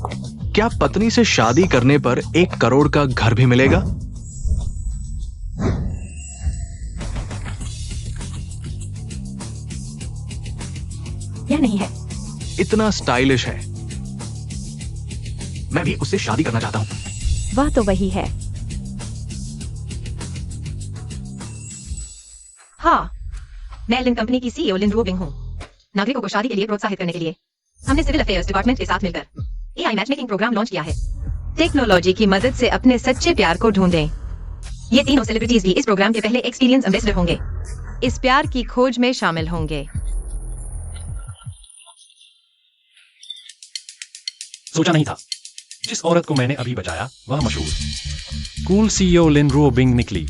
क्या पत्नी से शादी करने पर 1 करोड़ का घर भी मिलेगा? यह नहीं है। इतना स्टाइलिश है। मैं भी उससे शादी करना चाहता हूँ। वह तो वही है। हाँ, मैं लिन कंपनी की सीईओ लिन रूबिंग हूँ। नागरिकों को शादी के लिए प्रोत्साहित करने के लिए हमने सिविल अफेयर्स डिपार्टमेंट के साथ मिलकर एआई मैचमेकिंग प्रोग्राम लॉन्च किया है। टेक्नोलॉजी की मदद से अपने सच्चे प्यार को ढूंढें। ये तीनों सेलिब्रिटीज भी इस प्रोग्राम के पहले एक्सपीरियंस एम्बेसडर होंगे। इस प्यार की खोज में शामिल होंगे। सोचा नहीं था जिस औरत को मैंने अभी बचाया वह मशहूर कूल सीईओ लिन रूबिंग निकली।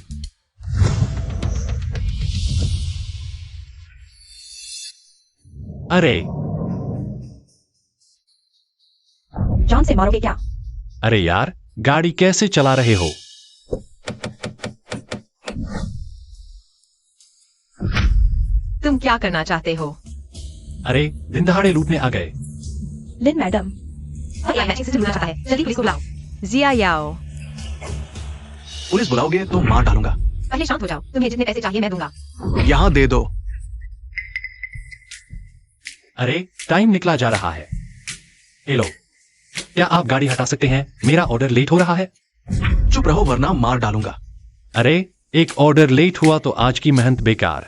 अरे जान से मारोगे क्या? अरे यार, गाड़ी कैसे चला रहे हो? तुम क्या करना चाहते हो? अरे दिन दहाड़े लूटने आ गए। लिन मैडम, एआई मैचिंग सिस्टम ढूंढना चाहता है। जल्दी पुलिस को बुलाओ। जिया याओ, पुलिस बुलाओगे तो मार डालूंगा। पहले शांत हो जाओ। तुम्हें जितने पैसे चाहिए मैं दूंगा। यहाँ दे दो। अरे टाइम निकला जा रहा है। हेलो, क्या आप गाड़ी हटा सकते हैं? मेरा ऑर्डर लेट हो रहा है। चुप रहो वरना मार डालूंगा। अरे एक ऑर्डर लेट हुआ तो आज की मेहनत बेकार।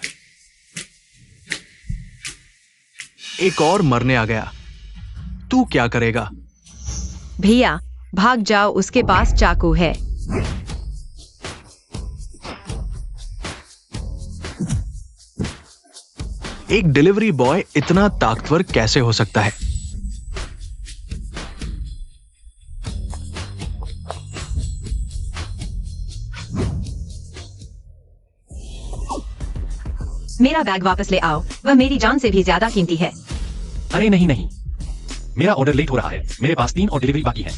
एक और मरने आ गया। तू क्या करेगा? भैया भाग जाओ, उसके पास चाकू है। एक डिलीवरी बॉय इतना ताकतवर कैसे हो सकता है? मेरा बैग वापस ले आओ, वह मेरी जान से भी ज्यादा कीमती है। अरे नहीं नहीं, मेरा ऑर्डर लेट हो रहा है। मेरे पास 3 और डिलीवरी बाकी है।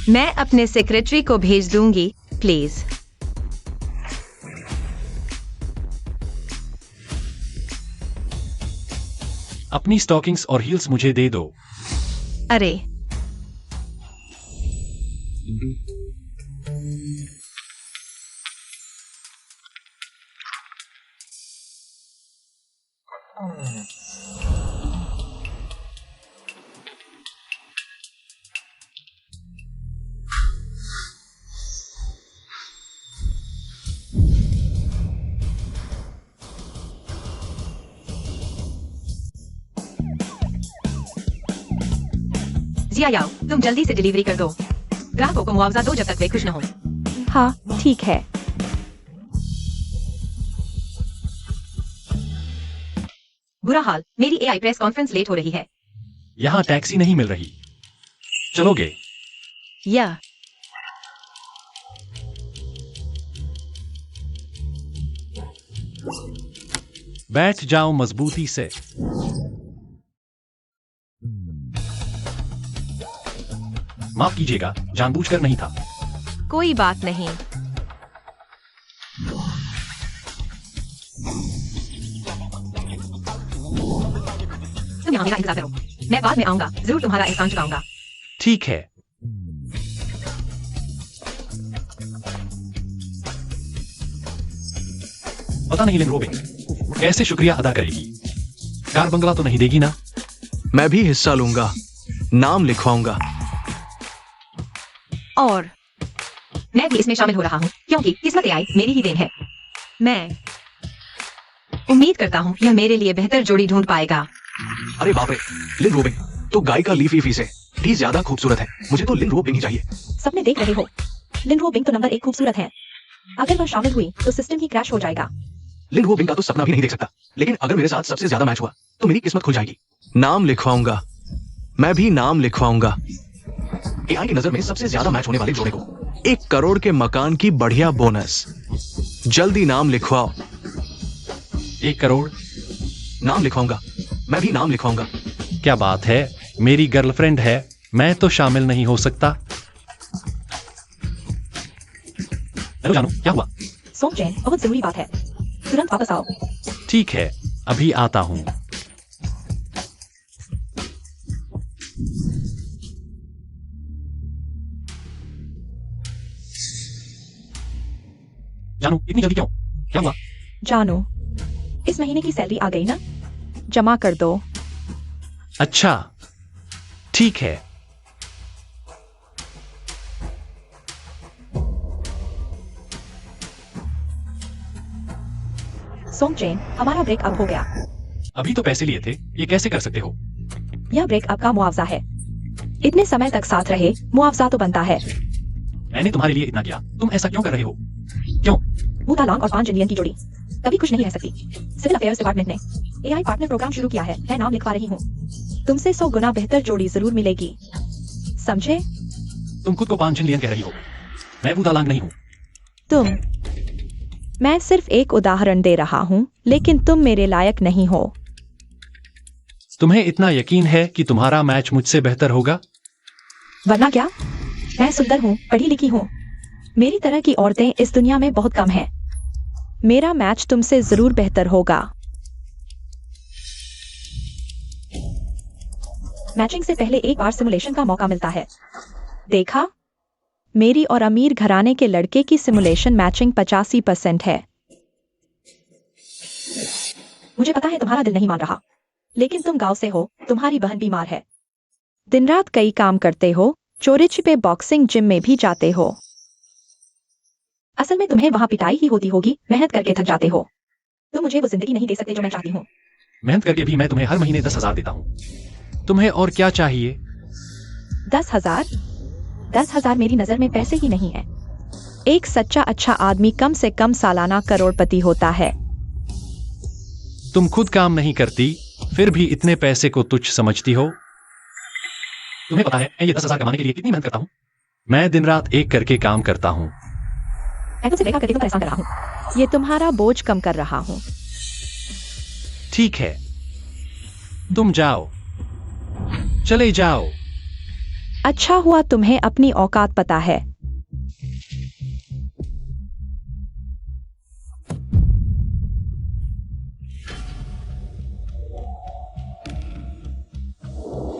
मैं अपने सेक्रेटरी को भेज दूंगी, प्लीज। अपनी स्टॉकिंग्स और हील्स मुझे दे दो। अरे जिया याओ, तुम जल्दी से डिलीवरी कर दो। ग्राहकों को मुआवजा दो जब तक वे खुश न हो। हाँ ठीक है। बुरा हाल, मेरी एआई प्रेस कॉन्फ्रेंस लेट हो रही है। यहाँ टैक्सी नहीं मिल रही। चलोगे? या बैठ जाओ मजबूती से। माफ कीजिएगा, जानबूझकर नहीं था। कोई बात नहीं। तुम यहाँ मेरा इंतजार करो, मैं बाद में आऊंगा। जरूर तुम्हारा एहसान चुकाऊंगा। ठीक है। पता नहीं लिन रूबिंग कैसे शुक्रिया अदा करेगी। कार बंगला तो नहीं देगी ना? मैं भी हिस्सा लूंगा, नाम लिखवाऊंगा। और मैं भी इसमें शामिल हो रहा हूँ क्योंकि किस्मत एआई मेरी ही देन है। मैं उम्मीद करता हूँ यह मेरे लिए बेहतर जोड़ी ढूंढ पाएगा। अरे बाप रे, लिन रूबिंग तो गाय का लीफी फी से भी ज्यादा खूबसूरत है। मुझे तो लिन रूबिंग ही चाहिए। सपने देख रहे हो? लिन रूबिंग तो नंबर 1 खूबसूरत है। अगर वह शामिल हुई तो सिस्टम ही क्रैश हो जाएगा। लिन रूबिंग का तो सपना भी नहीं देख सकता, लेकिन अगर मेरे साथ सबसे ज्यादा मैच हुआ तो मेरी किस्मत खुल जाएगी। नाम लिखवाऊंगा। मैं भी नाम लिखवाऊंगा। एआई की नजर में सबसे ज्यादा मैच होने वाले जोड़े को 1 करोड़ के मकान की बढ़िया बोनस। जल्दी नाम लिखवाओ। 1 करोड़? नाम लिखवाऊंगा। मैं भी नाम लिखवाऊंगा। क्या बात है, मेरी गर्लफ्रेंड है, मैं तो शामिल नहीं हो सकता। हेलो जानू, क्या हुआ? सोम चैन, बहुत जरूरी बात है, तुरंत वापस आओ। ठीक है, अभी आता हूँ। जानू इतनी जल्दी क्यों? क्या हुआ? जानू, इस महीने की सैलरी आ गई ना, जमा कर दो। अच्छा, ठीक है। सोंगचेन, हमारा ब्रेकअप हो गया। अभी तो पैसे लिए थे, ये कैसे कर सकते हो? यह ब्रेकअप का मुआवजा है। इतने समय तक साथ रहे, मुआवजा तो बनता है। मैंने तुम्हारे लिए इतना किया, तुम ऐसा क्यों कर रहे हो? क्यों? बूटालांग और 5 इंडियन की जोड़ी कभी खुश नहीं रह सकती। सिविल अफेयर्स डिपार्टमेंट ने एआई पार्टनर प्रोग्राम शुरू किया है। मैं नाम लिखवा रही हूँ। तुमसे 100 गुना बेहतर जोड़ी जरूर मिलेगी, समझे? तुम खुद को 5 इंडियन कह रही हो। मैं बूटालांग नहीं हूँ। मैं सिर्फ एक उदाहरण दे रहा हूँ, लेकिन तुम मेरे लायक नहीं हो। तुम्हें इतना यकीन है कि तुम्हारा मैच मुझसे बेहतर होगा? वरना क्या? मैं सुंदर हूँ, पढ़ी लिखी हूँ। मेरी तरह की औरतें इस दुनिया में बहुत कम हैं। मेरा मैच तुमसे जरूर बेहतर होगा। मैचिंग से पहले एक बार सिमुलेशन का मौका मिलता है। देखा? मेरी और अमीर घराने के लड़के की सिमुलेशन मैचिंग 85% है। मुझे पता है तुम्हारा दिल नहीं मान रहा, लेकिन तुम गांव से हो, तुम्हारी बहन बीमार है। दिन रात कई काम करते हो, चोरी छिपे बॉक्सिंग जिम में भी जाते हो। असल में तुम्हें वहां पिटाई ही होती होगी, मेहनत करके थक जाते हो। तुम मुझे वो जिंदगी नहीं दे सकते जो मैं चाहती हूँ। मेहनत करके भी मैं तुम्हें हर महीने 10,000 देता हूँ। तुम्हें और क्या चाहिए? 10,000? 10,000 मेरी नजर में पैसे ही नहीं है। एक सच्चा अच्छा आदमी कम से कम सालाना करोड़पति होता है। तुम खुद काम नहीं करती, फिर भी इतने पैसे को तुच्छ समझती हो? तुम्हें पता है मैं ये 10,000 कमाने के लिए कितनी मेहनत करता हूँ? मैं दिन रात एक करके काम करता हूँ। मैं तुमसे देखा करके तुम परेशान कर रहा हूँ। ये तुम्हारा बोझ कम कर रहा हूँ। ठीक है, तुम जाओ, चले जाओ। अच्छा हुआ तुम्हें अपनी औकात पता है।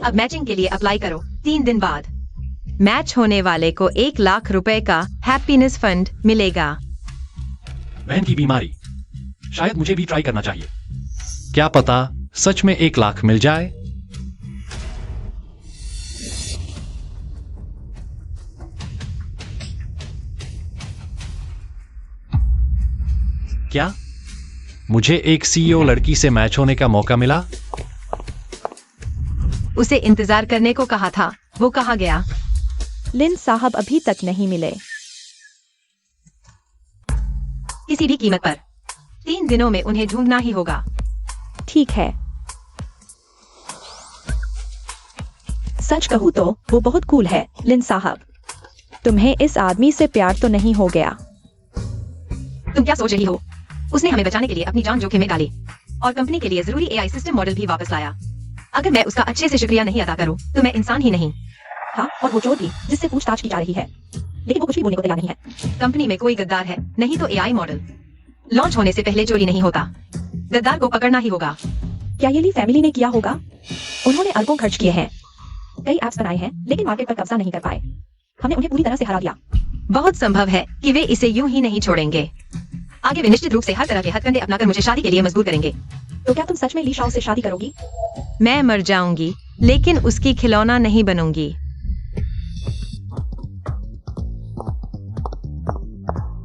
अब मैचिंग के लिए अप्लाई करो। 3 दिन बाद मैच होने वाले को 1 लाख रुपए का हैप्पीनेस फंड मिलेगा। बहन की बीमारी, शायद मुझे भी ट्राई करना चाहिए। क्या पता सच में 1 लाख मिल जाए। क्या मुझे एक सीईओ लड़की से मैच होने का मौका मिला? उसे इंतजार करने को कहा था, वो कहाँ गया? लिन साहब अभी तक नहीं मिले। किसी भी कीमत पर 3 दिनों में उन्हें ढूंढना ही होगा। ठीक है। सच कहूँ तो वो बहुत कूल है, लिन साहब। तुम्हें इस आदमी से प्यार तो नहीं हो गया? तुम क्या सोच रही हो? उसने हमें बचाने के लिए अपनी जान जोखिम में डाली और कंपनी के लिए जरूरी एआई सिस्टम मॉडल भी वापस लाया। अगर मैं उसका अच्छे से शुक्रिया नहीं अदा करूं, तो मैं इंसान ही नहीं। हाँ, और वो चोर भी जिससे पूछताछ की जा रही है, लेकिन वो कुछ भी बोलने को तैयार नहीं है। कंपनी में कोई गद्दार है, नहीं तो एआई मॉडल लॉन्च होने से पहले चोरी नहीं होता। गद्दार को पकड़ना ही होगा। क्या ये ली फैमिली ने किया होगा? उन्होंने अरबों खर्च किए हैं, कई ऐप्स बनाए हैं, लेकिन मार्केट पर कब्जा नहीं कर पाए। हमने उन्हें पूरी तरह से हरा दिया। बहुत संभव है कि वे इसे यूं ही नहीं छोड़ेंगे। आगे वे निश्चित रूप से हर तरह के हथकंडे अपनाकर मुझे शादी के लिए मजबूर करेंगे। तो क्या तुम सच में ली शाओ से शादी करोगी? मैं मर जाऊंगी, लेकिन उसकी खिलौना नहीं बनूंगी।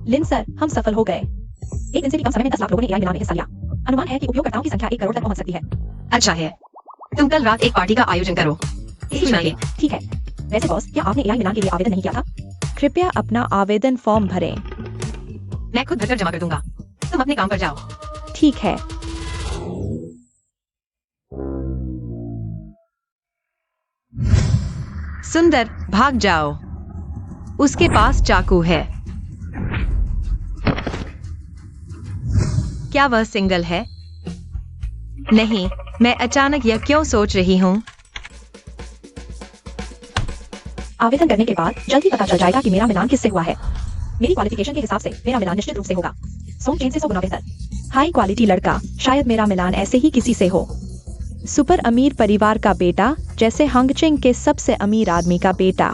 लिन सर, हम सफल हो गए। एक दिन से भी कम समय में 10 लाख लोगों ने एआई मिलान में हिस्सा लिया। अनुमान है कि उपयोगकर्ताओं की संख्या 1 करोड़ तक पहुंच सकती है। अच्छा है, तुम कल रात एक पार्टी का आयोजन करो। ठीक है। वैसे बॉस, क्या आपने एआई मिलान के लिए आवेदन नहीं किया था? कृपया अपना आवेदन फॉर्म भरें। मैं खुद भरकर जमा कर दूंगा। तुम अपने काम पर जाओ। ठीक है। सुंदर, भाग जाओ। उसके पास चाकू है। क्या वह सिंगल है? नहीं, मैं अचानक यह क्यों सोच रही हूँ? आवेदन करने के बाद जल्दी पता चल जाएगा कि मेरा मिलान किससे हुआ है। मेरी क्वालिफिकेशन के हिसाब से मेरा मिलान निश्चित रूप से होगा। सोंगचेन से 100 गुना बेहतर। हाई क्वालिटी लड़का, शायद मेरा मिलान ऐसे ही किसी से हो। सुपर अमीर परिवार का बेटा, जैसे हंगचेंग के सबसे अमीर आदमी का बेटा।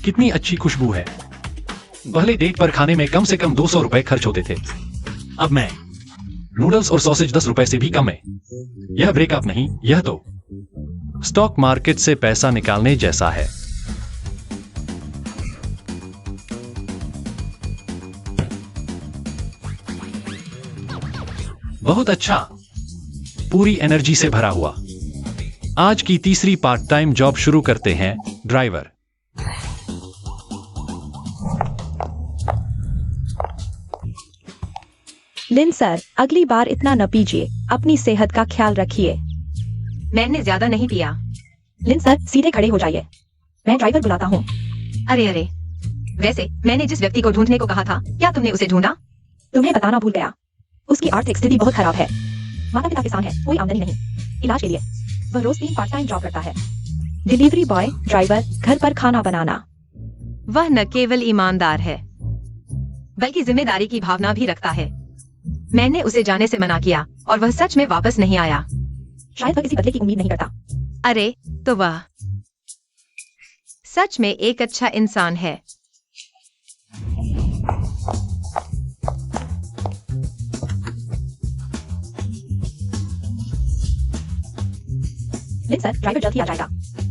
कितनी अच्छी खुशबू है। पहले डेट पर खाने में कम से कम 200 रुपए खर्च होते थे, अब मैं नूडल्स और सॉसेज 10 रुपए से भी कम है। यह ब्रेकअप नहीं, यह तो स्टॉक मार्केट से पैसा निकालने जैसा है। बहुत अच्छा, पूरी एनर्जी से भरा हुआ। आज की तीसरी पार्ट टाइम जॉब शुरू करते हैं, ड्राइवर। लिन सर, अगली बार इतना न पीजिए, अपनी सेहत का ख्याल रखिए। मैंने ज्यादा नहीं पिया। लिन सर, सीधे खड़े हो जाइए, मैं ड्राइवर बुलाता हूँ। अरे अरे, वैसे मैंने जिस व्यक्ति को ढूंढने को कहा था, क्या तुमने उसे ढूंढा? तुम्हें बताना भूल गया, उसकी आर्थिक स्थिति बहुत खराब है। माता पिता किसान है, कोई आमदनी नहीं। इलाज के लिए वह रोज 3 पार्ट टाइम जॉब करता है, डिलीवरी बॉय, ड्राइवर, घर पर खाना बनाना। वह न केवल ईमानदार है, बल्कि जिम्मेदारी की भावना भी रखता है। मैंने उसे जाने से मना किया और वह सच में वापस नहीं आया। शायद वह किसी बदले की उम्मीद नहीं करता। अरे तो वह सच में एक अच्छा इंसान है। लिन सर, ड्राइवर जल्द ही आ जाएगा,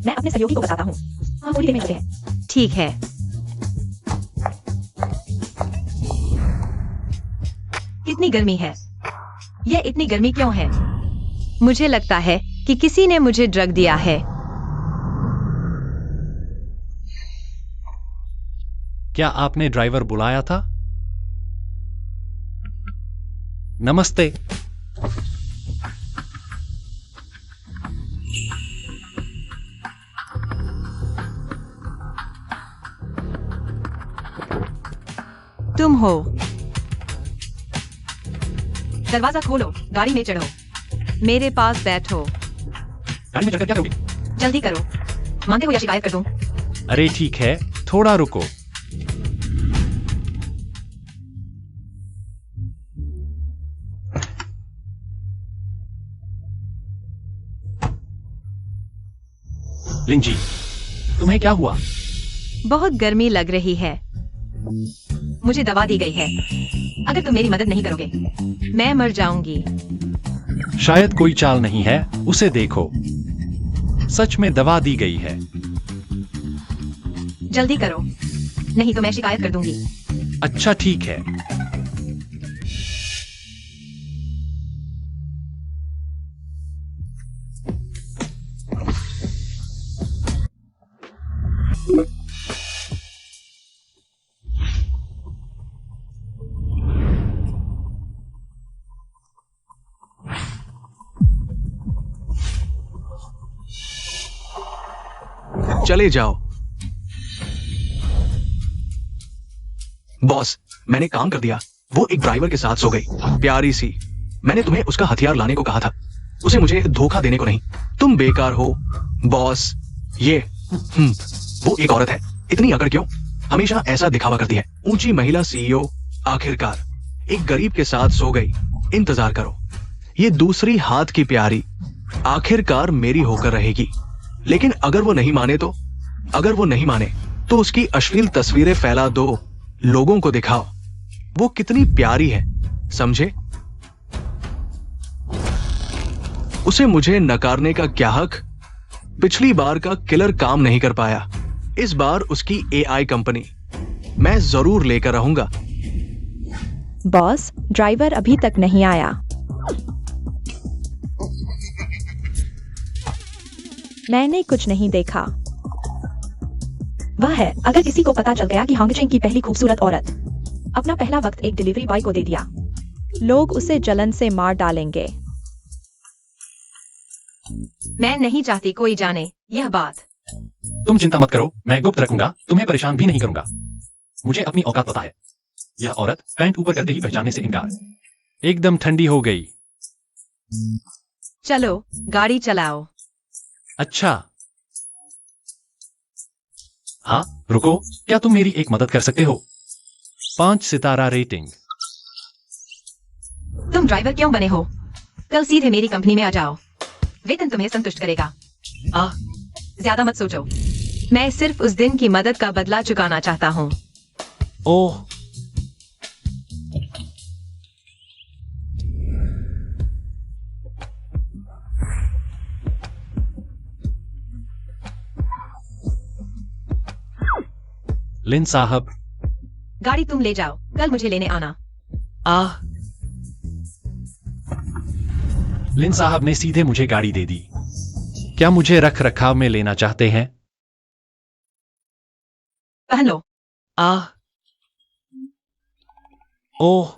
मैं अपने सहयोगी को बताता हूँ। हाँ, थोड़ी देर में चलते हैं। ठीक है। कितनी गर्मी है, यह इतनी गर्मी क्यों है? मुझे लगता है कि किसी ने मुझे ड्रग दिया है। क्या आपने ड्राइवर बुलाया था? नमस्ते। तुम हो? दरवाजा खोलो, गाड़ी में चढ़ो, मेरे पास बैठो। गाड़ी में चढ़कर क्या करोगे? जल्दी करो, मानते हो या शिकायत कर दूं? अरे ठीक है, थोड़ा रुको। लिन जी, तुम्हें क्या हुआ? बहुत गर्मी लग रही है। मुझे दवा दी गई है, अगर तुम मेरी मदद नहीं करोगे मैं मर जाऊंगी। शायद कोई चाल नहीं है, उसे देखो, सच में दवा दी गई है। जल्दी करो, नहीं तो मैं शिकायत कर दूंगी। अच्छा ठीक है। चले जाओ। बॉस, मैंने काम कर दिया। वो एक ड्राइवर के साथ सो गई, प्यारी सी। मैंने तुम्हें उसका हथियार लाने को कहा था, उसे मुझे धोखा देने को नहीं। तुम बेकार हो बॉस। ये वो एक औरत है, इतनी अकड़ क्यों? हमेशा ऐसा दिखावा करती है। ऊंची महिला सीईओ आखिरकार एक गरीब के साथ सो गई। इंतजार करो, ये दूसरी हाथ की प्यारी आखिरकार मेरी होकर रहेगी। लेकिन अगर वो नहीं माने तो? अगर वो नहीं माने तो उसकी अश्लील तस्वीरें फैला दो, लोगों को दिखाओ वो कितनी प्यारी है, समझे? उसे मुझे नकारने का क्या हक? पिछली बार का किलर काम नहीं कर पाया, इस बार उसकी एआई कंपनी मैं जरूर लेकर रहूंगा। बॉस, ड्राइवर अभी तक नहीं आया। मैंने कुछ नहीं देखा। वह है, अगर किसी को पता चल गया कि हांगचेंग की पहली खूबसूरत औरत अपना पहला वक्त एक डिलीवरी बॉय को दे दिया, लोग उसे जलन से मार डालेंगे। मैं नहीं चाहती कोई जाने यह बात। तुम चिंता मत करो, मैं गुप्त रखूंगा, तुम्हें परेशान भी नहीं करूंगा। मुझे अपनी औकात पता है। यह औरत पैंट ऊपर करते ही पहचानने से इनकार। एकदम ठंडी हो गई। चलो गाड़ी चलाओ। अच्छा हाँ, रुको, क्या तुम मेरी एक मदद कर सकते हो? 5 सितारा रेटिंग। तुम ड्राइवर क्यों बने हो? कल सीधे मेरी कंपनी में आ जाओ, वेतन तुम्हें संतुष्ट करेगा। ज्यादा मत सोचो। मैं सिर्फ उस दिन की मदद का बदला चुकाना चाहता हूँ। ओह, लिन साहब। गाड़ी तुम ले जाओ, कल मुझे लेने आना। आह, लिन साहब ने सीधे मुझे गाड़ी दे दी। क्या मुझे रख रखाव में लेना चाहते हैं? पहन लो। आह, ओह,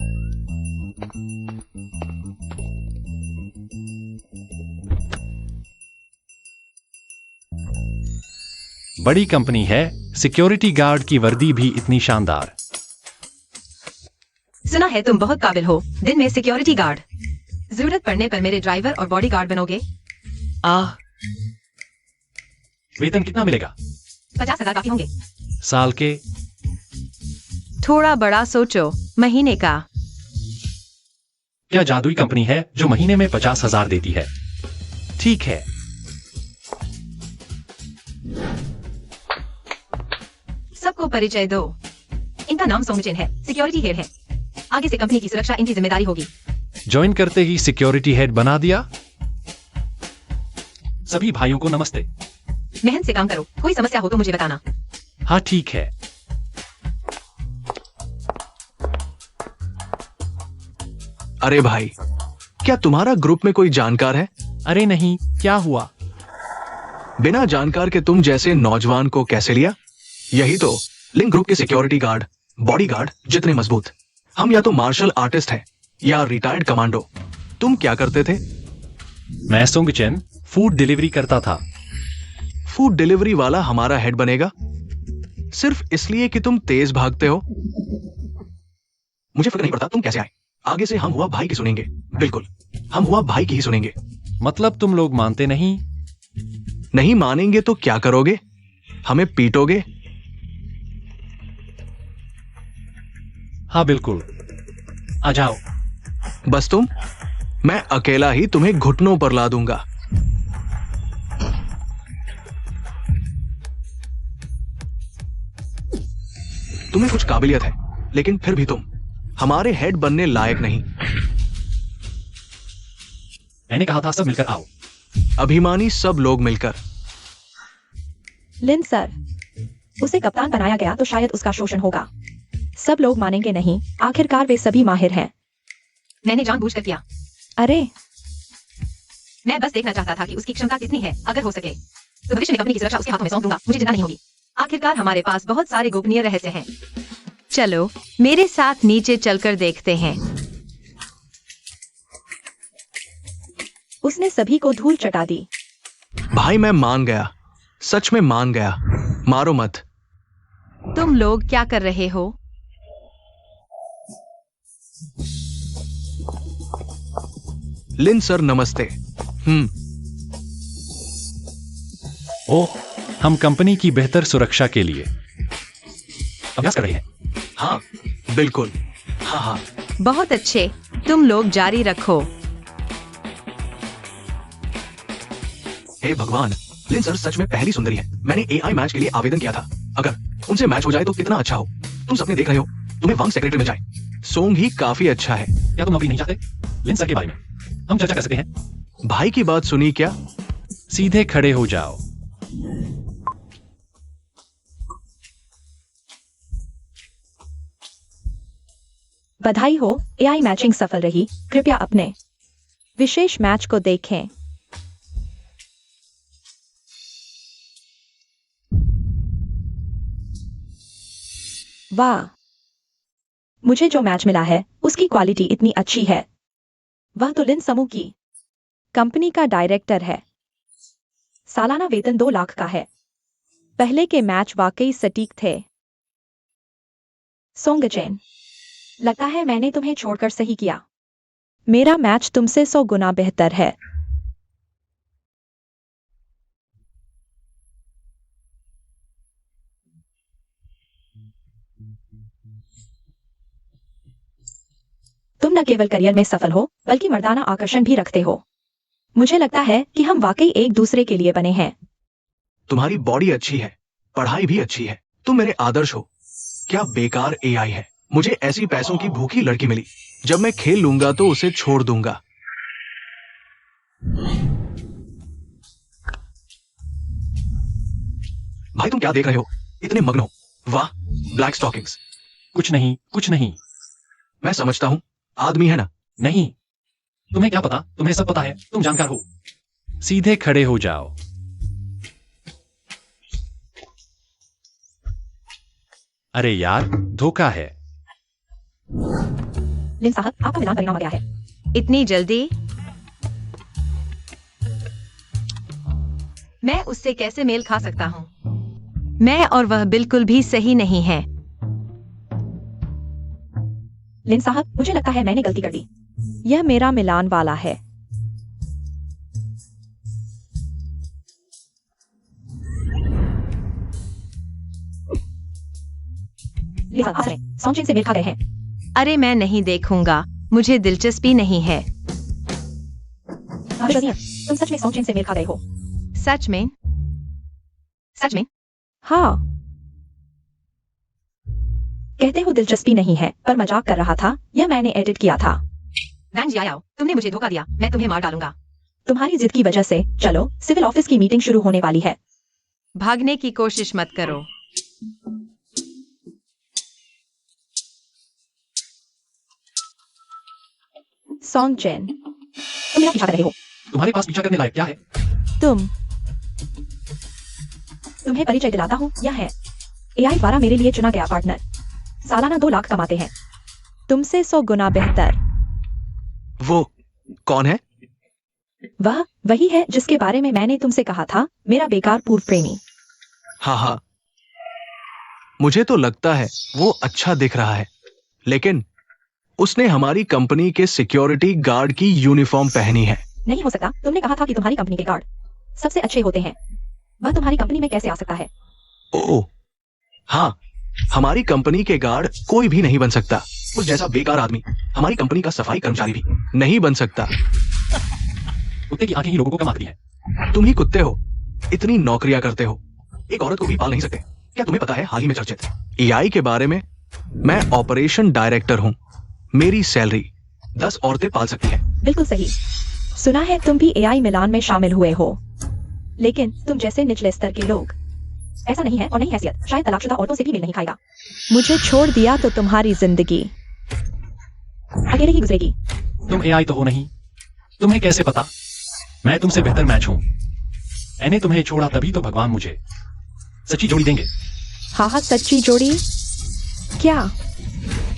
बड़ी कंपनी है, सिक्योरिटी गार्ड की वर्दी भी इतनी शानदार। सुना है तुम बहुत काबिल हो, दिन में सिक्योरिटी गार्ड। जरूरत पड़ने पर मेरे ड्राइवर और बॉडीगार्ड बनोगे। आह, वेतन कितना मिलेगा? 50,000 काफी होंगे। साल के? थोड़ा बड़ा सोचो, महीने का। क्या जादुई कंपनी है जो महीने में 50,000 देती है? ठीक है। सबको परिचय दो। इनका नाम सोंगजिन है, सिक्योरिटी हेड है। आगे से कंपनी की सुरक्षा इनकी जिम्मेदारी होगी। ज्वाइन करते ही सिक्योरिटी हेड बना दिया। सभी भाइयों को नमस्ते। मेहनत से काम करो, कोई समस्या हो तो मुझे बताना। हाँ ठीक है। अरे भाई, क्या तुम्हारा ग्रुप में कोई जानकार है? अरे नहीं, क्या हुआ? बिना जानकार के तुम जैसे नौजवान को कैसे लिया? यही तो लिंक ग्रुप के सिक्योरिटी गार्ड, बॉडीगार्ड जितने मजबूत। हम या तो मार्शल आर्टिस्ट हैं या रिटायर्ड कमांडो। तुम क्या करते थे? मैं सोंगचेन फूड डिलीवरी करता था। फूड डिलीवरी वाला हमारा हेड बनेगा सिर्फ इसलिए कि तुम तेज भागते हो? मुझे फर्क नहीं पड़ता तुम कैसे आए। आगे से हम हुआ भाई की सुनेंगे। बिल्कुल, हम हुआ भाई की ही सुनेंगे। मतलब तुम लोग मानते नहीं? नहीं मानेंगे तो क्या करोगे? हमें पीटोगे? हाँ बिल्कुल, आ जाओ। बस तुम? मैं अकेला ही तुम्हें घुटनों पर ला दूंगा। तुम्हें कुछ काबिलियत है, लेकिन फिर भी तुम हमारे हेड बनने लायक नहीं। मैंने कहा था सब मिलकर आओ। अभिमानी सब लोग मिलकर। लिन सर, उसे कप्तान बनाया गया तो शायद उसका शोषण होगा। सब लोग मानेंगे नहीं, आखिरकार वे सभी माहिर हैं। मैंने जानबूझकर किया। अरे मैं बस देखना चाहता था कि उसकी क्षमता कितनी है। अगर हो सके तो भविष्य में कंपनी की सुरक्षा उसके हाथों में सौंप दूंगा। मुझे चिंता नहीं होगी। आखिरकार हमारे पास बहुत सारे गोपनीय रहस्य हैं। चलो मेरे साथ नीचे चलकर देखते हैं। उसने सभी को धूल चटा दी। भाई मैं मान गया, सच में मान गया। मारो मत। तुम लोग क्या कर रहे हो? लिन सर नमस्ते। ओह, हम कंपनी की बेहतर सुरक्षा के लिए अभ्यास कर रहे हैं। हाँ बिल्कुल, हाँ हाँ। बहुत अच्छे, तुम लोग जारी रखो। हे भगवान, लिन सर सच में पहली सुंदरी है। मैंने एआई मैच के लिए आवेदन किया था। अगर उनसे मैच हो जाए तो कितना अच्छा हो। तुम सपने देख रहे हो तुम्हें वांग सेक्रेटरी मिल जाए। सोंग ही काफी अच्छा है। क्या तुम नौकरी नहीं चाहते? लिन सर के बारे में हम चर्चा कर सकते हैं। भाई की बात सुनी क्या? सीधे खड़े हो जाओ। बधाई हो, एआई मैचिंग सफल रही। कृपया अपने विशेष मैच को देखें। वाह, मुझे जो मैच मिला है उसकी क्वालिटी इतनी अच्छी है। वह तो लिन समूह की कंपनी का डायरेक्टर है। सालाना वेतन 2 लाख का है। पहले के मैच वाकई सटीक थे। सोंगचेन, लगता है मैंने तुम्हें छोड़कर सही किया। मेरा मैच तुमसे 100 गुना बेहतर है। तुम न केवल करियर में सफल हो बल्कि मर्दाना आकर्षण भी रखते हो। मुझे लगता है कि हम वाकई एक दूसरे के लिए बने हैं। तुम्हारी बॉडी अच्छी है, पढ़ाई भी अच्छी है, तुम मेरे आदर्श हो। क्या बेकार एआई है। मुझे ऐसी पैसों की भूखी लड़की मिली, जब मैं खेल लूंगा तो उसे छोड़ दूंगा। भाई तुम क्या देख रहे हो, इतने मग्न हो। वाह, ब्लैक स्टॉकिंग्स। कुछ नहीं, कुछ नहीं। मैं समझता हूं, आदमी है ना। नहीं, तुम्हें क्या पता, तुम्हें सब पता है, तुम जानकार हो। सीधे खड़े हो जाओ। अरे यार, धोखा है। लिन साहब, आपका मिलान परिणाम आ गया है। इतनी जल्दी? मैं उससे कैसे मेल खा सकता हूँ? मैं और वह बिल्कुल भी सही नहीं है। लिन साहब, मुझे लगता है मैंने गलती कर दी। यह मेरा मिलान वाला है। लिन साहब, सॉन्गजिन से मेल खा गए हैं। अरे मैं नहीं देखूंगा, मुझे दिलचस्पी नहीं है। तुम सच में सॉन्गजिन से मेल खा गए हो? सच में? सच में? हाँ। कहते हो दिलचस्पी नहीं है, पर मजाक कर रहा था। यह मैंने एडिट किया था। वैन जियाओ, तुमने मुझे धोखा दिया, मैं तुम्हें मार डालूंगा। तुम्हारी जिद की वजह से। चलो, सिविल ऑफिस की मीटिंग शुरू होने वाली है। भागने की कोशिश मत करो। सॉन्गजिन, तुम मेरा पीछा कर रहे हो। तुम्हारे पास पीछा करने लायक क्या है? तुम्हें परिचय दिलाता हूँ, यह है एआई द्वारा मेरे लिए चुना गया पार्टनर। सालाना 2 लाख कमाते हैं। तुमसे 100 गुना बेहतर। वो कौन है? वह वही है जिसके बारे में मैंने तुमसे कहा था, मेरा बेकार पूर्व प्रेमी। हाँ हाँ, मुझे तो लगता है वो अच्छा दिख रहा है, लेकिन उसने हमारी कंपनी के सिक्योरिटी गार्ड की यूनिफॉर्म पहनी है। नहीं हो सकता, तुमने कहा था कि तुम्हारी कंपनी के गार्ड सबसे अच्छे होते हैं। वह तुम्हारी कंपनी में कैसे आ सकता है? ओह हाँ, हमारी कंपनी के गार्ड कोई भी नहीं बन सकता। उस जैसा बेकार आदमी हमारी कंपनी का सफाई कर्मचारी भी नहीं बन सकता। कुत्ते की आंखें ही लोगों को कम आती है। तुम ही कुत्ते हो, इतनी नौकरियां करते हो, एक औरत को भी पाल नहीं सकते। क्या तुम्हें पता है हाल ही में चर्चित एआई के बारे में? मैं ऑपरेशन डायरेक्टर हूं, मेरी सैलरी 10 औरतें पाल सकती है। बिल्कुल सही। सुना है तुम भी एआई मिलान में शामिल हुए हो, लेकिन तुम जैसे निचले स्तर के लोग। ऐसा नहीं है और नहीं हैसियत, शायद तलाकशुदा औरतों से भी मिल नहीं खाएगा। मुझे छोड़ दिया तो तुम्हारी जिंदगी अकेले ही गुजरेगी। तुम एआई तो हो नहीं, तुम्हें कैसे पता? मैं तुमसे बेहतर मैच हूं। मैंने तुम्हें छोड़ा तभी तो भगवान मुझे सच्ची जोड़ी देंगे। हाँ हाँ, सच्ची जोड़ी क्या?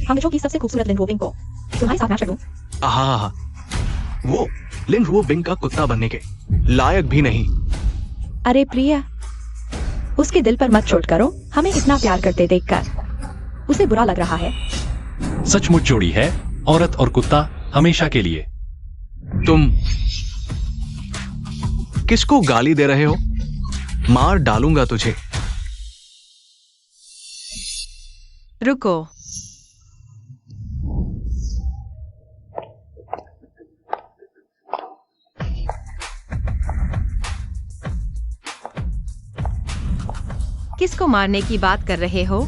हम की सबसे खूबसूरत लिन रोबिंग को तुम्हारे साथ मैच कर दूं? आहा, वो लिन रुओ बिंग का कुत्ता बनने के लायक भी नहीं। अरे प्रिया, उसके दिल पर मत चोट करो। हमें इतना प्यार करते देखकर उसे बुरा लग रहा है। सचमुच जोड़ी है, औरत और कुत्ता हमेशा के लिए। तुम किसको गाली दे रहे हो? मार डालूंगा तुझे। रुको, किसको मारने की बात कर रहे हो?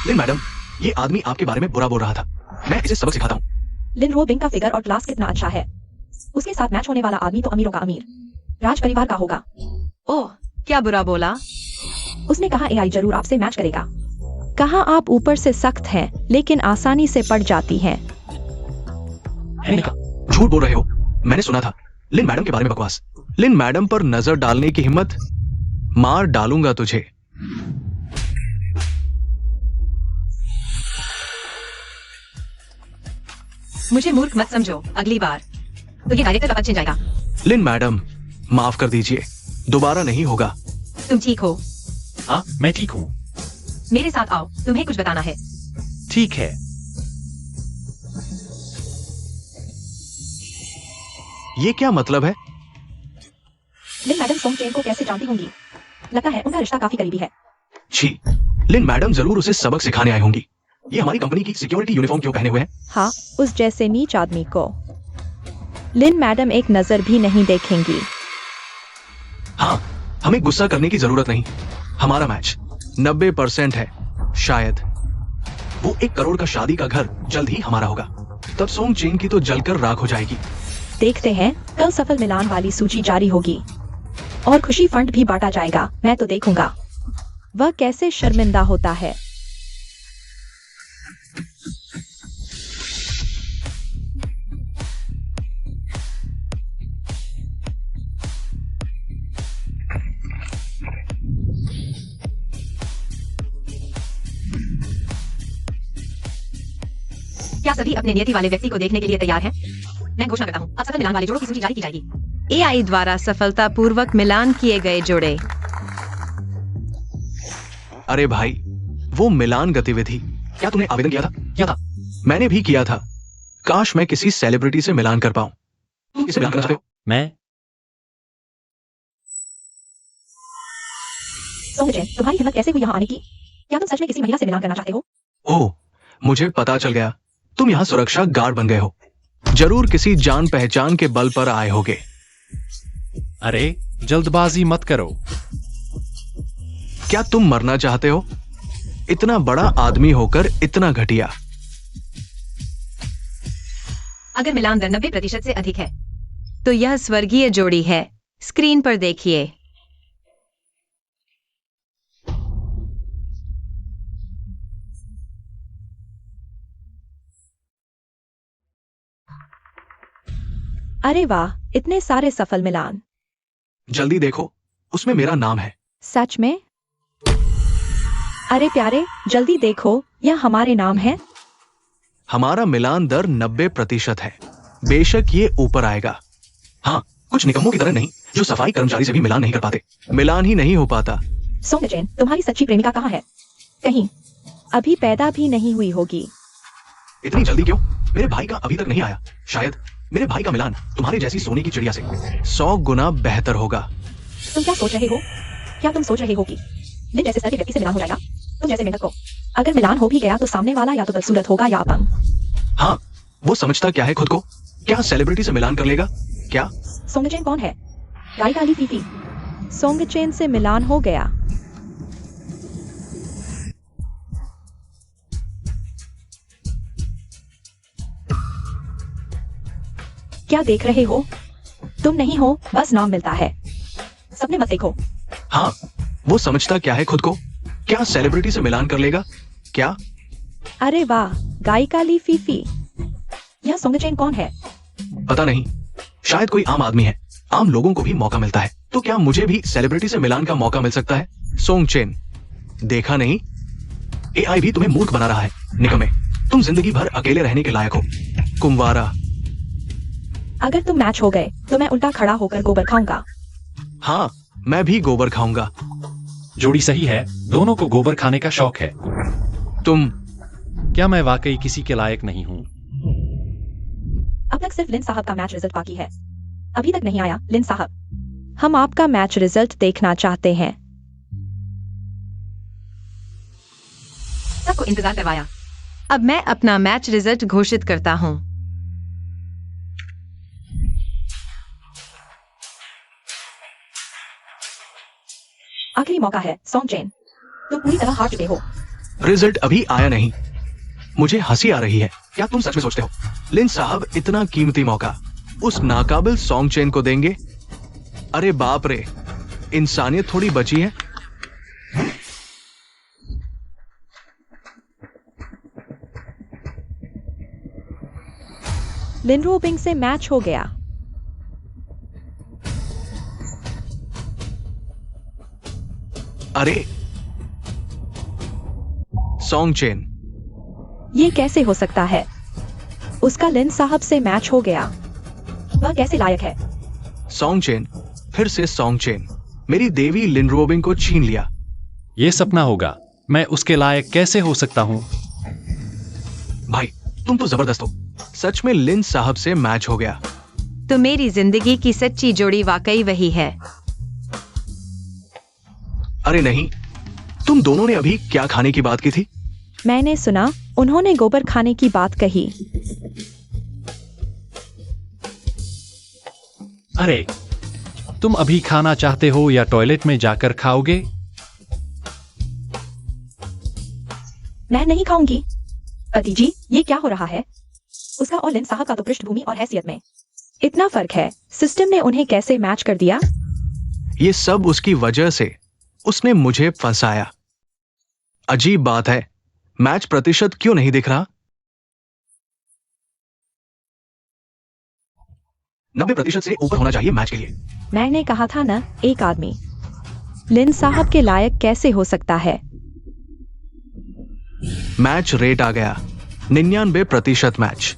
लिन मैडम, ये आदमी आपके बारे में बुरा बोल रहा था। मैं इसे सबक सिखाता हूँ। लिन रो बिंग का फिगर और क्लास कितना अच्छा है। उसके साथ मैच होने वाला आदमी तो अमीरों का अमीर, राज परिवार का होगा। ओह, क्या बुरा बोला? उसने कहा एआई जरूर आपसे मैच करेगा। कहा आप ऊपर से सख्त हैं, लेकिन आसानी से पड़ जाती हैं। झूठ बोल रहे हो, मैंने सुना था लिन मैडम के बारे में बकवास। लिन मैडम पर नजर डालने की हिम्मत, मार डालूंगा तुझे। मुझे मूर्ख मत समझो, अगली बार तो ये डायरेक्टर का पद छिन जाएगा। लिन मैडम, माफ कर दीजिए, दोबारा नहीं होगा। तुम ठीक हो? हाँ, मैं ठीक हूँ। मेरे साथ आओ, तुम्हें कुछ बताना है। ठीक है। ये क्या मतलब है? लिन मैडम सोंग चेन को कैसे जानती होंगी? लगता है उनका रिश्ता काफी करीबी है। छी, लिन मैडम जरूर उसे सबक सिखाने आई होंगी। ये हमारी कंपनी की सिक्योरिटी यूनिफॉर्म क्यों पहने हुए हैं? हाँ, उस जैसे नीच आदमी को लिन मैडम एक नजर भी नहीं देखेंगी। हाँ, हमें गुस्सा करने की जरूरत नहीं। हमारा मैच 90% है। शायद वो 1 करोड़ का शादी का घर जल्द ही हमारा होगा। तब सोंग चेन की तो जलकर राख हो जाएगी। देखते हैं, कल सफल मिलान वाली सूची जारी होगी और खुशी फंड भी बांटा जाएगा। मैं तो देखूंगा वह कैसे शर्मिंदा होता है। क्या सभी अपने नियति वाले व्यक्ति को देखने के लिए तैयार हैं? मैं घोषणा करता हूँ, अब सफल मिलान वाले जोड़ों की सूची जारी की जाएगी। एआई द्वारा सफलतापूर्वक मिलान किए गए जोड़े। अरे भाई, वो मिलान गतिविधि, क्या तुमने आवेदन किया था? किया था। मैंने भी किया था। काश मैं किसी सेलिब्रिटी से मिलान कर पाऊं। तुम किसे मिलान करना चाहते हो? मैं सोंग चेन, तुम्हारी हिम्मत कैसे हुई यहाँ आने की? क्या तुम सच में किसी महिला से मिलान करना चाहते हो? ओह, मुझे पता चल गया। तुम यहाँ सुरक्षा गार्ड बन गए हो। जरूर किसी जान पहचान के बल पर आए होगे। अरे जल्दबाजी मत करो। क्या तुम मरना चाहते हो? इतना बड़ा आदमी होकर इतना घटिया। अगर मिलान दर 90% से अधिक है तो यह स्वर्गीय जोड़ी है। स्क्रीन पर देखिए। अरे वाह, इतने सारे सफल मिलान। जल्दी देखो, उसमें मेरा नाम है। सच में? अरे प्यारे, जल्दी देखो, यह हमारे नाम है। हमारा मिलान दर 90% है। बेशक ये ऊपर आएगा। हाँ, कुछ निकम्मों की तरह नहीं जो सफाई कर्मचारी से भी मिलान नहीं कर पाते। मिलान ही नहीं हो पाता। सोंग चेन, तुम्हारी सच्ची प्रेमिका कहाँ है? कहीं अभी पैदा भी नहीं हुई होगी। इतनी जल्दी क्यों? मेरे भाई का अभी तक नहीं आया। शायद मेरे भाई का मिलान तुम्हारी जैसी सोने की चिड़िया से 100 गुना बेहतर होगा। तुम क्या सोच रहे हो? क्या तुम सोच रहे हो कि लिन जैसे सर के व्यक्ति से मिलान हो जाएगा? तुम जैसे मेंढक को अगर मिलान हो भी गया तो सामने वाला या तो बदसूरत होगा या अपंग। हाँ, वो समझता क्या है खुद को? क्या सेलिब्रिटी से मिलान कर लेगा? क्या? सोंग चेन कौन है? गायिका ली फीफी। सोंग चेन से मिलान हो गया। क्या देख रहे हो? तुम नहीं हो, बस नाम मिलता है। सपने मत देखो। हाँ, वो समझता क्या है खुद को? क्या सेलिब्रिटी से मिलान कर लेगा? क्या? अरे वाह, गायिका ली फीफी। यह सोंग चेन कौन है? पता नहीं, शायद कोई आम आदमी है। आम लोगों को भी मौका मिलता है, तो क्या मुझे भी सेलिब्रिटी से मिलान का मौका मिल सकता है? सोंग चेन, देखा नहीं? एआई भी तुम्हें मूर्ख बना रहा है। निकम्मे, तुम जिंदगी भर अकेले रहने के लायक हो। कुंवारा। अगर तुम मैच हो गए तो मैं उल्टा खड़ा होकर गोबर खाऊंगा। हाँ, मैं भी गोबर खाऊंगा। जोड़ी सही है, दोनों को गोबर खाने का शौक है। तुम क्या मैं वाकई किसी के लायक नहीं हूँ? अब तक सिर्फ लिन साहब का मैच रिजल्ट बाकी है। अभी तक नहीं आया। लिन साहब, हम आपका मैच रिजल्ट देखना चाहते हैं। सबको इंतजार करवाया। अब मैं अपना मैच रिजल्ट घोषित करता हूँ। आखिरी मौका है। सोंग चेन, तुम पूरी तरह हार चुके हो। रिजल्ट अभी आया नहीं। मुझे हंसी आ रही है। क्या तुम सच में सोचते हो लिन साहब इतना कीमती मौका उस नाकाबिल सोंग चेन को देंगे? अरे बाप रे, इंसानियत थोड़ी बची है। लिन रोबिंग से मैच हो गया। अरे सोंग चेन, ये कैसे हो सकता है? उसका लिन साहब से मैच हो गया। वह कैसे लायक है? सोंग चेन, फिर से सोंग चेन, मेरी देवी लिन रोबिंग को छीन लिया। ये सपना होगा। मैं उसके लायक कैसे हो सकता हूँ? भाई, तुम तो जबरदस्त हो। सच में लिन साहब से मैच हो गया। तो मेरी जिंदगी की सच्ची जोड़ी वाकई वही है। अरे नहीं, तुम दोनों ने अभी क्या खाने की बात की थी? मैंने सुना उन्होंने गोबर खाने की बात कही। अरे, तुम अभी खाना चाहते हो या टॉयलेट में जाकर खाओगे? मैं नहीं खाऊंगी। पति जी, ये क्या हो रहा है? उसका और लिन साहब का तो पृष्ठभूमि और हैसियत में इतना फर्क है। सिस्टम ने उन्हें कैसे मैच कर दिया? ये सब उसकी वजह से। उसने मुझे फंसाया। अजीब बात है, मैच प्रतिशत क्यों नहीं दिख रहा? 90% से ऊपर होना चाहिए मैच के लिए। मैंने कहा था ना, एक आदमी लिन साहब के लायक कैसे हो सकता है? मैच रेट आ गया 99% मैच।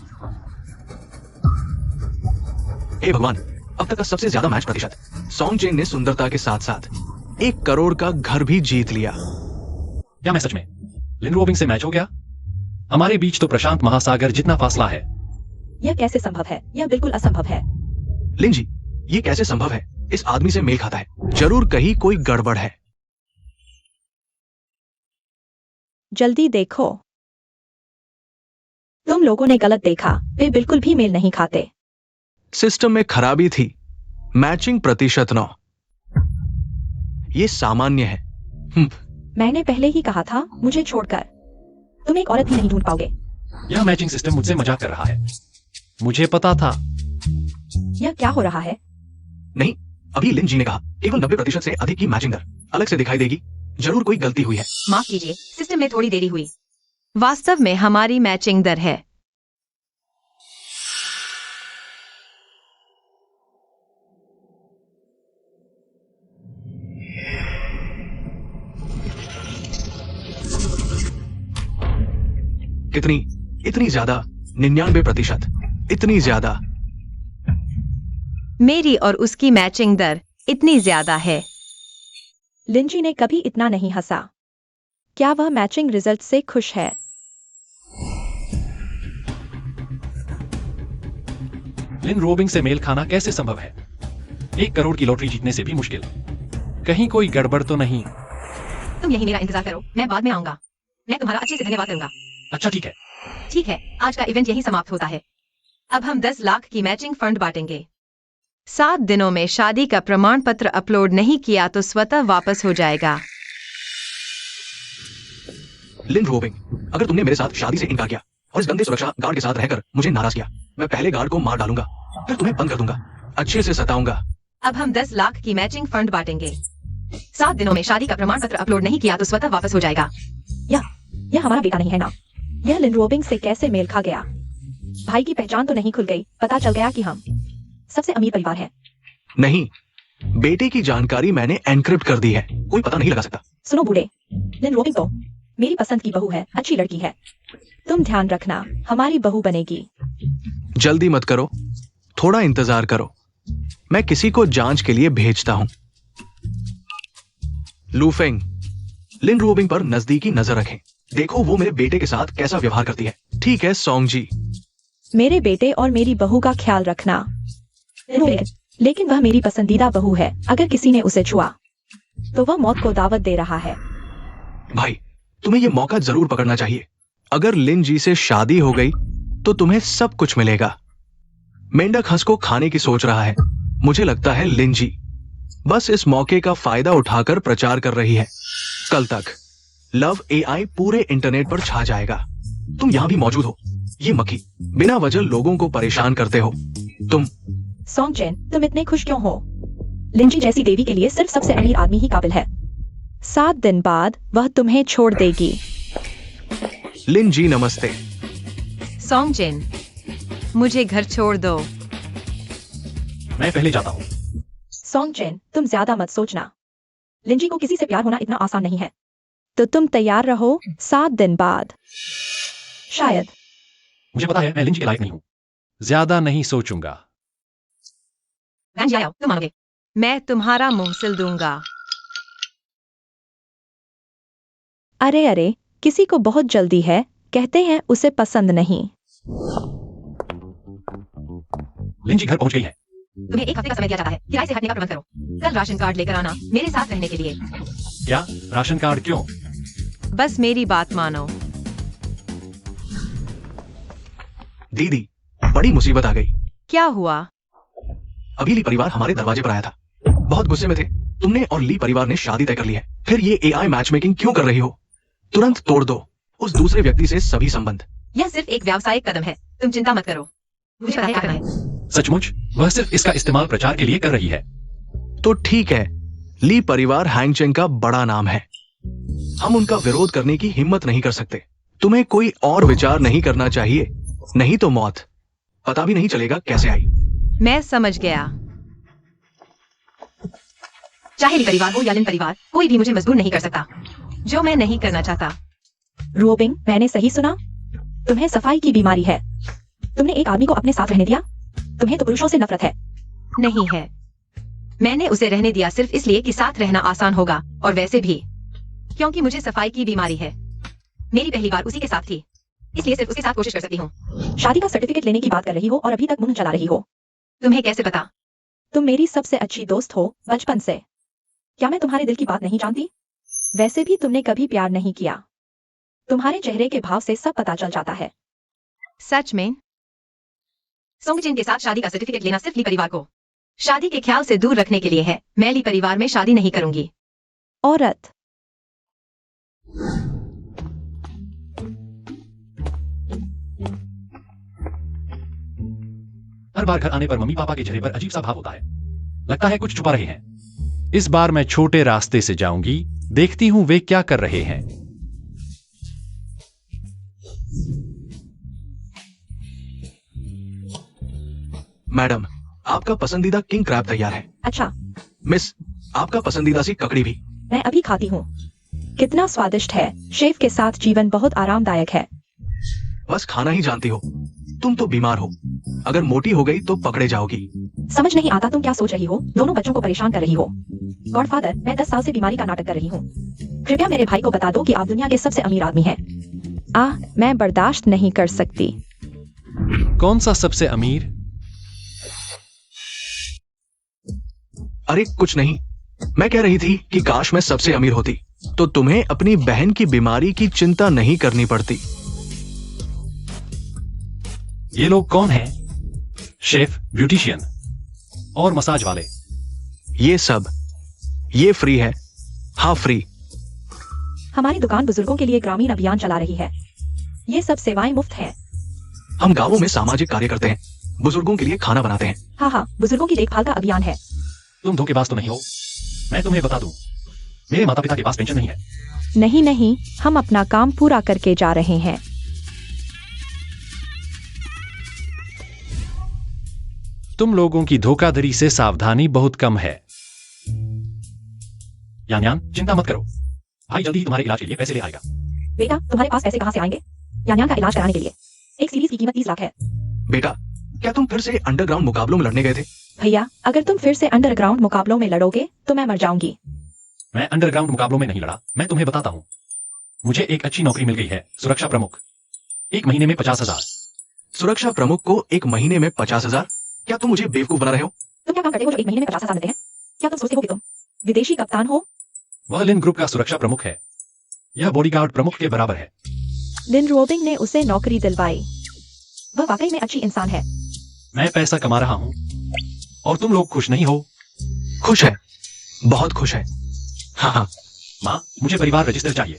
हे भगवान, अब तक का सबसे ज्यादा मैच प्रतिशत। सॉन्ग चेन ने सुंदरता के साथ साथ 1 करोड़ का घर भी जीत लिया। क्या मैं सच में लिन रोबिंग से मैच हो गया? हमारे बीच तो प्रशांत महासागर जितना फासला है। यह कैसे संभव है? यह बिल्कुल असंभव है। लिन जी, ये कैसे संभव है? इस आदमी से मेल खाता है। जरूर कहीं कोई गड़बड़ है। जल्दी देखो। तुम लोगों ने गलत देखा। वे बिल्कुल भी मेल नहीं खाते। सिस्टम में खराबी थी। मैचिंग प्रतिशत 9। ये सामान्य है। मैंने पहले ही कहा था, मुझे छोड़कर तुम एक औरत भी नहीं ढूंढ पाओगे। यह मैचिंग सिस्टम मुझसे मजाक कर रहा है। मुझे पता था। यह क्या हो रहा है? नहीं, अभी लिन जी ने कहा केवल 90% से अधिक की मैचिंग दर अलग से दिखाई देगी। जरूर कोई गलती हुई है। माफ कीजिए, सिस्टम में थोड़ी देरी हुई। वास्तव में हमारी मैचिंग दर है। कितनी? इतनी ज्यादा? 99%। इतनी ज्यादा? मेरी और उसकी मैचिंग दर इतनी ज्यादा है। लिंजी ने कभी इतना नहीं हंसा। क्या वह मैचिंग रिजल्ट से खुश है? लिन रोबिंग से मेल खाना कैसे संभव है? 1 करोड़ की लॉटरी जीतने से भी मुश्किल। कहीं कोई गड़बड़ तो नहीं? तुम यही मेरा इंतजार करो, मैं बाद में आऊंगा। मैं तुम्हारा अच्छे से धन्यवाद करूंगा। अच्छा, ठीक है। ठीक है, आज का इवेंट यही समाप्त होता है। अब हम 10 लाख की मैचिंग फंड बांटेंगे। 7 दिनों में शादी का प्रमाण पत्र अपलोड नहीं किया तो स्वतः वापस हो जाएगा। लिन रोबिंग, अगर तुमने मेरे साथ शादी से इनकार किया और इस गंदे सुरक्षा गार्ड के साथ रहकर मुझे नाराज किया, मैं पहले गार्ड को मार डालूंगा, फिर तुम्हें बंद कर दूंगा, अच्छे से सताऊंगा। अब हम 10 लाख की मैचिंग फंड बांटेंगे। 7 दिनों में शादी का प्रमाण पत्र अपलोड नहीं किया तो स्वतः वापस हो जाएगा। यह हमारा बेटा नहीं है ना? यह लिन रोबिंग से कैसे मेल खा गया? भाई की पहचान तो नहीं खुल गई? पता चल गया कि हम सबसे अमीर परिवार है। नहीं, बेटे की जानकारी मैंने एनक्रिप्ट कर दी है, कोई पता नहीं लगा सकता। सुनो बूढ़े, लिन रोबिंग तो मेरी पसंद की बहू है, अच्छी लड़की है। तुम ध्यान रखना, हमारी बहू बनेगी। जल्दी मत करो, थोड़ा इंतजार करो। मैं किसी को जांच के लिए भेजता हूं। लूफेंग, लिन रोबिंग पर नजदीकी नजर रखें। देखो वो मेरे बेटे के साथ कैसा व्यवहार करती है। ठीक है सॉन्ग जी। मेरे बेटे और मेरी बहू का ख्याल रखना। लेकिन वह मेरी पसंदीदा बहू है। अगर किसी ने उसे छुआ तो वह मौत को दावत दे रहा है। भाई, तुम्हें यह मौका जरूर पकड़ना चाहिए। अगर लिन जी से शादी हो गई तो तुम्हें सब कुछ मिलेगा। मेंढक हंस को खाने की सोच रहा है। मुझे लगता है लिन जी बस इस मौके का फायदा उठाकर प्रचार कर रही है। कल तक लव एआई पूरे इंटरनेट पर छा जाएगा। तुम यहां भी मौजूद हो। ये मक्खी बिना वजह लोगों को परेशान करते हो। तुम सॉन्ग चेन, तुम इतने खुश क्यों हो? लिंजी जैसी देवी के लिए सिर्फ सबसे अमीर आदमी ही काबिल है। 7 दिन बाद वह तुम्हें छोड़ देगी। लिन जी नमस्ते। सॉन्ग जिन, मुझे घर छोड़ दो। मैं पहले जाता हूँ। सॉन्ग चेन, तुम ज्यादा मत सोचना। लिंजी को किसी से प्यार होना इतना आसान नहीं है। तो तुम तैयार रहो, 7 दिन बाद शायद। मुझे पता है मैं लिंच के लायक नहीं हूँ। ज्यादा नहीं सोचूंगा। वैन जी आया, तुम मानोगे? मैं तुम्हारा मुंह सिल दूंगा। अरे अरे, किसी को बहुत जल्दी है, कहते हैं उसे पसंद नहीं। लिंची घर पहुंच गई है। तुम्हें 1 हफ्ते का समय दिया जाता है किराए से हटने का प्रबंध करो। कल राशन कार्ड लेकर आना मेरे साथ रहने के लिए। क्या? राशन कार्ड क्यों? बस मेरी बात मानो। दीदी, बड़ी मुसीबत आ गई। क्या हुआ? अभी ली परिवार हमारे दरवाजे पर आया था। बहुत गुस्से में थे। तुमने और ली परिवार ने शादी तय कर ली है। फिर ये एआई मैचमेकिंग क्यों कर रही हो? तुरंत तोड़ दो उस दूसरे व्यक्ति से सभी संबंध। यह सिर्फ एक व्यावसायिक कदम है, तुम चिंता मत करो। मुझे पता है क्या करना है। सचमुच वह सिर्फ इसका इस्तेमाल प्रचार के लिए कर रही है। तो ठीक है, ली परिवार हैंगचेंग का बड़ा नाम है। हम उनका विरोध करने की हिम्मत नहीं कर सकते। तुम्हें कोई और विचार नहीं करना चाहिए, नहीं तो मौत। पता भी नहीं चलेगा कैसे आई। मैं समझ गया। चाहे ली परिवार हो या लिन परिवार, कोई भी मुझे मजबूर नहीं कर सकता जो मैं नहीं करना चाहता। रोबिंग, मैंने सही सुना? तुम्हें सफाई की बीमारी है। तुमने एक आदमी को अपने साथ रहने दिया। तुम्हें तो पुरुषों से नफरत है। नहीं है, मैंने उसे रहने दिया सिर्फ इसलिए कि साथ रहना आसान होगा, और वैसे भी क्योंकि मुझे सफाई की बीमारी है। मेरी पहली बार उसी के साथ थी, इसलिए सिर्फ उसके साथ कोशिश कर सकती हूँ। शादी का सर्टिफिकेट लेने की बात कर रही हो और अभी तक मुंह चला रही हो। तुम्हें कैसे पता? तुम मेरी सबसे अच्छी दोस्त हो बचपन से। क्या मैं तुम्हारे दिल की बात नहीं जानती? वैसे भी तुमने कभी प्यार नहीं किया। तुम्हारे चेहरे के भाव से सब पता चल जाता है। सच में? सोंगजिन के साथ शादी का सर्टिफिकेट लेना सिर्फ ली परिवार को शादी के ख्याल से दूर रखने के लिए है। मैं ली परिवार में शादी नहीं करूंगी। औरत। हर बार घर आने पर मम्मी पापा के चेहरे पर अजीब सा भाव होता है। लगता है कुछ छुपा रहे हैं। इस बार मैं छोटे रास्ते से जाऊंगी, देखती हूं वे क्या कर रहे हैं। मैडम, आपका पसंदीदा किंग क्रैब तैयार है। अच्छा, मिस, आपका पसंदीदा सी ककड़ी भी। मैं अभी खाती हूँ। कितना स्वादिष्ट है। शेफ के साथ जीवन बहुत आरामदायक है। बस खाना ही जानती हो। तुम तो बीमार हो। अगर मोटी हो गई तो पकड़े जाओगी। समझ नहीं आता तुम क्या सोच रही हो। दोनों बच्चों को परेशान कर रही हो। गॉडफादर, मैं 10 साल से बीमारी का नाटक कर रही हूँ। कृपया मेरे भाई को बता दो कि आप दुनिया के सबसे अमीर आदमी हैं। मैं बर्दाश्त नहीं कर सकती। कौन सा सबसे अमीर? अरे कुछ नहीं, मैं कह रही थी कि काश मैं सबसे अमीर होती तो तुम्हें अपनी बहन की बीमारी की चिंता नहीं करनी पड़ती। ये लोग कौन हैं? शेफ, ब्यूटिशियन और मसाज वाले। ये फ्री है। हाँ, फ्री। हमारी दुकान बुजुर्गों के लिए ग्रामीण अभियान चला रही है। ये सब सेवाएं मुफ्त हैं। हम गांवों में सामाजिक कार्य करते हैं, बुजुर्गों के लिए खाना बनाते हैं। हाँ, बुजुर्गों की देखभाल का अभियान है। तुम धोखेबाज तो नहीं हो? मैं तुम्हें बता दूं, मेरे माता पिता के पास पेंशन नहीं है। नहीं, हम अपना काम पूरा करके जा रहे हैं। तुम लोगों की धोखाधड़ी से सावधानी बहुत कम है। यान, चिंता मत करो, भाई जल्दी ही तुम्हारे इलाज के लिए पैसे ले आएगा। बेटा, तुम्हारे पास पैसे कहाँ से आएंगे यान का इलाज कराने के लिए? एक सीरीज की कीमत 30 लाख है। बेटा, क्या तुम फिर से अंडरग्राउंड मुकाबलों में लड़ने गए थे? भैया, अगर तुम फिर से अंडरग्राउंड मुकाबलों में लड़ोगे तो मैं मर जाऊंगी। मैं अंडरग्राउंड मुकाबलों में नहीं लड़ा। मैं तुम्हें बताता हूँ, मुझे एक अच्छी नौकरी मिल गई है, सुरक्षा प्रमुख। 1 महीने में 50,000। सुरक्षा प्रमुख को 1 महीने में 50,000? क्या तुम मुझे बेवकूफ बना रहे हो? तुम क्या काम करते हो जो 1 महीने में 50,000 मिलते हैं? क्या तुम सोचते हो कि तुम विदेशी कप्तान हो? वह लिन ग्रुप का सुरक्षा प्रमुख है। यह बॉडीगार्ड प्रमुख के बराबर है। लिन रोबिंग ने उसे नौकरी दिलवाई। वह वाकई में अच्छी इंसान है। मैं पैसा कमा रहा हूँ और तुम लोग खुश नहीं हो। खुश है, बहुत खुश है। हाँ। माँ, मुझे परिवार रजिस्टर चाहिए।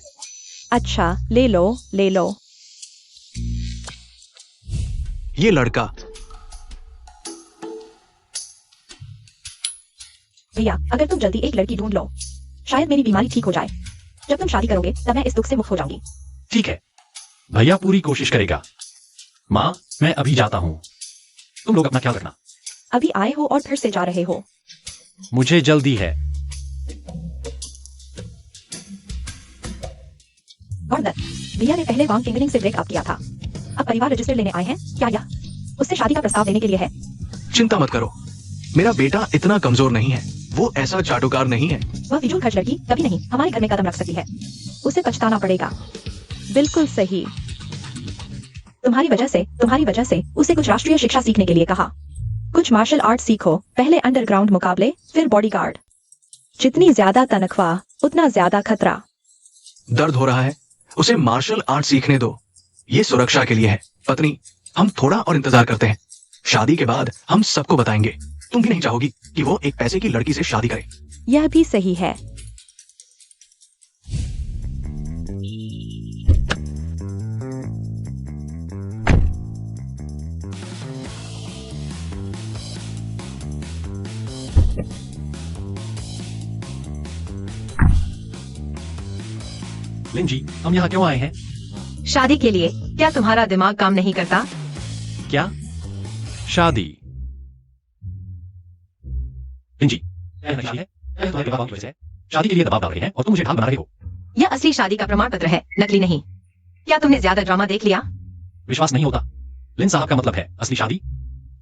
अच्छा, ले लो। ये लड़का। भैया, अगर तुम जल्दी एक लड़की ढूंढ लो, शायद मेरी बीमारी ठीक हो जाए। जब तुम शादी करोगे तब मैं इस दुख से मुक्त हो जाऊंगी। ठीक है, भैया पूरी कोशिश करेगा। माँ, मैं अभी जाता हूँ। तुम लोग अपना ख्याल रखना। अभी आए हो और फिर से जा रहे हो। मुझे जल्दी है। गॉर्डन, भैया ने पहले वांग किंगलिंग से ब्रेकअप किया था। अब परिवार रजिस्टर लेने आए हैं। क्या यह उससे शादी का प्रस्ताव देने के लिए है? चिंता मत करो, मेरा बेटा इतना कमजोर नहीं है। वो ऐसा चाटुकार नहीं है। वह फिजूल खर्च लड़की कभी नहीं हमारे घर में कदम रख सकती है। उसे पछताना पड़ेगा। बिल्कुल सही। तुम्हारी वजह से उसे कुछ राष्ट्रीय शिक्षा सीखने के लिए कहा। कुछ मार्शल आर्ट सीखो, पहले अंडरग्राउंड मुकाबले, फिर बॉडीगार्ड। जितनी ज्यादा तनख्वाह उतना ज्यादा खतरा। दर्द हो रहा है, उसे मार्शल आर्ट सीखने दो। ये सुरक्षा के लिए है। पत्नी, हम थोड़ा और इंतजार करते हैं। शादी के बाद हम सबको बताएंगे। तुम भी नहीं चाहोगी कि वो एक पैसे की लड़की से शादी करे। यह भी सही है। लिन जी, हम यहाँ क्यों आए हैं? शादी के लिए। क्या तुम्हारा दिमाग काम नहीं करता? क्या? शादी? लिन जी, यह नकली है। यह तुम्हारे विवाह की वजह से है। शादी के लिए दबाव डाल रहे हैं और तुम मुझे ढाल बना रहे हो। यह असली शादी का प्रमाण पत्र है, नकली नहीं। क्या तुमने ज्यादा ड्रामा देख लिया? विश्वास नहीं होता। लिन साहब का मतलब है असली शादी।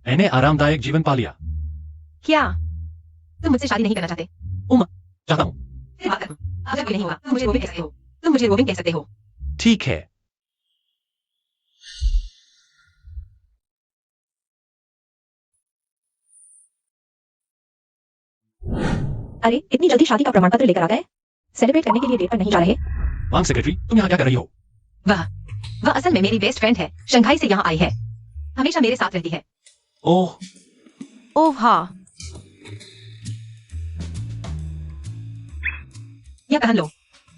मैंने आरामदायक जीवन पा लिया। क्या तुम मुझसे शादी नहीं करना चाहते? चाहता हूँ। फिर बात करो। अगर कोई नहीं हुआ तुम मुझे रोबिन कह सकते हो। तुम मुझे रोबिन कह सकते हो। ठीक है। अरे इतनी जल्दी शादी का प्रमाण पत्र लेकर आ गए? सेलिब्रेट करने के लिए डेट पर नहीं जा रहे? वांग सेक्रेटरी, तुम यहाँ क्या कर रही हो? वह असल में मेरी बेस्ट फ्रेंड है। शंघाई से यहाँ आई है। हमेशा मेरे साथ रहती है। ओह, ओह हाँ, यह पहन लो।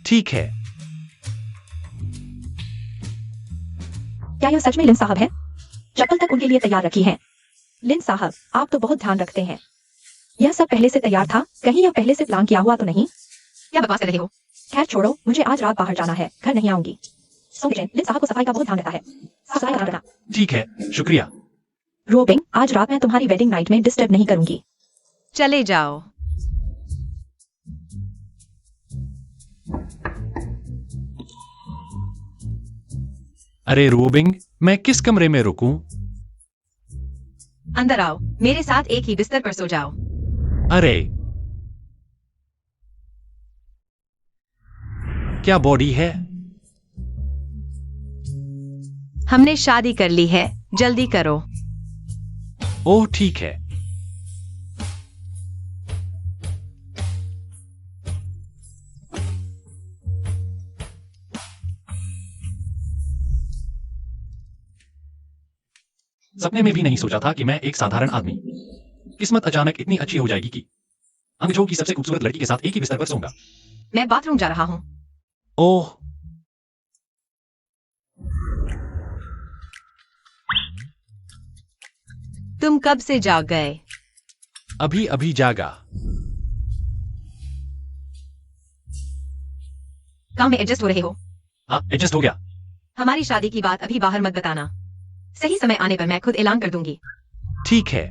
ठीक है। क्या यह सच में लिन साहब है? चप्पल तक उनके लिए तैयार रखी है। लिन साहब, आप तो बहुत ध्यान रखते हैं। यह सब पहले से तैयार था? कहीं यह पहले से प्लान किया हुआ तो नहीं? क्या बकवास कर रहे हो? खैर छोड़ो, मुझे आज रात बाहर जाना है, घर नहीं आऊंगी। सोंगजिन, लिन साहब को सफाई का बहुत ध्यान रहता है। सफाई का ध्यान रखना। ठीक है, शुक्रिया। रोबिंग, आज रात मैं तुम्हारी वेडिंग नाइट में डिस्टर्ब नहीं करूंगी। चले जाओ। अरे रोबिंग, मैं किस कमरे में रुकूं? अंदर आओ, मेरे साथ एक ही बिस्तर पर सो जाओ। अरे, क्या बॉडी है? हमने शादी कर ली है, जल्दी करो। ओह ठीक है। सपने में भी नहीं सोचा था कि मैं एक साधारण आदमी, किस्मत अचानक इतनी अच्छी हो जाएगी कि अंगझो की सबसे खूबसूरत लड़की के साथ एक ही बिस्तर पर सोऊंगा। मैं बाथरूम जा रहा हूँ। ओह, तुम कब से जाग गए? अभी अभी जागा। काम में एडजस्ट हो रहे हो? हाँ, एडजस्ट हो गया। हमारी शादी की बात अभी बाहर मत बताना। सही समय आने पर मैं खुद ऐलान कर दूंगी। ठीक है।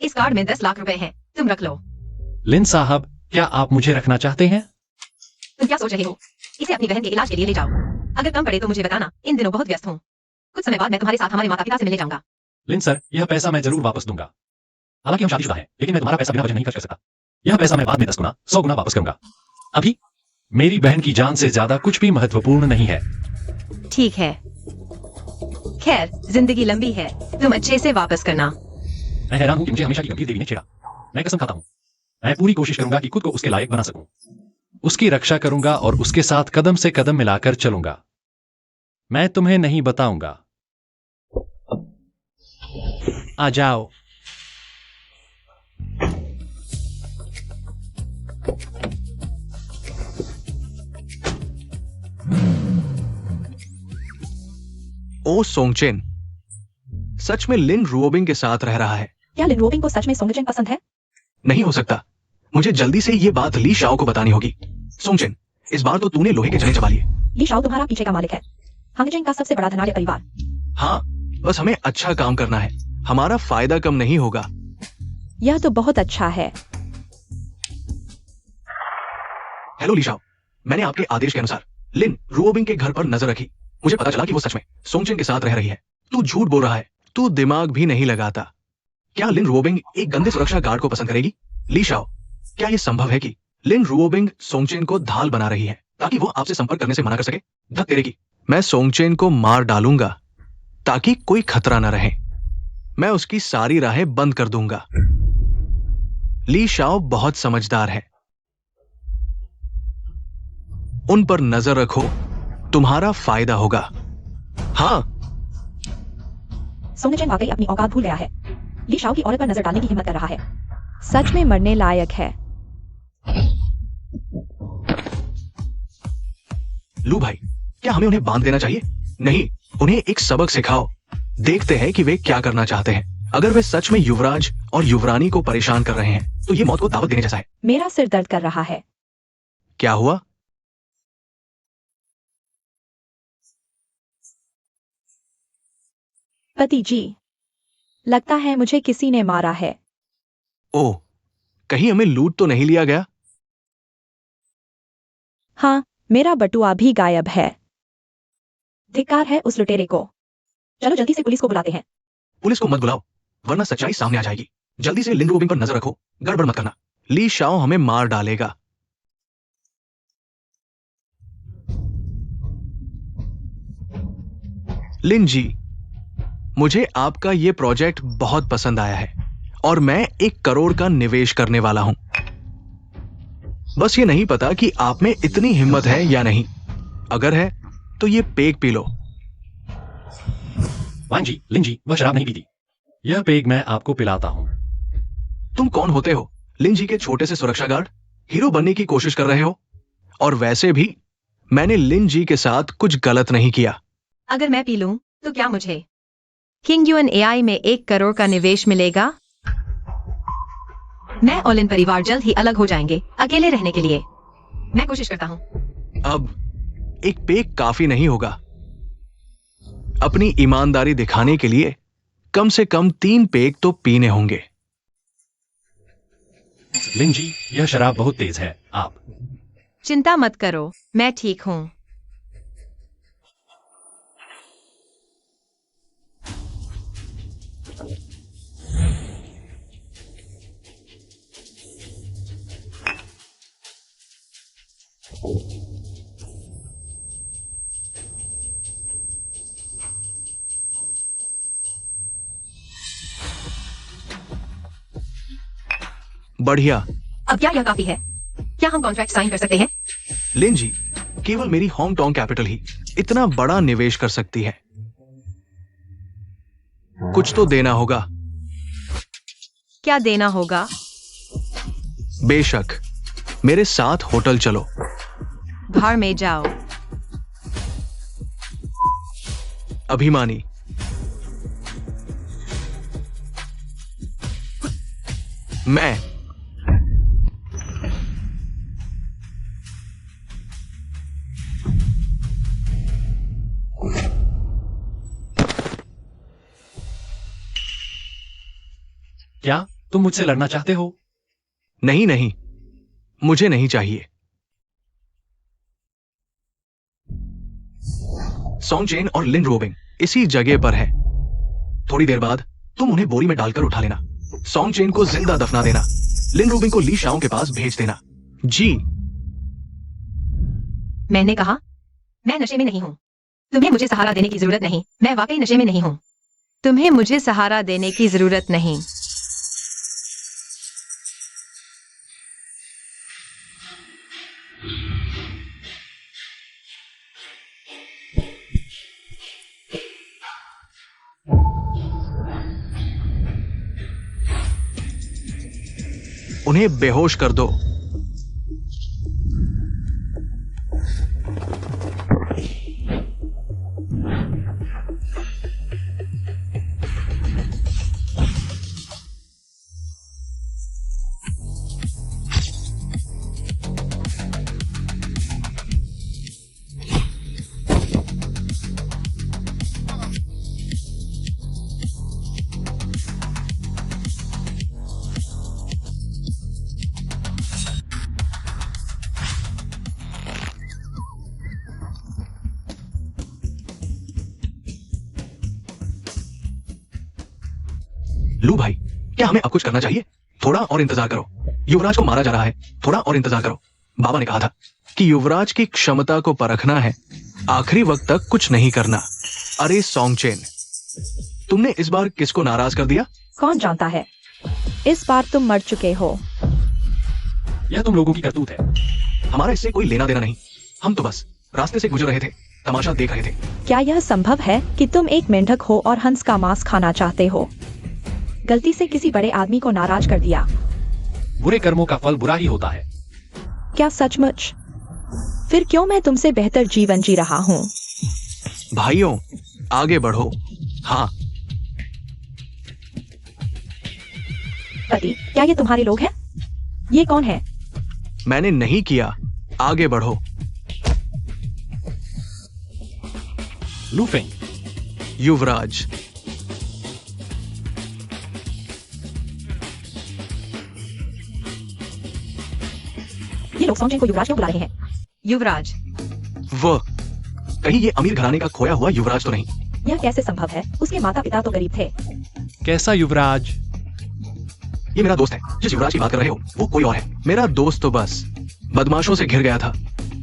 इस कार्ड में 10 लाख रुपए हैं, तुम रख लो। लिन साहब, क्या आप मुझे रखना चाहते हैं? तुम क्या सोच रहे हो? इसे अपनी बहन के इलाज के लिए ले जाओ। अगर कम पड़े तो मुझे बताना, इन दिनों बहुत व्यस्त हूँ। कुछ समय बाद मैं तुम्हारे साथ हमारे माता पिता से मिलने जाऊंगा। लिन सर, यह पैसा मैं जरूर वापस दूंगा। हालांकि हम शादीशुदा हैं, लेकिन मैं तुम्हारा पैसा बिना वजह नहीं खर्च कर सकता। यह पैसा मैं बाद में 10 गुना 100 गुना वापस करूंगा। अभी मेरी बहन की जान से ज्यादा कुछ भी महत्वपूर्ण नहीं है। ठीक है। खैर, जिंदगी लंबी है, तुम अच्छे से वापस करना। मैं हैरान हूं कि मुझे हमेशा की गंभीर देवी ने छेड़ा। मैं कसम खाता हूं, मैं पूरी कोशिश करूंगा कि खुद को उसके लायक बना सकूं। उसकी रक्षा करूंगा और उसके साथ कदम से कदम मिलाकर चलूंगा। मैं तुम्हें नहीं बताऊंगा। आ जाओ। ओ सोंगचेन, सच में लिन रुओबिंग के साथ रह रहा है? क्या लिन रोबिंग को सच में सोंगजिन पसंद है? नहीं हो सकता। मुझे जल्दी से ये बात ली शाओ को बतानी होगी। सोंगचेन, इस बार तो तूने लोहे के चने चबा लिए। ली शाओ तुम्हारा पीछे का मालिक है, हांगजिन का सबसे बड़ा धनाढ्य परिवार। हाँ, बस हमें अच्छा काम करना है, हमारा फायदा कम नहीं होगा। यह तो बहुत अच्छा है। हेलो ली शाओ, मैंने आपके आदेश के अनुसार लिन रुओबिंग के घर पर नजर रखी। मुझे पता चला कि वो सच में सोंगचेन के साथ रह रही है। तू झूठ बोल रहा है, तू दिमाग भी नहीं लगाता। क्या लिन रुओबिंग एक गंदे सुरक्षा गार्ड को पसंद करेगी? ली शाओ, क्या यह संभव है कि लिन रुओबिंग सोंगचेन को ढाल बना रही है ताकि वो आपसे संपर्क करने से मना कर सके? धत तेरे की, मैं सोंगचेन को मार डालूंगा ताकि कोई खतरा न रहे। मैं उसकी सारी राहें बंद कर दूंगा। ली शाओ बहुत समझदार है। उन पर नजर रखो, तुम्हारा फायदा होगा। हाँ, सोंगचेन वाकई अपनी औकात भूल गया है। ली शाओ की औरत पर नजर डालने की हिम्मत कर रहा है। सच में मरने लायक है। लू भाई, क्या हमें उन्हें बांध देना चाहिए? नहीं, उन्हें एक सबक सिखाओ। देखते हैं कि वे क्या करना चाहते हैं। अगर वे सच में युवराज और युवरानी को परेशान कर रहे हैं तो ये मौत को दावत देने जैसा है। मेरा सिर दर्द कर रहा है। क्या हुआ? पति जी, लगता है मुझे किसी ने मारा है। ओह, कहीं हमें लूट तो नहीं लिया गया? हाँ, मेरा बटुआ भी गायब है। धिक्कार है उस लुटेरे को। चलो जल्दी से पुलिस को बुलाते हैं। पुलिस को मत बुलाओ, वरना सच्चाई सामने आ जाएगी। जल्दी से लिन रूबिंग पर नजर रखो, गड़बड़ मत करना। ली शाओ हमें मार डालेगा। लिन जी, मुझे आपका ये प्रोजेक्ट बहुत पसंद आया है और मैं 1 करोड़ का निवेश करने वाला हूं। बस ये नहीं पता कि आप में इतनी हिम्मत है या नहीं। अगर है तो ये पेग पी लो। वांग जी, लिन जी, वह शराब नहीं पीती। यह पेग मैं आपको पिलाता हूं। तुम कौन होते हो? लिन जी के छोटे से सुरक्षा गार्ड? हीरो बनने की कोशिश कर रहे हो? और वैसे भी मैंने लिन जी के साथ कुछ गलत नहीं किया। अगर मैं पी लूं तो क्या मुझे किंग यूएन एआई में 1 करोड़ का निवेश मिलेगा? मैं और लिन परिवार जल्द ही अलग हो जाएंगे, अकेले रहने के लिए। मैं कोशिश करता हूं। अब एक पेग काफी नहीं होगा। अपनी ईमानदारी दिखाने के लिए कम से कम 3 पेग तो पीने होंगे। लिन जी, यह शराब बहुत तेज है। आप चिंता मत करो, मैं ठीक हूं। बढ़िया। अब क्या यह काफी है? क्या हम कॉन्ट्रैक्ट साइन कर सकते हैं? लिन जी, केवल मेरी हांगकांग कैपिटल ही इतना बड़ा निवेश कर सकती है। कुछ तो देना होगा। क्या देना होगा? बेशक, मेरे साथ होटल चलो। बाहर में जाओ। अभिमानी। मैं क्या तुम मुझसे लड़ना चाहते हो? नहीं, नहीं, मुझे नहीं चाहिए। सोंगचेन और लिन रोबिंग इसी जगह पर है। थोड़ी देर बाद तुम उन्हें बोरी में डालकर उठा लेना। सोंगचेन को जिंदा दफना देना। लिन रोबिंग को ली शाओ के पास भेज देना। जी। मैंने कहा, मैं नशे में नहीं हूं। तुम्हें मुझे सहारा देने की जरूरत नहीं। मैं वाकई नशे में नहीं हूं। तुम्हें मुझे सहारा देने की जरूरत नहीं। उन्हें बेहोश कर दो। लू भाई, क्या हमें अब कुछ करना चाहिए? थोड़ा और इंतजार करो। युवराज को मारा जा रहा है। थोड़ा और इंतजार करो। बाबा ने कहा था कि युवराज की क्षमता को परखना है, आखिरी वक्त तक कुछ नहीं करना। अरे सोंगचेन, तुमने इस बार किसको नाराज कर दिया? कौन जानता है? इस बार तुम मर चुके हो। यह तुम लोगों की करतूत है। हमारा इससे कोई लेना देना नहीं। हम तो बस रास्ते से गुजर रहे थे, तमाशा देख रहे थे। क्या यह संभव है कि तुम एक मेंढक हो और हंस का मांस खाना चाहते हो? गलती से किसी बड़े आदमी को नाराज कर दिया। बुरे कर्मों का फल बुरा ही होता है। क्या सचमुच? फिर क्यों मैं तुमसे बेहतर जीवन जी रहा हूँ? भाइयों, आगे बढ़ो। हाँ, पति, क्या ये तुम्हारे लोग हैं? ये कौन है? मैंने नहीं किया, आगे बढ़ो। लूफेंग, युवराज, ये लोग सॉन्गचेन को युवराज क्यों बुला रहे हैं? युवराज, वो कहीं ये अमीर घराने का खोया हुआ युवराज तो नहीं? यह कैसे संभव है? उसके माता पिता तो गरीब थे। कैसा युवराज? ये मेरा दोस्त है। जिस युवराज की बात कर रहे हो वो कोई और है। मेरा दोस्त तो बस बदमाशों से घिर गया था,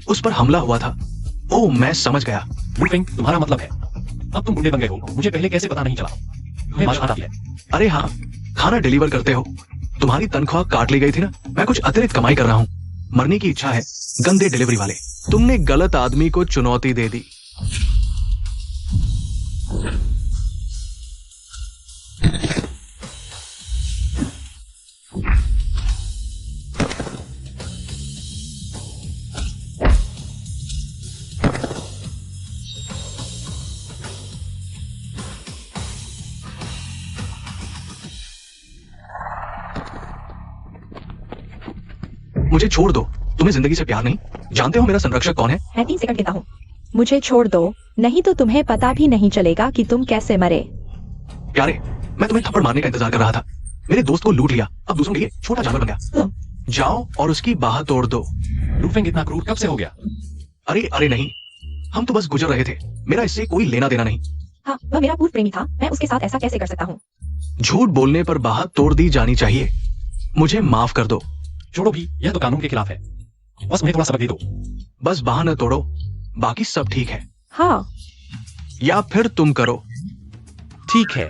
उस पर हमला हुआ था। ओह, मैं समझ गया। लूफेंग, तुम्हारा मतलब है अब तुम गुंडे बन गए हो। मुझे पहले कैसे पता नहीं चला? तुम्हें मालूम आता है? अरे हाँ, खाना डिलीवर करते हो। तुम्हारी तनख्वाह काट ली गई थी ना। मैं कुछ अतिरिक्त कमाई कर रहा हूँ। मरने की इच्छा है, गंदे डिलीवरी वाले। तुमने गलत आदमी को चुनौती दे दी। मुझे छोड़ दो। तुम्हें जिंदगी से प्यार नहीं? जानते हो मेरा संरक्षक कौन है? मैं 3 सेकंड देता हूँ। मुझे छोड़ दो, नहीं तो तुम्हें पता भी नहीं चलेगा कि तुम कैसे मरे। प्यारे, मैं तुम्हें थप्पड़ मारने का इंतजार कर रहा था। मेरे दोस्त को लूट लिया, अब दूसरों के लिए छोटा जानवर बन गया। जाओ और उसकी बाह तोड़ दो। लूफेंग इतना क्रूर कब से हो गया? अरे अरे नहीं, हम तो बस गुजर रहे थे। मेरा इससे कोई लेना देना नहीं। हाँ, वह मेरा पूर्व प्रेमी था। मैं उसके साथ ऐसा कैसे कर सकता हूँ? झूठ बोलने पर बाह तोड़ दी जानी चाहिए। मुझे माफ कर दो। छोड़ो भी, यह तो कानून के खिलाफ है। बस मुझे थोड़ा सबक दे दो। बस बाह न तोड़ो, बाकी सब ठीक है। हाँ, या फिर तुम करो। ठीक है।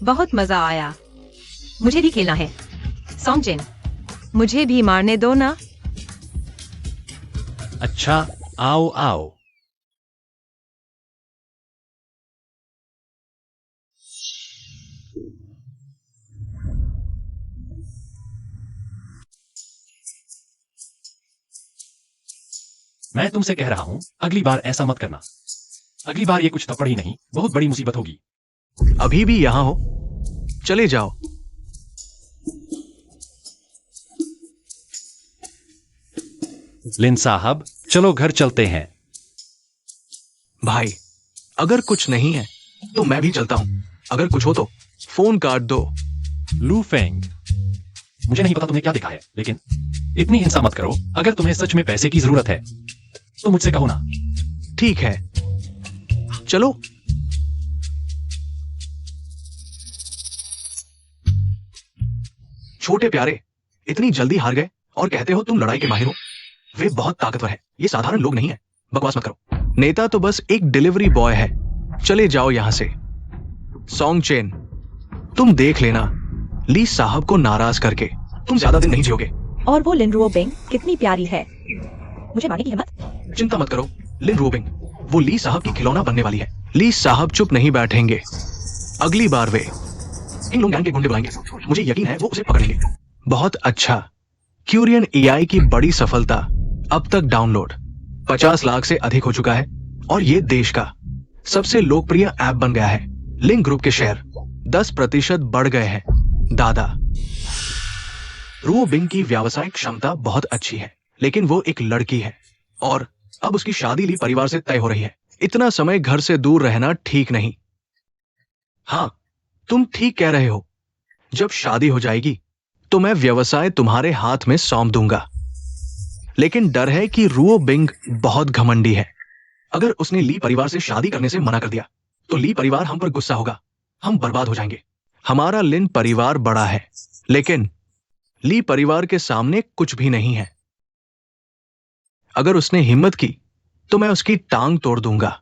बहुत मजा आया। मुझे भी खेलना है। सॉन्गचेन, मुझे भी मारने दो ना। अच्छा, आओ आओ। मैं तुमसे कह रहा हूं, अगली बार ऐसा मत करना। अगली बार ये कुछ थप्पड़ ही नहीं, बहुत बड़ी मुसीबत होगी। अभी भी यहां हो? चले जाओ। लिन साहब, चलो घर चलते हैं। भाई, अगर कुछ नहीं है तो मैं भी चलता हूं। अगर कुछ हो तो फोन काट दो। लूफेंग, मुझे नहीं पता तुमने क्या देखा है, लेकिन इतनी हिंसा मत करो। अगर तुम्हें सच में पैसे की जरूरत है तो मुझसे कहो ना। ठीक है, चलो। छोटे प्यारे, इतनी जल्दी हार गए और कहते हो तुम लड़ाई के माहिर हो। वे बहुत ताकतवर है, ये साधारण लोग नहीं है। बकवास मत करो। नेता तो बस एक डिलीवरी बॉय है। चले जाओ यहां से। सॉन्गचेन, तुम देख लेना ली साहब को नाराज करके तुम ज्यादा दिन नहीं जियोगे। और वो लिन रुओबिंग कितनी प्यारी है। मुझे मारने की हिम्मत? चिंता मत करो लिन रूबिंग, वो ली साहब की खिलौना बनने वाली है। ली साहब चुप नहीं बैठेंगे। अगली बार वे इन लोग गैंग के गुंडे बुलाएंगे। मुझे यकीन है वो उसे पकड़ेंगे। बहुत अच्छा। क्यूरियन एआई की बड़ी सफलता। अब तक डाउनलोड 50 लाख से अधिक हो चुका है और ये देश का सबसे लोकप्रिय ऐप बन गया है। लिंक ग्रुप के शेयर 10% बढ़ गए हैं। दादा, रू बिंग की व्यावसायिक क्षमता बहुत अच्छी है, लेकिन वो एक लड़की है और अब उसकी शादी ली परिवार से तय हो रही है। इतना समय घर से दूर रहना ठीक नहीं। हाँ, तुम ठीक कह रहे हो। जब शादी हो जाएगी तो मैं व्यवसाय तुम्हारे हाथ में सौंप दूंगा। लेकिन डर है कि रुओ बिंग बहुत घमंडी है। अगर उसने ली परिवार से शादी करने से मना कर दिया तो ली परिवार हम पर गुस्सा होगा। हम बर्बाद हो जाएंगे। हमारा लिन परिवार बड़ा है, लेकिन ली परिवार के सामने कुछ भी नहीं है। अगर उसने हिम्मत की तो मैं उसकी टांग तोड़ दूंगा।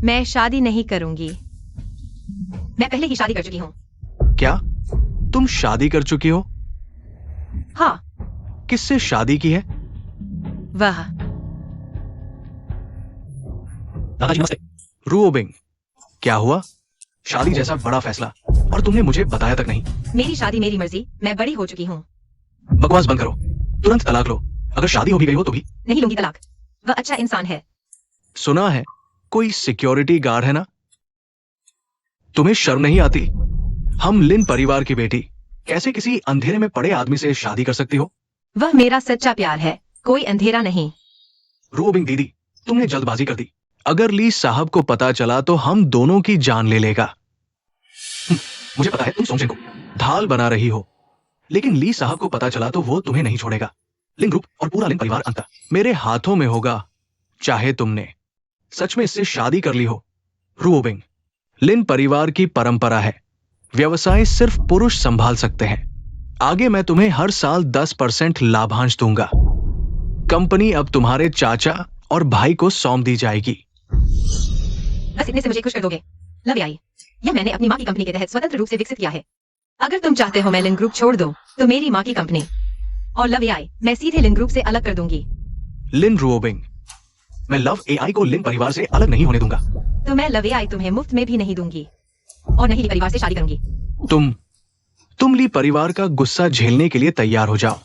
मैं शादी नहीं करूंगी। मैं पहले ही शादी कर चुकी हूँ। क्या? तुम शादी कर चुकी हो? हाँ, किससे शादी की है? वह दादाजी नमस्ते। रूओबिंग, क्या हुआ? शादी जैसा बड़ा फैसला और तुमने मुझे बताया तक नहीं। मेरी शादी मेरी मर्जी, मैं बड़ी हो चुकी हूँ। बकवास बंद करो, तुरंत तलाक लो। अगर शादी हो भी गई हो तो भी। नहीं लूंगी तलाक। वह अच्छा इंसान है। सुना है कोई सिक्योरिटी गार्ड है ना? तुम्हें शर्म नहीं आती? हम लिन परिवार की बेटी कैसे किसी अंधेरे में पड़े आदमी से शादी कर सकती हो? वह मेरा सच्चा प्यार है, कोई अंधेरा नहीं। रूओबिंग दीदी, तुमने जल्दबाजी कर दी। अगर ली साहब को पता चला तो हम दोनों की जान ले लेगा। मुझे पता है तुम सोमसेन को ढाल बना रही हो, लेकिन ली साहब को पता चला तो वो तुम्हें नहीं छोड़ेगा। लिन ग्रुप और पूरा लिन परिवार अंत मेरे हाथों में होगा, चाहे तुमने सच में इससे शादी कर ली हो। रूओबिंग, लिन परिवार की परंपरा है, व्यवसाय सिर्फ पुरुष संभाल सकते हैं। आगे मैं तुम्हें हर साल 10% लाभांश दूंगा। कंपनी अब तुम्हारे चाचा और भाई को सौंप दी जाएगी। बस इतने से मुझे खुश कर दोगे? लव आई, यह मैंने अपनी माँ की कंपनी के तहत स्वतंत्र रूप से विकसित किया है। अगर तुम चाहते हो मैं लिन ग्रुप छोड़ दूं, तो मेरी माँ की कंपनी और लव आई मैं सीधे लिन ग्रुप से अलग कर दूंगी। लिन रूओबिंग, मैं लव एआई को लिन परिवार से अलग नहीं होने दूंगा। तो मैं लव आई तुम्हें मुफ्त में भी नहीं दूंगी और नहीं ली परिवार से शादी करूंगी। तुम ली परिवार का गुस्सा झेलने के लिए तैयार हो जाओ।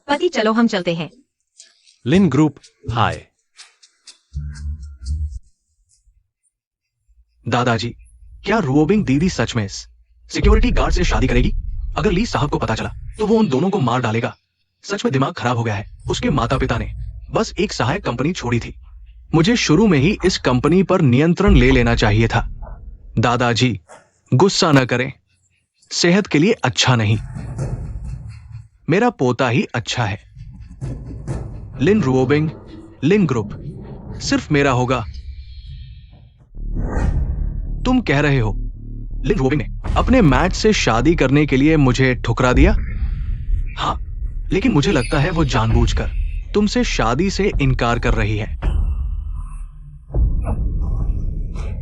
पति चलो हम चलते हैं। लिन ग्रुप हाय। दादाजी, क्या रूओबिंग दीदी सच में इस सिक्योरिटी गार्ड से शादी करेगी? अगर ली साहब को पता चला तो वो उन दोनों को मार डालेगा। सच में दिमाग खराब हो गया है। उसके माता पिता ने बस एक सहायक कंपनी छोड़ी थी। मुझे शुरू में ही इस कंपनी पर नियंत्रण ले लेना चाहिए था। दादाजी, गुस्सा न करें, सेहत के लिए अच्छा नहीं। मेरा पोता ही अच्छा है। लिन रूओबिंग, लिन ग्रुप सिर्फ मेरा होगा। तुम कह रहे हो लिन रूओबिंग ने अपने मैच से शादी करने के लिए मुझे ठुकरा दिया? हाँ, लेकिन मुझे लगता है वो जानबूझकर तुमसे शादी से इनकार कर रही है।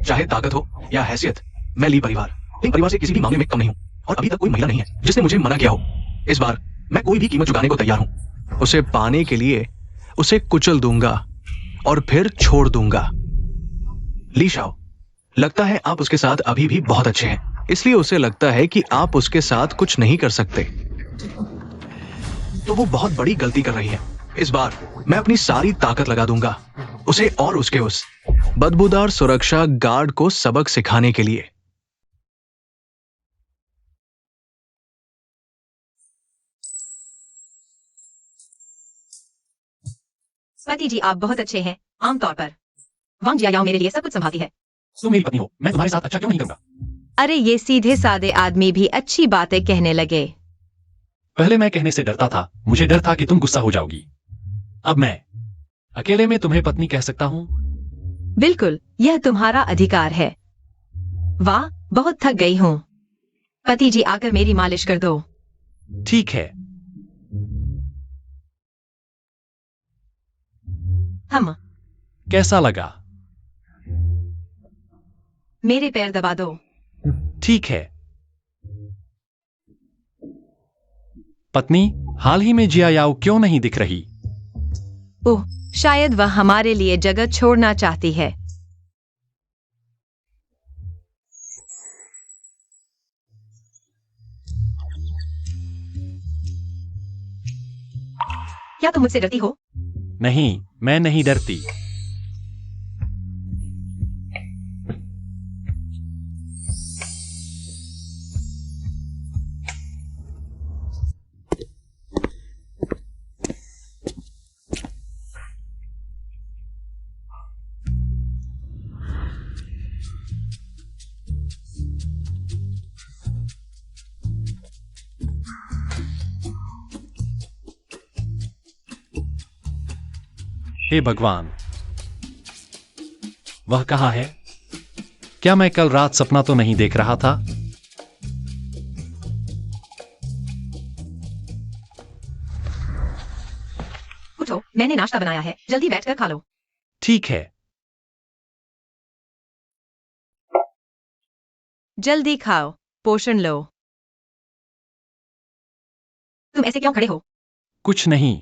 चाहे ताकत हो या हैसियत, मैं ली परिवार से किसी भी मामले में कम नहीं हूं और अभी तक कोई महिला नहीं है जिसने मुझे मना किया हो। इस बार मैं कोई भी कीमत चुकाने को तैयार हूं। उसे पाने के लिए उसे कुचल दूंगा और फिर छोड़ दूंगा। ली शाओ, लगता है आप उसके साथ अभी भी बहुत अच्छे हैं, इसलिए उसे लगता है कि आप उसके साथ कुछ नहीं कर सकते। तो वो बहुत बड़ी गलती कर रही है। इस बार मैं अपनी सारी ताकत लगा दूंगा उसे और उसके उस बदबूदार सुरक्षा गार्ड को सबक सिखाने के लिए। पति जी आप बहुत अच्छे हैं। आमतौर पर वांग जियाओ मेरे लिए सब कुछ संभालती है। तुम मेरी पत्नी हो, मैं तुम्हारे साथ अच्छा क्यों नहीं करूंगा? अरे ये सीधे सादे आदमी भी अच्छी बातें कहने लगे। पहले मैं कहने से डरता था, मुझे डर था कि तुम गुस्सा हो जाओगी। अब मैं अकेले में तुम्हें पत्नी कह सकता हूं। बिल्कुल, यह तुम्हारा अधिकार है। वाह, बहुत थक गई हूँ। पति जी आकर मेरी मालिश कर दो। ठीक है। हम कैसा लगा? मेरे पैर दबा दो। ठीक है। पत्नी, हाल ही में जिया याओ क्यों नहीं दिख रही? ओह, शायद वह हमारे लिए जगह छोड़ना चाहती है। क्या तुम मुझसे डरती हो? नहीं, मैं नहीं डरती। हे भगवान, वह कहाँ है? क्या मैं कल रात सपना तो नहीं देख रहा था? उठो, मैंने नाश्ता बनाया है, जल्दी बैठकर खा लो। ठीक है। जल्दी खाओ, पोषण लो। तुम ऐसे क्यों खड़े हो? कुछ नहीं।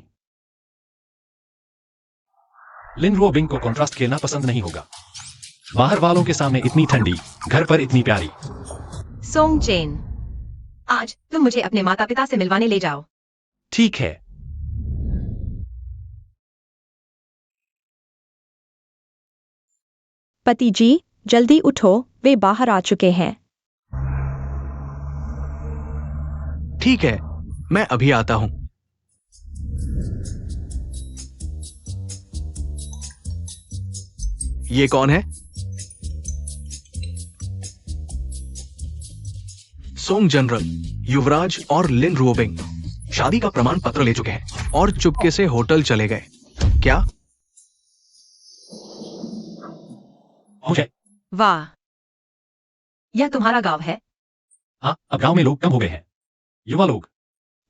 लिन रोबिंग को कॉन्ट्रास्ट खेलना पसंद नहीं होगा। बाहर वालों के सामने इतनी ठंडी, घर पर इतनी प्यारी। सोंग चेन, आज तुम मुझे अपने माता पिता से मिलवाने ले जाओ। ठीक है। पति जी, जल्दी उठो, वे बाहर आ चुके हैं। ठीक है, मैं अभी आता हूं। ये कौन है? सोंग जनरल, युवराज और लिन रुओबिंग शादी का प्रमाण पत्र ले चुके हैं और चुपके से होटल चले गए। क्या? मुझे। वाह, यह तुम्हारा गांव है? हाँ, अब गांव में लोग कम हो गए हैं। युवा लोग,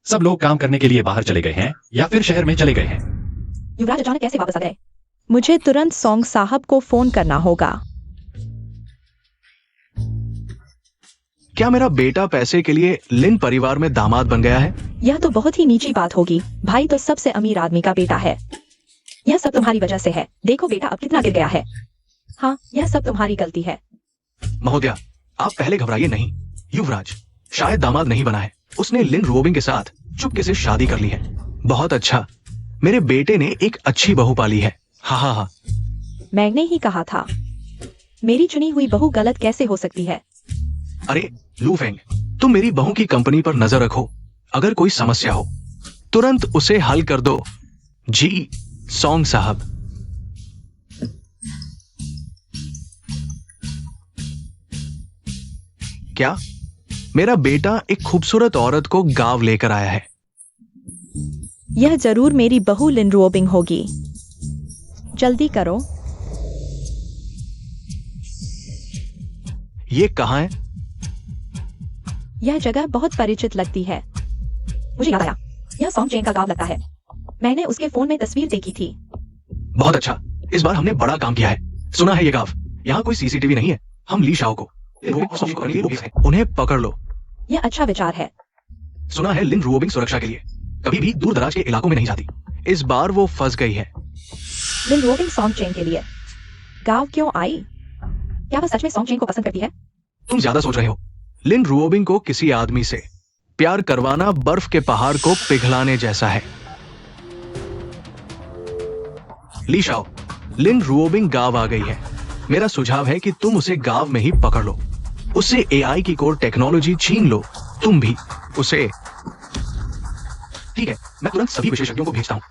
सब लोग काम करने के लिए बाहर चले गए हैं या फिर शहर में चले गए हैं। युवराज अचानक कैसे वापस आ गए? मुझे तुरंत सोंग साहब को फोन करना होगा। क्या मेरा बेटा पैसे के लिए लिन परिवार में दामाद बन गया है? यह तो बहुत ही नीची बात होगी। भाई तो सबसे अमीर आदमी का बेटा है। यह सब तुम्हारी वजह से है। देखो बेटा अब कितना गिर गया है। हाँ, यह सब तुम्हारी गलती है। महोदया, आप पहले घबराइए नहीं। युवराज शायद दामाद नहीं बना है। उसने लिन रुओबिंग के साथ चुपके से शादी कर ली है। बहुत अच्छा, मेरे बेटे ने एक अच्छी बहू पाली है। हाँ हाँ हाँ। मैंने ही कहा था। मेरी चुनी हुई बहू गलत कैसे हो सकती है? अरे लू फेंग, तुम मेरी बहू की कंपनी पर नजर रखो। अगर कोई समस्या हो तुरंत उसे हल कर दो। जी सोंग साहब। क्या? मेरा बेटा एक खूबसूरत औरत को गांव लेकर आया है। यह जरूर मेरी बहू लिन रुओबिंग होगी। जल्दी करो। ये कहाँ है? यह जगह बहुत परिचित लगती है। मुझे याद आया, यह सोंग चेन का गांव लगता है। मैंने उसके फोन में तस्वीर देखी थी। बहुत अच्छा, इस बार हमने बड़ा काम किया है। सुना है ये गांव, यहाँ कोई सीसीटीवी नहीं है। हम ली शाओ को उन्हें पकड़ लो। यह अच्छा विचार है। सुना है लिन रुओबिंग सुरक्षा के लिए कभी भी दूर दराज के इलाकों में नहीं जाती। इस बार वो फंस गई है। लिन रुओबिंग सोंग चेन के लिए गांव क्यों आई? क्या वह सच में सोंग चेन को पसंद करती है? तुम ज्यादा सोच रहे हो। लिन रुओबिंग को किसी आदमी से प्यार करवाना बर्फ के पहाड़ को पिघलाने जैसा है। ली शाओ, लिन रुओबिंग गांव आ गई है। मेरा सुझाव है कि तुम उसे गांव में ही पकड़ लो। उससे एआई की कोर टेक्नोलॉजी छीन लो। तुम भी उसे। ठीक है, मैं तुरंत सभी विशेषज्ञों को भेजता हूं।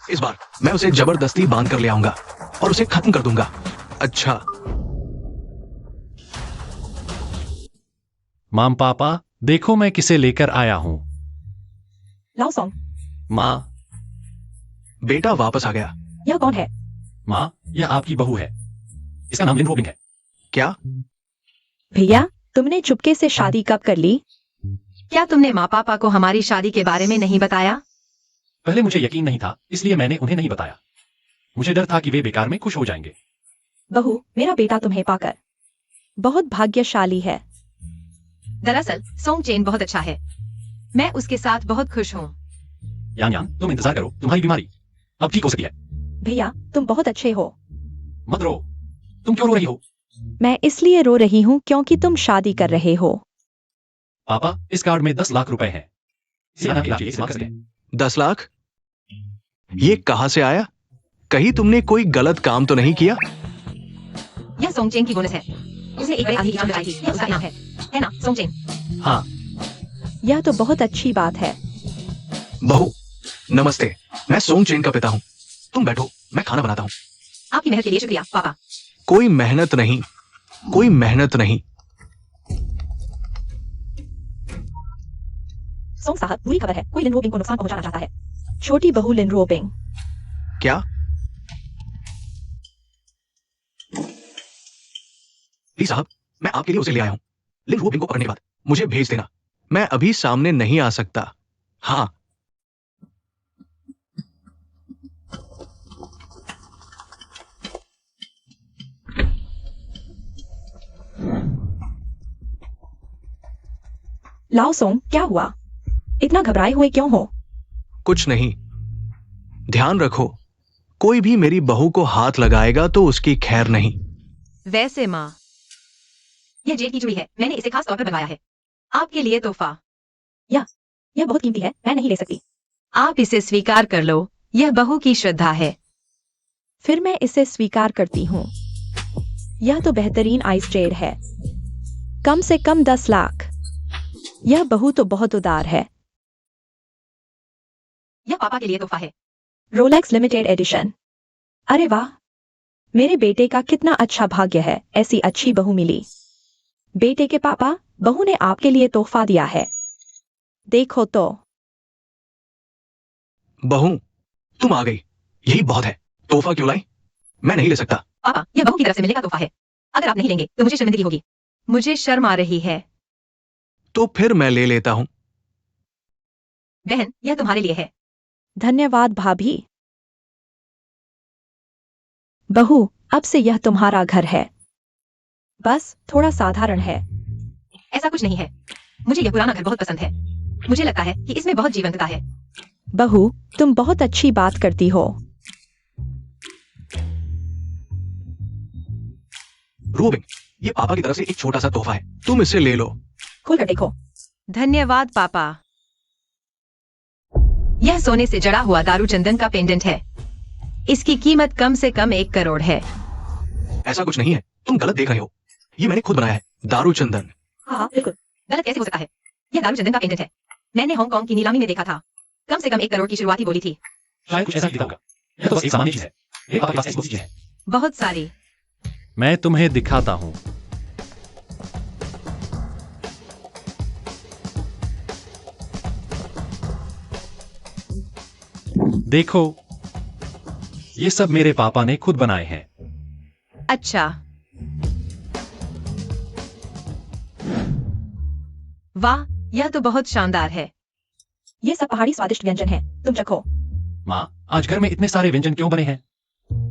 इस बार मैं उसे जबरदस्ती बांध कर ले आऊंगा और उसे खत्म कर दूंगा। अच्छा। माम पापा, देखो मैं किसे लेकर आया हूं। लाओ सोंग। माँ। बेटा वापस आ गया। यह कौन है? माँ, यह आपकी बहू है। इसका नाम लिन रोबिंग है। क्या? भैया, तुमने चुपके से शादी कब कर ली? क्या तुमने माँ पापा को हमारी शादी के बारे में नहीं बताया? पहले मुझे यकीन नहीं था, इसलिए मैंने उन्हें नहीं बताया। मुझे डर था कि वे बेकार में खुश हो जाएंगे। बहू, मेरा बेटा तुम्हें पाकर बहुत भाग्यशाली है। दरअसल सोंग चेन बहुत अच्छा है। मैं उसके साथ बहुत खुश हूँ। यान यान, तुम इंतजार करो, तुम्हारी बीमारी अब ठीक हो सकती है। भैया, तुम बहुत अच्छे हो। मत रो। तुम क्यों रो रही हो? मैं इसलिए रो रही हूँ क्योंकि तुम शादी कर रहे हो। पापा, इस कार्ड में 10 लाख रुपए हैं। इसे आना के इलाज के लिए इस्तेमाल कर सकते हैं। 10 लाख? ये कहां से आया? कहीं तुमने कोई गलत काम तो नहीं किया? यह सोंग चेन की बोनस है। उसे एक बड़े आदमी की जान बचाई थी। यह उसका इनाम है ना सोंग चेन? हाँ। यह तो बहुत अच्छी बात है। बहू नमस्ते, मैं सोंग चेन का पिता हूं। तुम बैठो, मैं खाना बनाता हूं। आपकी मेहनत के लिए शुक्रिया पापा। कोई मेहनत नहीं, कोई मेहनत नहीं। सोंग साहब, बुरी खबर है। कोई लिन रुओबिंग को नुकसान पहुंचाना चाहता है। छोटी बहू लिन रुओबिंग। क्या? ली साहब, मैं आपके लिए उसे ले आया हूं। लिन रुओबिंग को पकड़ने के बाद मुझे भेज देना। मैं अभी सामने नहीं आ सकता। हाँ। लाओ सोंग, क्या हुआ? इतना घबराए हुए क्यों हो? कुछ नहीं। ध्यान रखो, कोई भी मेरी बहू को हाथ लगाएगा तो उसकी खैर नहीं। वैसे माँ, यह जेड की चूड़ी है, मैंने इसे खास तौर पर बनवाया है आपके लिए तोहफा। यह बहुत कीमती है, मैं नहीं ले सकती। आप इसे स्वीकार कर लो, यह बहू की श्रद्धा है। फिर मैं इसे स्वीकार करती हूँ। यह तो बेहतरीन आइस जेड है, कम से कम 10 लाख। यह बहू तो बहुत उदार है। यह पापा के लिए तोहफा है। Rolex limited edition. अरे वाह, मेरे बेटे का कितना अच्छा भाग्य है, ऐसी अच्छी बहू मिली। बेटे के पापा, बहू ने आपके लिए तोहफा दिया है, देखो तो। बहू, तुम आ गई, यही बहुत है। तोहफा क्यों लाई? मैं नहीं ले सकता। पापा, यह बहू की तरफ से मिलने का तोहफा है। अगर आप नहीं लेंगे तो मुझे शर्मिंदगी होगी। मुझे शर्म आ रही है। तो फिर मैं ले लेता हूं। बहन, यह तुम्हारे लिए है। धन्यवाद भाभी। बहू, अब से यह तुम्हारा घर है, बस थोड़ा साधारण है। ऐसा कुछ नहीं है, मुझे यह पुराना घर बहुत पसंद है। मुझे लगता है कि इसमें बहुत जीवंतता है। बहू, तुम बहुत अच्छी बात करती हो। रूबिन, ये पापा की तरफ से एक छोटा सा तोहफा है, तुम इसे ले लो। खोल कर देखो। धन्यवाद पापा। यह सोने से जड़ा हुआ दारू चंदन का पेंडेंट है। इसकी कीमत कम से कम 1 करोड़ है। ऐसा कुछ नहीं है, तुम गलत देख रहे हो। ये मैंने खुद बनाया है, दारू चंदन। हाँ बिल्कुल। गलत कैसे हो सकता है? यह दारू चंदन का पेंडेंट है। मैंने हांगकांग की नीलामी में देखा था। कम से कम 1 करोड़ की शुरुआती बोली थी। शायद कुछ ऐसा ही दिखा होगा। यह तो बस एक सामान्य चीज है। मेरे पापा के पास ऐसी बहुत चीजें हैं। बहुत सारी। मैं तुम्हें दिखाता हूं। देखो, ये सब मेरे पापा ने खुद बनाए हैं। अच्छा, वाह, यह तो बहुत शानदार है। ये सब पहाड़ी स्वादिष्ट व्यंजन हैं, तुम चखो। माँ, आज घर में इतने सारे व्यंजन क्यों बने हैं?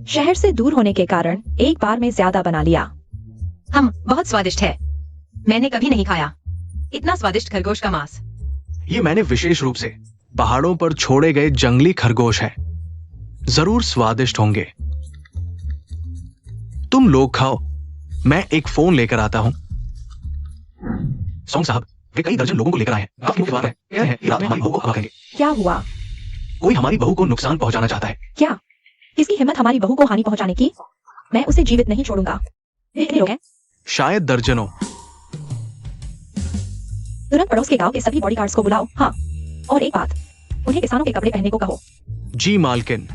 शहर से दूर होने के कारण एक बार में ज्यादा बना लिया। बहुत स्वादिष्ट है। मैंने कभी नहीं खाया इतना स्वादिष्ट खरगोश का मांस। ये मैंने विशेष रूप से पहाड़ों पर छोड़े गए जंगली खरगोश है, जरूर स्वादिष्ट होंगे। तुम लोग खाओ, मैं एक फोन लेकर आता हूं। सोंग साहब, वे कई दर्जन लोगों को लेकर आए हैं। काफी मुख्य बात है, कह रहे हैं कि रात में हमारी बहू को हवा करेंगे। क्या हुआ? कोई हमारी बहू को नुकसान पहुंचाना चाहता है। क्या? किसकी हिम्मत हमारी बहू को हानि पहुंचाने की? मैं उसे जीवित नहीं छोड़ूंगा। वे कितने लोग हैं? शायद दर्जनों। तुरंत पड़ोस के गांव के सभी बॉडीगार्ड्स को बुलाओ। हाँ, और एक बात, उन्हें किसानों के कपड़े पहनने को कहो। जी मालकिन,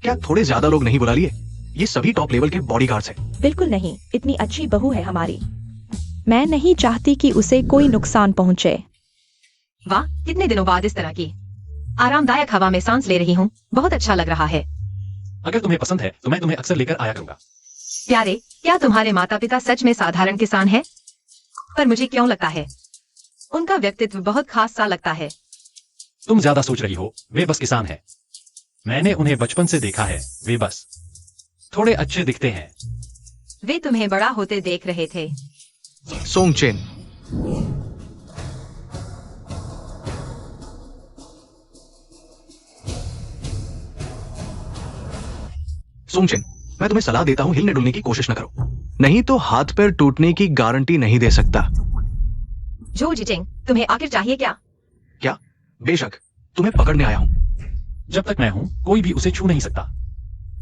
क्या थोड़े ज्यादा लोग नहीं बुला लिए? ये सभी टॉप लेवल के बॉडीगार्ड्स हैं। बिल्कुल नहीं, इतनी अच्छी बहू है हमारी। मैं नहीं चाहती कि उसे कोई नुकसान पहुंचे। वाह, कितने दिनों बाद इस तरह की आरामदायक हवा में सांस ले रही हूँ। बहुत अच्छा लग रहा है। अगर तुम्हें पसंद है तो मैं तुम्हें अक्सर लेकर आया करूंगा। प्यारे, क्या तुम्हारे माता पिता सच में साधारण किसान हैं? पर मुझे क्यों लगता है उनका व्यक्तित्व बहुत खास सा लगता है। तुम ज्यादा सोच रही हो, वे बस किसान हैं। मैंने उन्हें बचपन से देखा है, वे बस थोड़े अच्छे दिखते हैं। वे तुम्हें बड़ा होते देख रहे थे। सोंगचेन, सोंगचेन, मैं तुम्हें सलाह देता हूं, हिलने डुलने की कोशिश न करो, नहीं तो हाथ पैर टूटने की गारंटी नहीं दे सकता। जो जिटेंग, तुम्हें आखिर चाहिए क्या? क्या? बेशक, तुम्हें पकड़ने आया हूं। जब तक मैं हूं, कोई भी उसे छू नहीं सकता।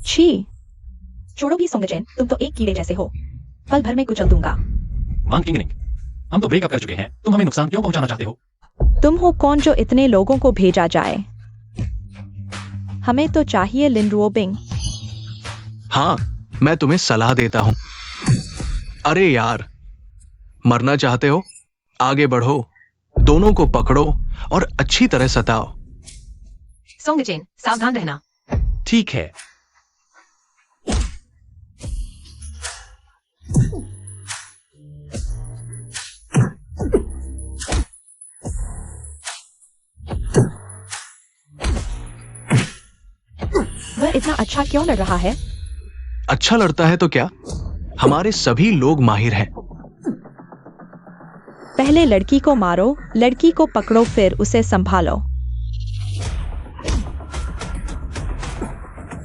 छी, छोड़ो भी सोंगचेन, तुम तो एक कीड़े जैसे हो। पल भर में कुचल दूंगा। वांग किंगनिंग, हम तो ब्रेकअप कर चुके हैं, तुम हमें नुकसान क्यों पहुंचाना चाहते हो? तुम हो कौन जो इतने लोगों को भेजा जाए? हमें तो चाहिए लिन रुओबिंग। हाँ, मैं तुम्हें सलाह देता हूं। अरे यार, मरना चाहते हो? आगे बढ़ो, दोनों को पकड़ो और अच्छी तरह सताओ। सोंगचेन, सावधान रहना। ठीक है। वह इतना अच्छा क्यों लड़ रहा है? अच्छा लड़ता है तो क्या, हमारे सभी लोग माहिर हैं। पहले लड़की को मारो, लड़की को पकड़ो, फिर उसे संभालो।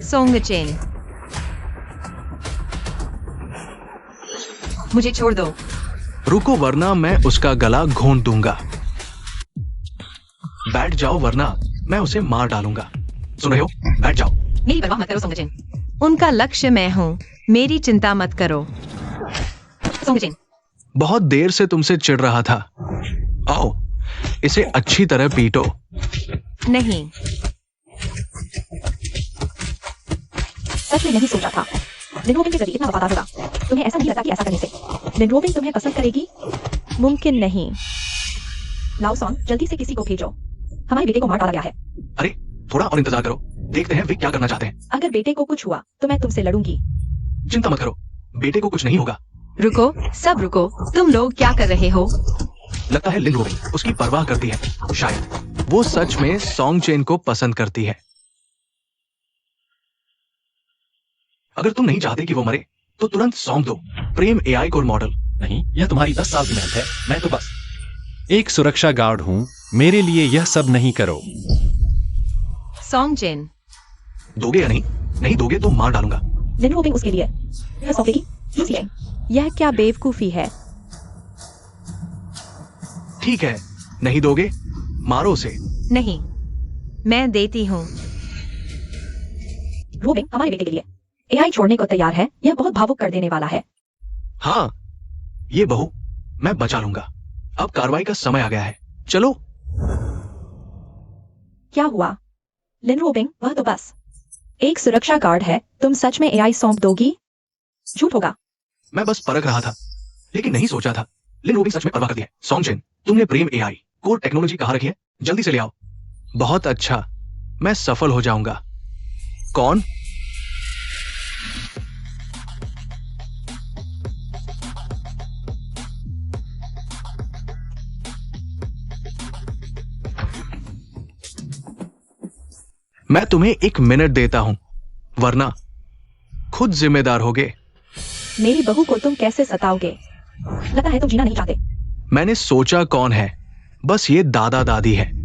सोंग चेन, मुझे छोड़ दो। रुको वरना मैं उसका गला घोंट दूंगा। बैठ जाओ वरना मैं उसे मार डालूंगा। सुन रहे हो? बैठ जाओ। मेरी परवाह मत करो सोंग चेन, उनका लक्ष्य मैं हूँ, मेरी चिंता मत करो। सोंग चेन, बहुत देर से तुमसे चिढ़ रहा था। आओ इसे अच्छी तरह पीटो। नहीं, सच में नहीं सोचा था लिनरोबिंग के प्रति इतना वफादार होगा। तुम्हें ऐसा नहीं लगता कि ऐसा करने से लिनरोबिंग तुम्हें पसंद करेगी? मुमकिन नहीं। लाओ सॉन्ग, जल्दी से किसी को भेजो, हमारे बेटे को मार डाला गया है। अरे थोड़ा और इंतजार करो, देखते हैं वे क्या करना चाहते हैं। अगर बेटे को कुछ हुआ तो मैं तुमसे लड़ूंगी। चिंता मत करो, बेटे को कुछ नहीं होगा। रुको, सब रुको, तुम लोग क्या कर रहे हो? लगता है लिनरोबिंग उसकी परवाह करती है। शायद वो सच में सॉन्ग चेन को पसंद करती है। अगर तुम नहीं चाहते कि वो मरे तो तुरंत सौंप दो। प्रेम एआई कोर मॉडल। नहीं, यह तुम्हारी 10 साल की मेहनत है। मैं तो बस एक सुरक्षा गार्ड हूं, मेरे लिए यह सब नहीं करो। सोंग चेन, दोगे या नहीं? नहीं दोगे तो मार डालूंगा। लिनरोबिंग उसके लिए यह सौंपेगी? इसलिए यह क्या बेवकूफी है? ठीक है, नहीं दोगे? मारो उसे। नहीं, मैं देती हूँ। रोबिंग हमारे बेटे के लिए एआई छोड़ने को तैयार है। यह बहुत भावुक कर देने वाला है। हाँ, ये बहू मैं बचा लूंगा। अब कार्रवाई का समय आ गया है। चलो। क्या हुआ लिनरोबिंग? वह तो बस एक सुरक्षा गार्ड है। तुम सच में एआई सौंप दोगी? झूठ होगा। मैं बस परख रहा था, लेकिन नहीं सोचा था लिनरोबिंग सच में परवाह करती है। सॉन्ग चेन, तुमने प्रेम एआई कोर टेक्नोलॉजी कहाँ रखी है? जल्दी से ले आओ। बहुत अच्छा, मैं सफल हो जाऊंगा। कौन? मैं तुम्हें 1 मिनट देता हूं, वरना खुद जिम्मेदार होगे। मेरी बहू को तुम कैसे सताओगे? लगता है तुम जीना नहीं चाहते। मैंने सोचा कौन है, बस ये दादा दादी है।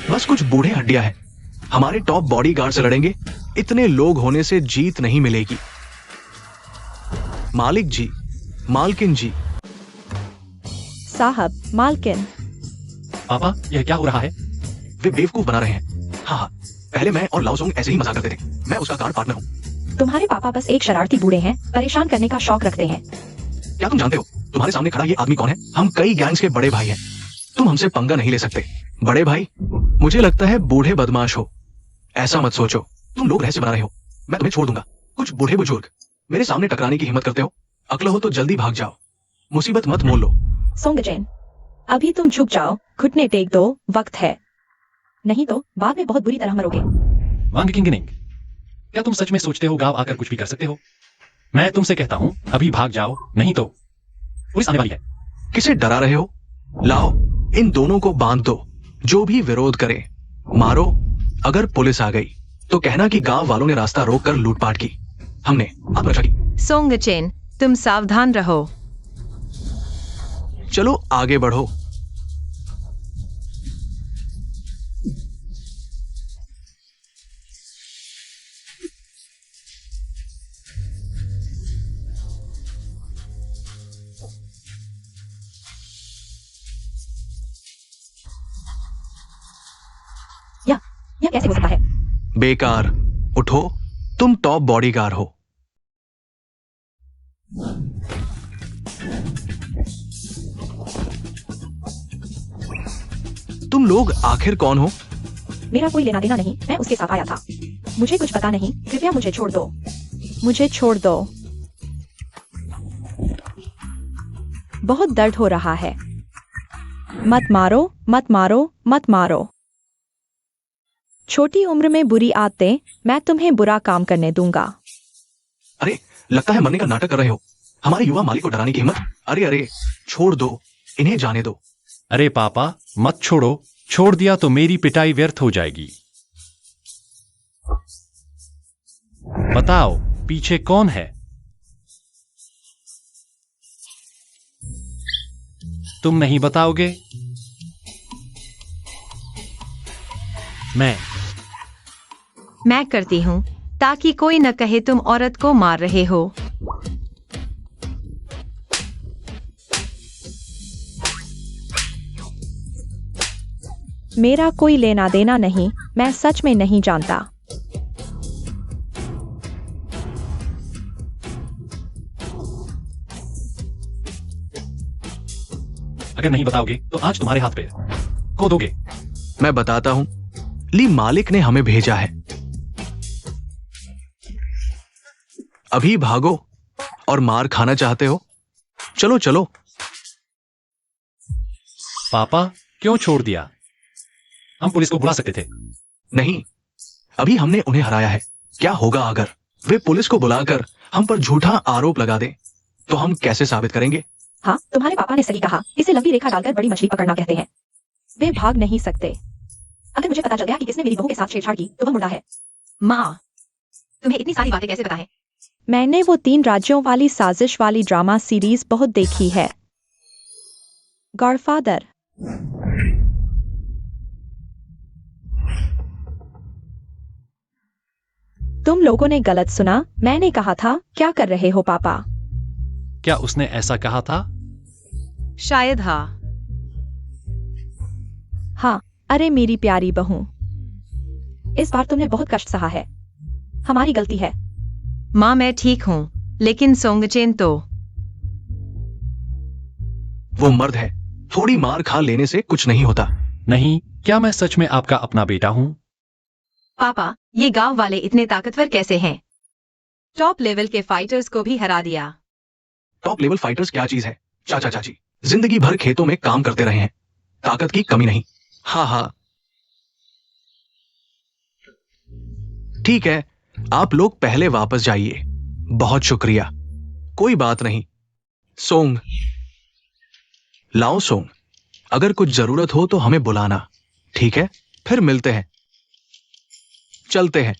बस कुछ बूढ़े हड्डियां हैं। हमारे टॉप बॉडीगार्ड से लड़ेंगे। इतने लोग होने से जीत नहीं मिलेगी। मालिक जी, मालकिन जी। साहब, मालकिन। पापा, यह क्या हो रहा है? वे बेवकूफ बना रहे हैं। हाँ, पहले मैं और लाओसोंग ऐसे ही मजाक करते थे। मैं उसका कार्ड पार्टनर हूँ। तुम्हारे पापा बस एक शरारती बूढ़े हैं, परेशान करने का शौक रखते हैं। क्या तुम जानते हो तुम्हारे सामने खड़ा ये आदमी कौन है? हम कई गैंग्स के बड़े भाई हैं। तुम हमसे पंगा नहीं ले सकते। बड़े भाई, मुझे लगता है बूढ़े बदमाश हो। ऐसा मत सोचो, तुम लोग रहस्य बना रहे हो। मैं तुम्हें छोड़ दूंगा। कुछ बूढ़े बुजुर्ग मेरे सामने टकराने की हिम्मत करते हो? अक्ल हो तो जल्दी भाग जाओ, मुसीबत मत मोल लो। सोंग चेन, अभी तुम झुक जाओ, घुटने टेक दो, वक्त है। नहीं तो बाद में बहुत बुरी तरह मरोगे। वांग किंगनिंग, क्या तुम सच में सोचते हो गांव आकर कुछ भी कर सकते हो? मैं तुमसे कहता हूं, अभी भाग जाओ, नहीं तो पुलिस आने वाली है। किसे डरा रहे हो? लाओ, इन दोनों को बांध दो। जो भी विरोध करे मारो। अगर पुलिस आ गई तो कहना कि गांव वालों ने रास्ता रोककर लूटपाट की। हमने आत्मरक्षा की। सोंग चेन, तुम सावधान रहो। चलो आगे बढ़ो। यह कैसे हो सकता है? बेकार, उठो। तुम टॉप बॉडीगार्ड हो। तुम लोग आखिर कौन हो? मेरा कोई लेना देना नहीं, मैं उसके साथ आया था। मुझे कुछ पता नहीं, कृपया मुझे छोड़ दो। मुझे छोड़ दो। बहुत दर्द हो रहा है। मत मारो, मत मारो, मत मारो। छोटी उम्र में बुरी आदतें, मैं तुम्हें बुरा काम करने दूंगा। अरे, लगता है मरने का नाटक कर रहे हो। हमारे युवा मालिक को डराने की हिम्मत। अरे अरे, छोड़ दो, इन्हें जाने दो। अरे पापा, मत छोड़ो। छोड़ दिया तो मेरी पिटाई व्यर्थ हो जाएगी। बताओ, पीछे कौन है? तुम नहीं बताओगे? मैं करती हूँ ताकि कोई न कहे तुम औरत को मार रहे हो। मेरा कोई लेना देना नहीं, मैं सच में नहीं जानता। अगर नहीं बताओगे तो आज तुम्हारे हाथ पे खो दोगे। मैं बताता हूं, ली मालिक ने हमें भेजा है। अभी भागो और मार खाना चाहते हो? चलो चलो। पापा, क्यों छोड़ दिया? हम पुलिस को बुला सकते थे। नहीं, अभी हमने उन्हें हराया है। क्या होगा अगर वे पुलिस को बुलाकर हम पर झूठा आरोप लगा दें? तो हम कैसे साबित करेंगे? हाँ, तुम्हारे पापा ने सही कहा। इसे लंबी रेखा डालकर बड़ी मछली पकड़ना कहते हैं। वे भाग नहीं सकते। अगर मुझे पता चल गया कि किसने मेरी बहू के साथ छेड़छाड़ की तो वह मुर्दा है। माँ, तुम्हें इतनी सारी बातें कैसे पता है? मैंने वो 3 राज्यों वाली साजिश वाली ड्रामा सीरीज बहुत देखी है। गॉडफादर। तुम लोगों ने गलत सुना। मैंने कहा था, क्या कर रहे हो पापा? क्या उसने ऐसा कहा था? शायद हाँ। हाँ, अरे मेरी प्यारी बहू, इस बार तुमने बहुत कष्ट सहा है। हमारी गलती है। माँ, मैं ठीक हूँ, लेकिन सोंगचेन तो। वो मर्द है, थोड़ी मार खा लेने से कुछ नहीं होता। नहीं, क्या मैं सच में आपका अपना बेटा हूं? पापा, ये गांव वाले इतने ताकतवर कैसे हैं? टॉप लेवल के फाइटर्स को भी हरा दिया। टॉप लेवल फाइटर्स क्या चीज है? चाचा चाची जिंदगी भर खेतों में काम करते रहे हैं, ताकत की कमी नहीं। हाँ हाँ, ठीक है, आप लोग पहले वापस जाइए। बहुत शुक्रिया। कोई बात नहीं। सोंग, लाओ सोंग, अगर कुछ जरूरत हो तो हमें बुलाना, ठीक है? फिर मिलते हैं। चलते हैं।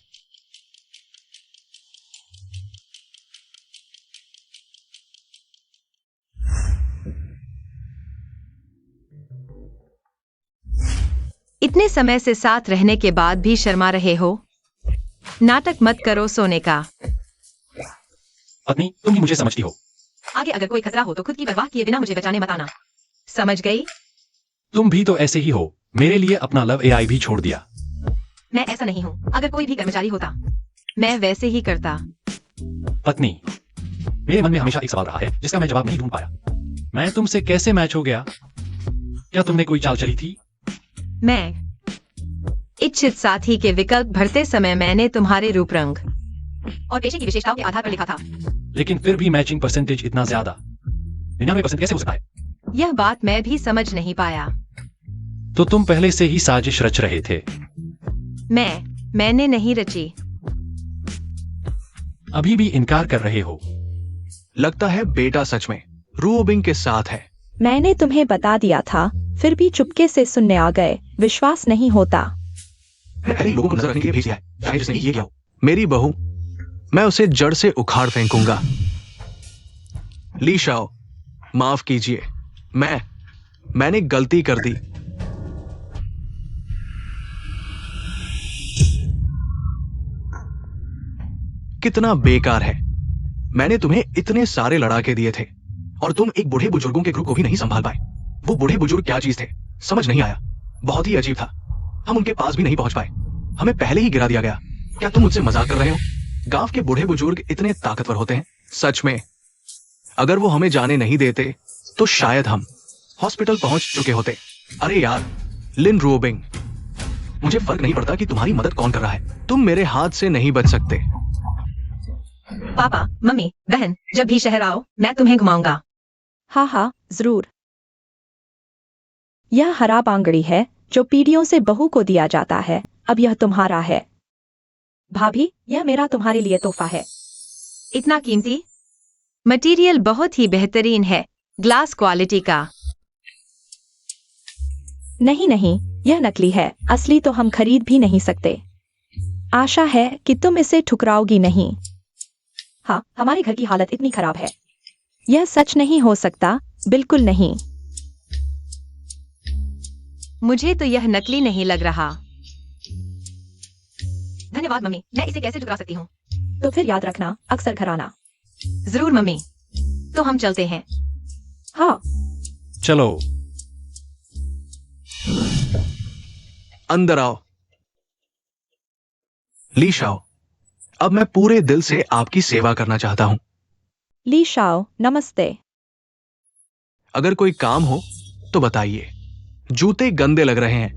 इतने समय से साथ रहने के बाद भी शर्मा रहे हो? नाटक मत करो सोने का। पत्नी, तुम ही मुझे समझती हो। आगे अगर कोई खतरा हो तो खुद की परवाह किए बिना मुझे बचाने मत आना। समझ गई? तुम भी तो ऐसे ही हो। मेरे लिए अपना लव एआई भी छोड़ दिया। मैं ऐसा नहीं हूँ। अगर कोई भी कर्मचारी होता, मैं वैसे ही करता। पत्नी, मेरे मन में हमेशा एक सवाल रहा है जिसका मैं जवाब नहीं ढूंढ पाया। मैं तुमसे कैसे मैच हो गया? क्या तुमने कोई चाल चली थी? मैं इच्छित साथी के विकल्प भरते समय मैंने तुम्हारे रूप रंग और पेशे की विशेषताओं के आधार पर लिखा था। लेकिन फिर भी मैचिंग परसेंटेज इतना ज्यादा 99% कैसे हो सकता है? यह बात मैं भी समझ नहीं पाया। तो तुम पहले से ही साजिश रच रहे थे। मैंने नहीं रची। अभी भी इनकार कर रहे हो? लगता है बेटा सच में रूओबिंग के साथ है। मैंने तुम्हें बता दिया था, फिर भी चुपके से सुनने आ गए। विश्वास नहीं होता। पहले लोगों को नजर रखने के लिए भेज दिया है, चाहे जिसने ये किया हो। मेरी बहू, मैं उसे जड़ से उखाड़ फेंकूंगा। ली शाओ, माफ कीजिए, मैंने गलती कर दी। कितना बेकार है। मैंने तुम्हें इतने सारे लड़ाके दिए थे और तुम एक बूढ़े बुजुर्गों के ग्रुप को भी नहीं संभाल पाए। वो बूढ़े बुजुर्ग क्या चीज थे, समझ नहीं आया। बहुत ही अजीब था। हम उनके पास भी नहीं पहुंच पाए। हमें पहले ही गिरा दिया गया। क्या तुम मुझसे मजाक कर रहे हो? गांव के बूढ़े बुजुर्ग इतने ताकतवर होते हैं? सच में, अगर वो हमें जाने नहीं देते तो शायद हम हॉस्पिटल पहुंच चुके होते। अरे यार, लिन रूओबिंग, मुझे फर्क नहीं पड़ता कि तुम्हारी मदद कौन कर रहा है। तुम मेरे हाथ से नहीं बच सकते। पापा, मम्मी, बहन, जब भी शहर आओ मैं तुम्हें घुमाऊंगा। हाँ हाँ, जरूर। यह हरा बांगड़ी है जो पीढ़ियों से बहू को दिया जाता है। अब यह तुम्हारा है। भाभी, यह मेरा तुम्हारे लिए तोहफा है। इतना कीमती? मटेरियल बहुत ही बेहतरीन है, ग्लास क्वालिटी का। नहीं नहीं, यह नकली है, असली तो हम खरीद भी नहीं सकते। आशा है कि तुम इसे ठुकराओगी नहीं। हाँ, हमारे घर की हालत इतनी खराब है। यह सच नहीं हो सकता, बिल्कुल नहीं। मुझे तो यह नकली नहीं लग रहा। धन्यवाद मम्मी, मैं इसे कैसे ठुकरा सकती हूँ? तो फिर याद रखना, अक्सर घर आना। जरूर मम्मी। तो हम चलते हैं। हाँ। चलो। अंदर आओ। ली शाओ, अब मैं पूरे दिल से आपकी सेवा करना चाहता हूं। ली शाओ, नमस्ते। अगर कोई काम हो तो बताइए। जूते गंदे लग रहे हैं।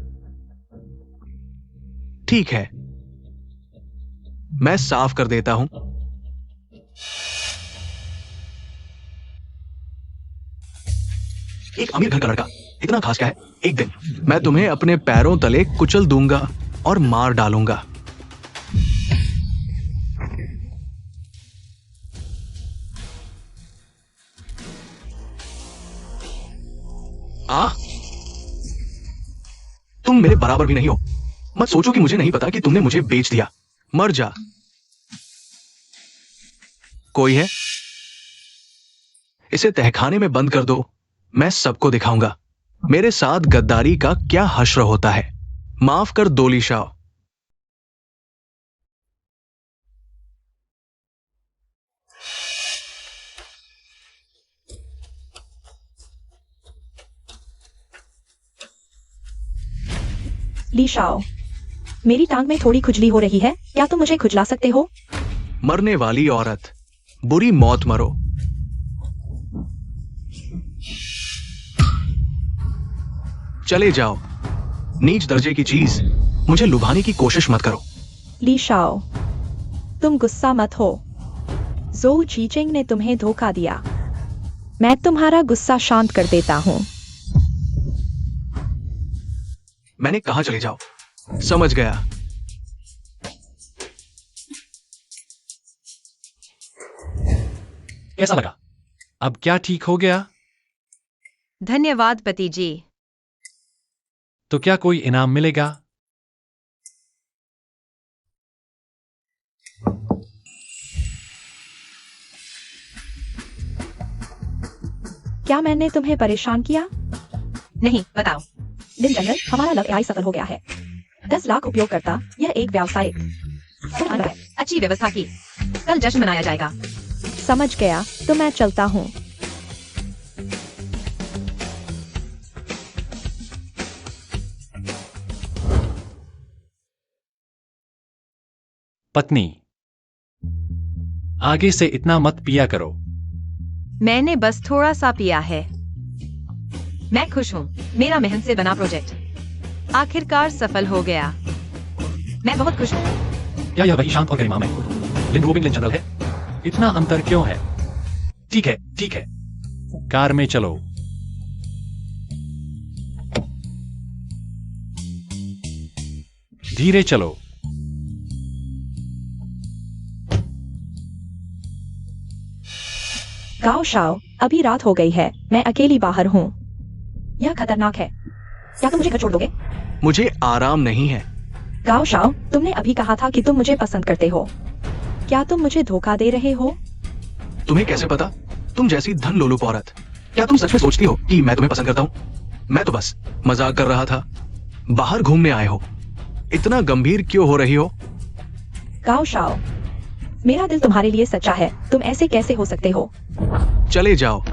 ठीक है, मैं साफ कर देता हूं। एक अमीर घर का लड़का इतना खास क्या है? एक दिन मैं तुम्हें अपने पैरों तले कुचल दूंगा और मार डालूंगा। तुम मेरे बराबर भी नहीं हो। मत सोचो कि मुझे नहीं पता कि तुमने मुझे बेच दिया। मर जा। कोई है? इसे तहखाने में बंद कर दो। मैं सबको दिखाऊंगा मेरे साथ गद्दारी का क्या हश्र होता है। माफ कर दो ली शाओ। ली शाओ, मेरी टांग में थोड़ी खुजली हो रही है, क्या तुम मुझे खुजला सकते हो? मरने वाली औरत, बुरी मौत मरो। चले जाओ। नीच दर्जे की चीज मुझे लुभाने की कोशिश मत करो। ली शाओ, तुम गुस्सा मत हो। जोउ चीचिंग ने तुम्हें धोखा दिया। मैं तुम्हारा गुस्सा शांत कर देता हूँ। मैंने कहा चले जाओ। समझ गया। कैसा लगा? अब क्या ठीक हो गया? धन्यवाद पति जी। तो क्या कोई इनाम मिलेगा? क्या मैंने तुम्हें परेशान किया? नहीं, बताओ। दिन जनरल, हमारा लव एआई सफल हो गया है। 10 लाख उपयोगकर्ता, यह एक व्यावसायिक है। अच्छी व्यवस्था की। कल जश्न मनाया जाएगा। समझ गया, तो मैं चलता हूँ। पत्नी, आगे से इतना मत पिया करो। मैंने बस थोड़ा सा पिया है। मैं खुश हूँ। मेरा मेहनत से बना प्रोजेक्ट आखिरकार सफल हो गया। मैं बहुत खुश हूँ। क्या यह वही शांत और गरिमामय लिन रोबिंग लिन जनरल है? इतना अंतर क्यों है? ठीक है, ठीक है। कार में चलो। धीरे चलो। गाओ शाओ, अभी रात हो गई है, मैं अकेली बाहर हूँ। यह खतरनाक है। क्या तुम मुझे घर छोड़ दोगे? मुझे आराम नहीं है। गाओ शाओ, तुमने अभी कहा था कि तुम मुझे पसंद करते हो। क्या तुम मुझे धोखा दे रहे हो? तुम्हें कैसे पता? तुम जैसी धन लोलुप औरत, क्या तुम सच में सोचती हो कि मैं तुम्हें पसंद करता हूँ? मैं तो बस मजाक कर रहा था। बाहर घूमने आए हो, इतना गंभीर क्यों हो रही हो? गाओ शाओ, मेरा दिल तुम्हारे लिए सच्चा है, तुम ऐसे कैसे हो सकते हो? चले जाओ।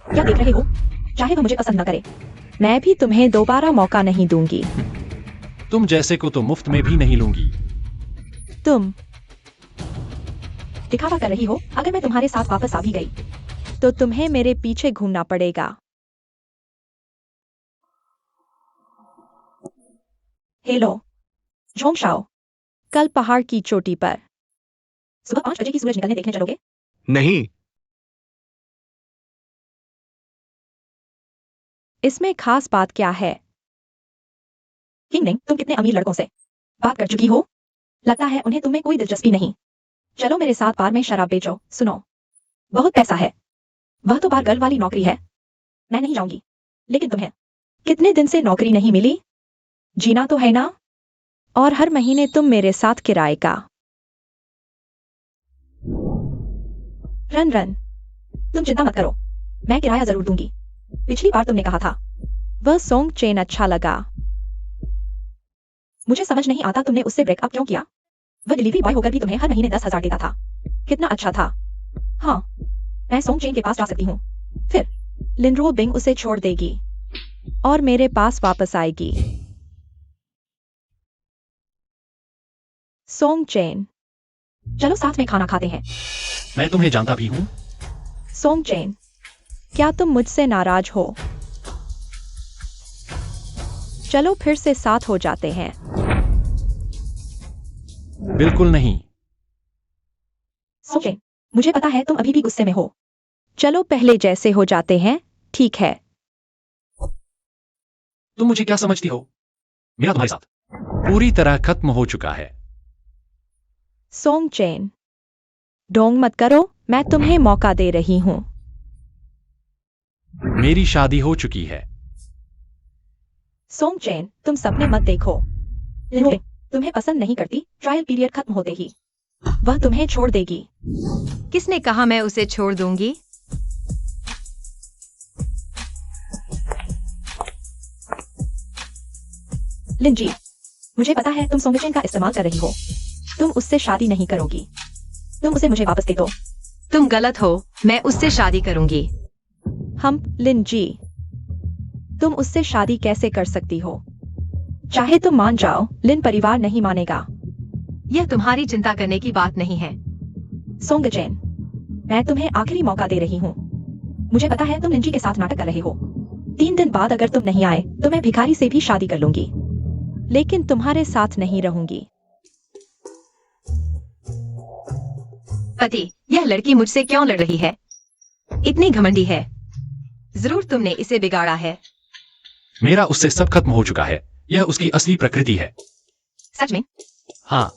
क्या देख रहे हो? चाहे वह मुझे पसंद न करे, मैं भी तुम्हें दोबारा मौका नहीं दूंगी। तुम जैसे को तो मुफ्त में भी नहीं लूंगी। तुम दिखावा कर रही हो। अगर मैं तुम्हारे साथ वापस आ भी गई, तो तुम्हें मेरे पीछे घूमना पड़ेगा। हेलो झोंगशाओ, कल पहाड़ की चोटी पर सुबह 5 बजे की सूरज निकलने देखने चलोगे? नहीं। इसमें खास बात क्या है? किंगलिंग, तुम कितने अमीर लड़कों से बात कर चुकी हो? लगता है उन्हें तुम्हें कोई दिलचस्पी नहीं। चलो मेरे साथ बार में शराब बेचो। सुनो, बहुत पैसा है। वह तो बार गर्ल वाली नौकरी है। मैं नहीं जाऊंगी। लेकिन तुम्हें कितने दिन से नौकरी नहीं मिली? जीना तो है ना? और हर महीने तुम मेरे साथ किराए का। रन रन, तुम चिंता मत करो, मैं किराया जरूर दूंगी। पिछली बार तुमने कहा था। वह सोंग चेन अच्छा लगा। मुझे समझ नहीं आता तुमने उससे ब्रेकअप क्यों किया। वह डिलीवरी बॉय होकर भी तुम्हें हर महीने 10,000 देता था। कितना अच्छा था। हाँ, मैं सोंग चेन के पास जा सकती हूँ। फिर लिनरो बिंग उसे छोड़ देगी और मेरे पास वापस आएगी। सोंग चेन, चलो साथ में खाना खाते हैं। मैं तुम्हें जानता भी हूं। सोंग चेन, क्या तुम मुझसे नाराज हो? चलो फिर से साथ हो जाते हैं। बिल्कुल नहीं। सोंग चेन, मुझे पता है तुम अभी भी गुस्से में हो। चलो पहले जैसे हो जाते हैं, ठीक है? तुम मुझे क्या समझती हो? मेरा तुम्हारे साथ पूरी तरह खत्म हो चुका है। सोंग चेन, ढोंग मत करो, मैं तुम्हें मौका दे रही हूं। मेरी शादी हो चुकी है। सोंग चेन, तुम सपने मत देखो। लिनरो बिंग तुम्हें पसंद नहीं करती। ट्रायल पीरियड खत्म होते ही वह तुम्हें छोड़ देगी। किसने कहा मैं उसे छोड़ दूंगी? लिंजी, मुझे पता है तुम सोंग चेन का इस्तेमाल कर रही हो। तुम उससे शादी नहीं करोगी। तुम उसे मुझे वापस दे दो। तुम गलत हो, मैं उससे शादी करूंगी। लिंजी, तुम उससे शादी कैसे कर सकती हो? चाहे तुम मान जाओ, लिन परिवार नहीं मानेगा। यह तुम्हारी चिंता करने की बात नहीं है। सोंग चेन, मैं तुम्हें आखिरी मौका दे रही हूँ। मुझे पता है तुम लिंजी के साथ नाटक कर रहे हो। 3 दिन बाद अगर तुम नहीं आए तो मैं भिखारी से भी शादी कर लूंगी, लेकिन तुम्हारे साथ नहीं रहूंगी। पति, यह लड़की मुझसे क्यों लड़ रही है? इतनी घमंडी है। जरूर तुमने इसे बिगाड़ा है। मेरा उससे सब खत्म हो चुका है। यह उसकी असली प्रकृति है। सच में? हाँ।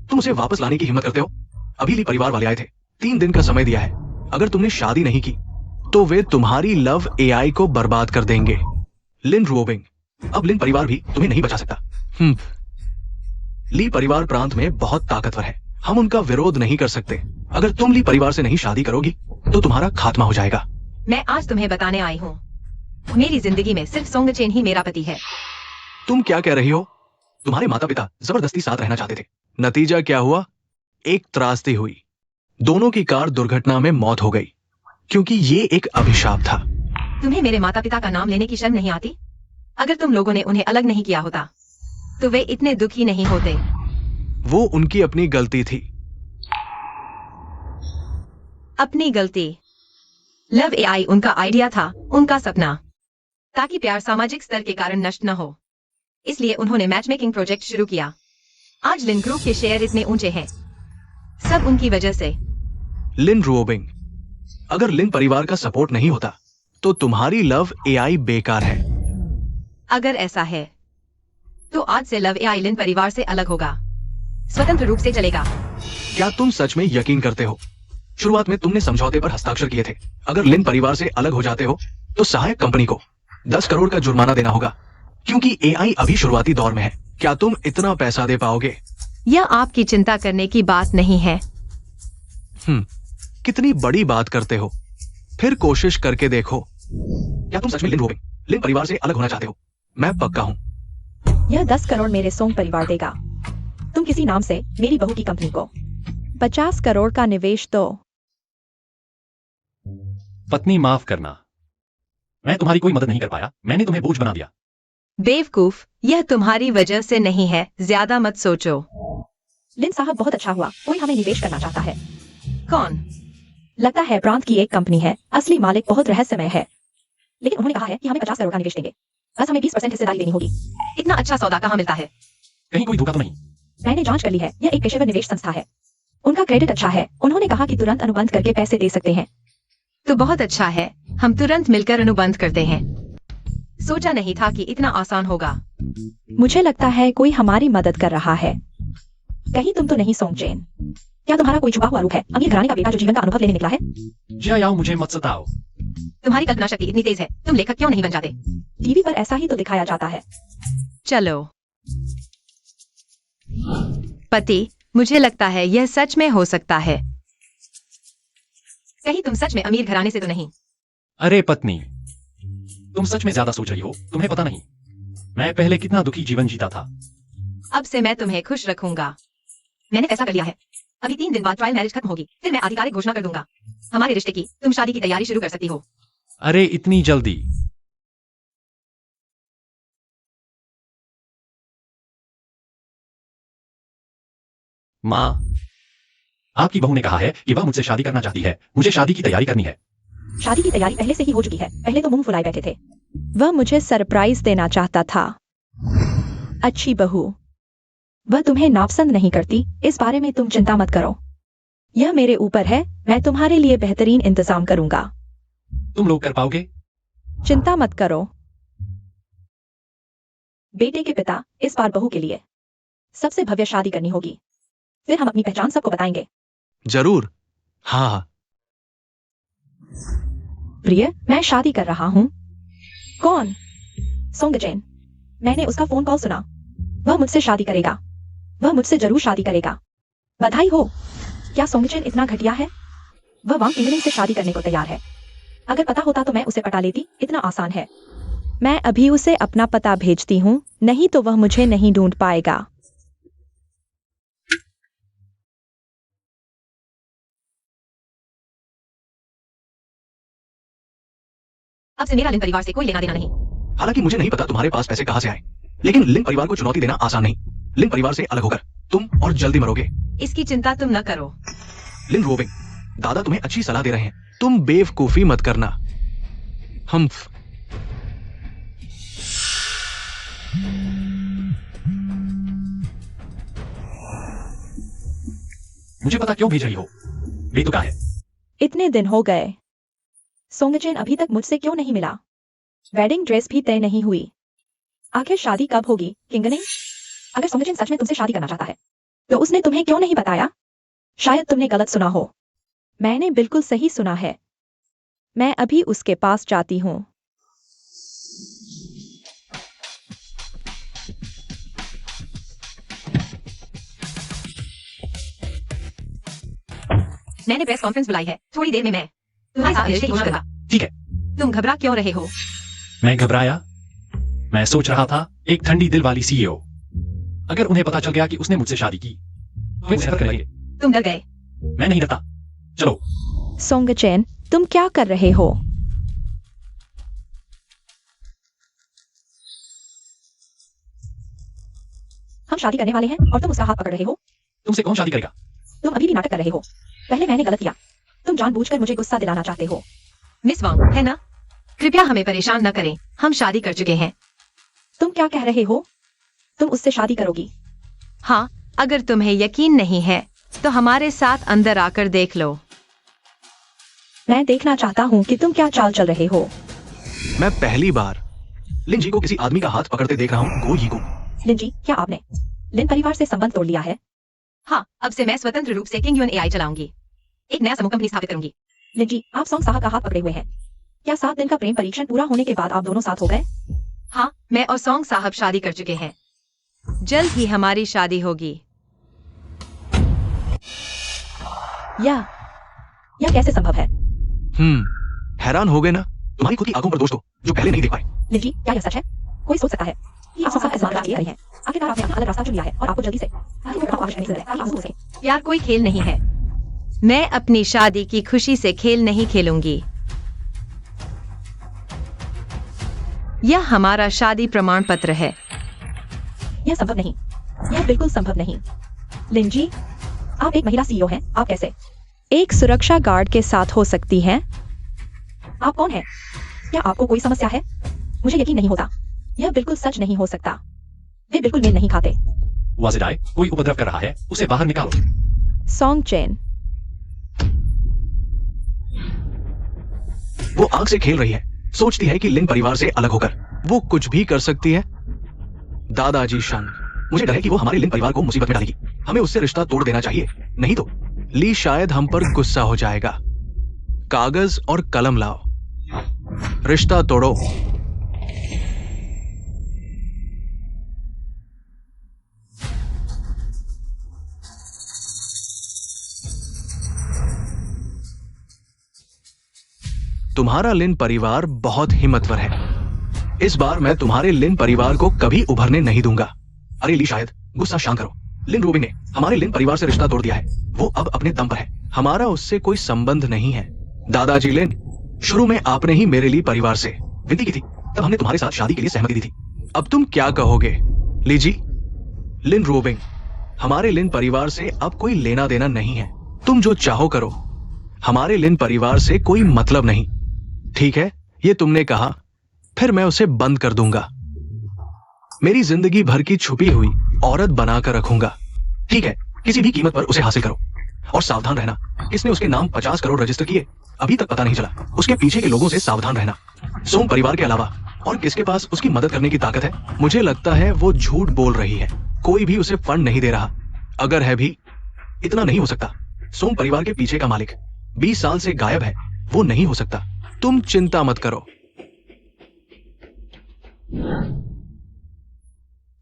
तुम उसे वापस लाने की हिम्मत करते हो? अभी ली परिवार वाले आए थे। 3 दिन का समय दिया है। अगर तुमने शादी नहीं की तो वे तुम्हारी लव एआई को बर्बाद कर देंगे। लिन रुओबिंग, अब लिन परिवार भी तुम्हें नहीं बचा सकता। ली परिवार प्रांत में बहुत ताकतवर है। हम उनका विरोध नहीं कर सकते। अगर तुम ली परिवार से नहीं शादी करोगी तो तुम्हारा खात्मा हो जाएगा। मैं आज तुम्हें बताने आई हूँ, मेरी जिंदगी में सिर्फ सोंग चेन ही मेरा पति है। तुम क्या कह रही हो? तुम्हारे माता पिता जबरदस्ती साथ रहना चाहते थे। नतीजा क्या हुआ? एक त्रासदी हुई। दोनों की कार दुर्घटना में मौत हो गई, क्योंकि ये एक अभिशाप था। तुम्हें मेरे माता पिता का नाम लेने की शर्म नहीं आती? अगर तुम लोगों ने उन्हें अलग नहीं किया होता तो वे इतने दुखी नहीं होते। वो उनकी अपनी गलती थी। अपनी गलती? लव एआई उनका आइडिया था, उनका सपना, ताकि प्यार सामाजिक स्तर के कारण नष्ट न हो। इसलिए उन्होंने मैच मेकिंग प्रोजेक्ट शुरू किया। आज लिन ग्रुप के शेयर इतने ऊंचे हैं, सब उनकी वजह से। लिन रुओबिंग, अगर लिन परिवार का सपोर्ट नहीं होता तो तुम्हारी लव एआई बेकार है। अगर ऐसा है तो आज से लव एआई लिन परिवार से अलग होगा, स्वतंत्र रूप से चलेगा। क्या तुम सच में यकीन करते हो? शुरुआत में तुमने समझौते पर हस्ताक्षर किए थे। अगर लिन परिवार से अलग हो जाते हो तो सहायक कंपनी को 10 करोड़ का जुर्माना देना होगा, क्योंकि एआई अभी शुरुआती दौर में है। क्या तुम इतना पैसा दे पाओगे? यह आपकी चिंता करने की बात नहीं है। कितनी बड़ी बात करते हो। फिर कोशिश करके देखो। क्या तुम सच में लिन रुओबिंग, लिन परिवार से अलग होना चाहते हो? मैं पक्का हूं। यह 10 करोड़ मेरे सोंग परिवार देगा। तुम किसी नाम से मेरी बहू की कंपनी को 50 करोड़ का निवेश दो। पत्नी, माफ करना, मैं तुम्हारी कोई मदद नहीं कर पाया। मैंने तुम्हें बोझ बना दिया। बेवकूफ, यह तुम्हारी वजह से नहीं है, ज्यादा मत सोचो। लिन साहब, बहुत अच्छा हुआ कोई हमें निवेश करना चाहता है। कौन? लगता है प्रांत की एक कंपनी है। असली मालिक बहुत रहस्यमय है, लेकिन उन्होंने कहा है कि हमें 50 करोड़ का निवेश देंगे। बस हमें 20% हिस्सेदारी देनी होगी। इतना अच्छा सौदा कहाँ मिलता है? कहीं कोई धोखा तो नहीं? मैंने जांच कर ली है, यह एक पेशेवर निवेश संस्था है। उनका क्रेडिट अच्छा है, उन्होंने कहा कि तुरंत अनुबंध करके पैसे दे सकते हैं। तो बहुत अच्छा है, हम तुरंत मिलकर अनुबंध करते हैं। सोचा नहीं था कि इतना आसान होगा। मुझे लगता है कोई हमारी मदद कर रहा है। कहीं तुम तो नहीं सोंगचेन? क्या तुम्हारा कोई छुपा हुआ रूप है, अमीर घराने का बेटा जो जीवन का अनुभव लेने निकला है? जाओ, मुझे मत सताओ। तुम्हारी कल्पना शक्ति इतनी तेज है, तुम लेखक क्यों नहीं बन जाते? टीवी पर ऐसा ही तो दिखाया जाता है। चलो। पति, मुझे लगता है यह सच में हो सकता है। कहीं तुम सच में अमीर घराने से तो नहीं? अरे पत्नी, तुम सच में ज्यादा सोच रही हो, तुम्हें पता नहीं मैं पहले कितना दुखी जीवन जीता था। अब से मैं तुम्हें खुश रखूंगा। मैंने फैसला कर लिया है। अभी 3 दिन बाद ट्रायल मैरिज खत्म होगी, फिर मैं आधिकारिक घोषणा कर दूंगा हमारे रिश्ते की। तुम शादी की तैयारी शुरू कर सकती हो। अरे इतनी जल्दी? माँ, आपकी बहू ने कहा है कि वह मुझसे शादी करना चाहती है। मुझे शादी की तैयारी करनी है। शादी की तैयारी पहले से ही हो चुकी है, पहले तो मुंह फुलाए बैठे थे। वह मुझे सरप्राइज देना चाहता था। अच्छी बहू, वह तुम्हें नापसंद नहीं करती, इस बारे में तुम चिंता मत करो। यह मेरे ऊपर है, मैं तुम्हारे लिए बेहतरीन इंतजाम करूंगा। तुम लोग कर पाओगे? चिंता मत करो। बेटे के पिता, इस बार बहू के लिए सबसे भव्य शादी करनी होगी। फिर हम अपनी पहचान सबको बताएंगे। जरूर। हाँ हाँ। प्रिय, मैं शादी कर रहा हूँ। कौन? सोंगचेन। मैंने उसका फोन कॉल सुना। वह मुझसे शादी करेगा। वह मुझसे जरूर शादी करेगा। बधाई हो। क्या सोंगचेन इतना घटिया है? वह वांग इंगलिंग से शादी करने को तैयार है। अगर पता होता तो मैं उसे पटा लेती, इतना आसान है। मैं अभी उसे अपना पता भेजती हूँ, नहीं तो वह मुझे नहीं ढूंढ पाएगा। अब से मेरा लिन परिवार से कोई लेना देना नहीं। हालांकि मुझे नहीं पता तुम्हारे पास पैसे कहाँ से आए, लेकिन लिन परिवार को चुनौती देना आसान नहीं। लिन परिवार से अलग होकर तुम और जल्दी मरोगे। इसकी चिंता तुम न करो। लिन रोबिंग, दादा तुम्हें अच्छी सलाह दे रहे हैं, तुम बेवकूफी मत करना। हम मुझे पता क्यों भेज रही हो, बेतुका है। इतने दिन हो गए, सोंगचेन अभी तक मुझसे क्यों नहीं मिला? वेडिंग ड्रेस भी तय नहीं हुई। आखिर शादी कब होगी, किंगनिंग? अगर सोंगचेन सच में तुमसे शादी करना चाहता है, तो उसने तुम्हें क्यों नहीं बताया? शायद तुमने गलत सुना हो। मैंने बिल्कुल सही सुना है। मैं अभी उसके पास जाती हूँ। मैंने प्रेस कॉन्फ्रेंस बुलाई है, थोड़ी देर में मैं तुम्हारे साथ रिश्ते की घोषणा करूंगा। ठीक है। तुम घबरा क्यों रहे हो? मैं घबराया? मैं सोच रहा था, एक ठंडी दिल वाली सीईओ, अगर उन्हें पता चल गया कि उसने मुझसे शादी की तो वे मुझे हत्या करेंगे। तुम डर गए। मैं नहीं डरता। चलो। सोंगचेन, तुम क्या कर रहे हो? हम शादी करने वाले हैं और तुम उसका हाथ पकड़ रहे हो। तुमसे कौन शादी करेगा? तुम अभी भी नाटक कर रहे हो। पहले मैंने गलत किया, तुम जानबूझकर मुझे गुस्सा दिलाना चाहते हो। मिस वांग, है ना? कृपया हमें परेशान न करें, हम शादी कर चुके हैं। तुम क्या कह रहे हो? तुम उससे शादी करोगी? हाँ, अगर तुम्हें यकीन नहीं है तो हमारे साथ अंदर आकर देख लो। मैं देखना चाहता हूँ कि तुम क्या चाल चल रहे हो। मैं पहली बार लिन जी को किसी आदमी का हाथ पकड़ते देख रहा हूँ। गो यी गो। लिन जी, क्या आपने लिन परिवार से संबंध तोड़ लिया है? हाँ, अब से मैं स्वतंत्र रूप से किंग यूएन एआई चलाऊंगी। एक नया समूह कंपनी स्थापित करूंगी। लिन जी, आप सोंग साहा का हाथ पकड़े हुए हैं। क्या 7 दिन का प्रेम परीक्षण पूरा होने के बाद आप दोनों साथ हो गए? हाँ, मैं और सोंग साहब शादी कर चुके हैं। जल्द ही हमारी शादी होगी। यह कैसे संभव है? हैरान हो गए ना? तुम्हारी खुद की आंखों पर दोष हो जो पहले नहीं देख पाए। लिन जी, क्या यह सच है? कोई सोच सकता है कि आप सब इस्तेमाल कर रहे हैं। आखिरकार आपने अपना अलग रास्ता चुन लिया है और आपको जल्दी से यार, कोई खेल नहीं है। मैं अपनी शादी की खुशी से खेल नहीं खेलूंगी। यह हमारा शादी प्रमाण पत्र है। यह संभव नहीं, यह बिल्कुल संभव नहीं। लिन जी, आप एक महिला सीईओ हैं, आप कैसे एक सुरक्षा गार्ड के साथ हो सकती हैं? आप कौन हैं? क्या आपको कोई समस्या है? मुझे यकीन नहीं होता। यह बिल्कुल सच नहीं हो सकता। वे बिल्कुल मेल नहीं खाते। वाजिदाई, कोई उपद्रव कर रहा है, उसे बाहर निकालो। Song chain. वो आग से खेल रही है, सोचती है कि लिन परिवार से अलग होकर वो कुछ भी कर सकती है। दादाजी शांत, मुझे डर है कि वो हमारे लिन परिवार को मुसीबत में डालेगी। हमें उससे रिश्ता तोड़ देना चाहिए, नहीं तो ली शायद हम पर गुस्सा हो जाएगा। कागज और कलम लाओ, रिश्ता तोड़ो। तुम्हारा लिन परिवार बहुत हिम्मतवर है। इस बार मैं तुम्हारे लिन परिवार को कभी उभरने नहीं दूंगा। अरे ली शायद, गुस्सा शांत करो। लिन रूबिंग ने हमारे लिन परिवार से रिश्ता तोड़ दिया है। वो अब अपने दम पर है, हमारा उससे कोई संबंध नहीं है। दादाजी लिन, शुरू में आपने ही मेरे लिए परिवार से विनती की थी, तब हमने तुम्हारे साथ शादी के लिए सहमति दी थी। अब तुम क्या कहोगे? लीजी, लिन रूबिंग, हमारे लिन परिवार से अब कोई लेना देना नहीं है। तुम जो चाहो करो, हमारे लिन परिवार से कोई मतलब नहीं। ठीक है, ये तुमने कहा, फिर मैं उसे बंद कर दूंगा। मेरी जिंदगी भर की छुपी हुई औरत बनाकर रखूंगा। ठीक है, किसी भी कीमत पर उसे हासिल करो। और सावधान रहना, किसने उसके नाम 50 करोड़ रजिस्टर किए अभी तक पता नहीं चला। उसके पीछे के लोगों से सावधान रहना। सोम परिवार के अलावा और किसके पास उसकी मदद करने की ताकत है? मुझे लगता है वो झूठ बोल रही है। कोई भी उसे फंड नहीं दे रहा। अगर है भी, इतना नहीं हो सकता। सोम परिवार के पीछे का मालिक 20 साल से गायब है, वो नहीं हो सकता। तुम चिंता मत करो।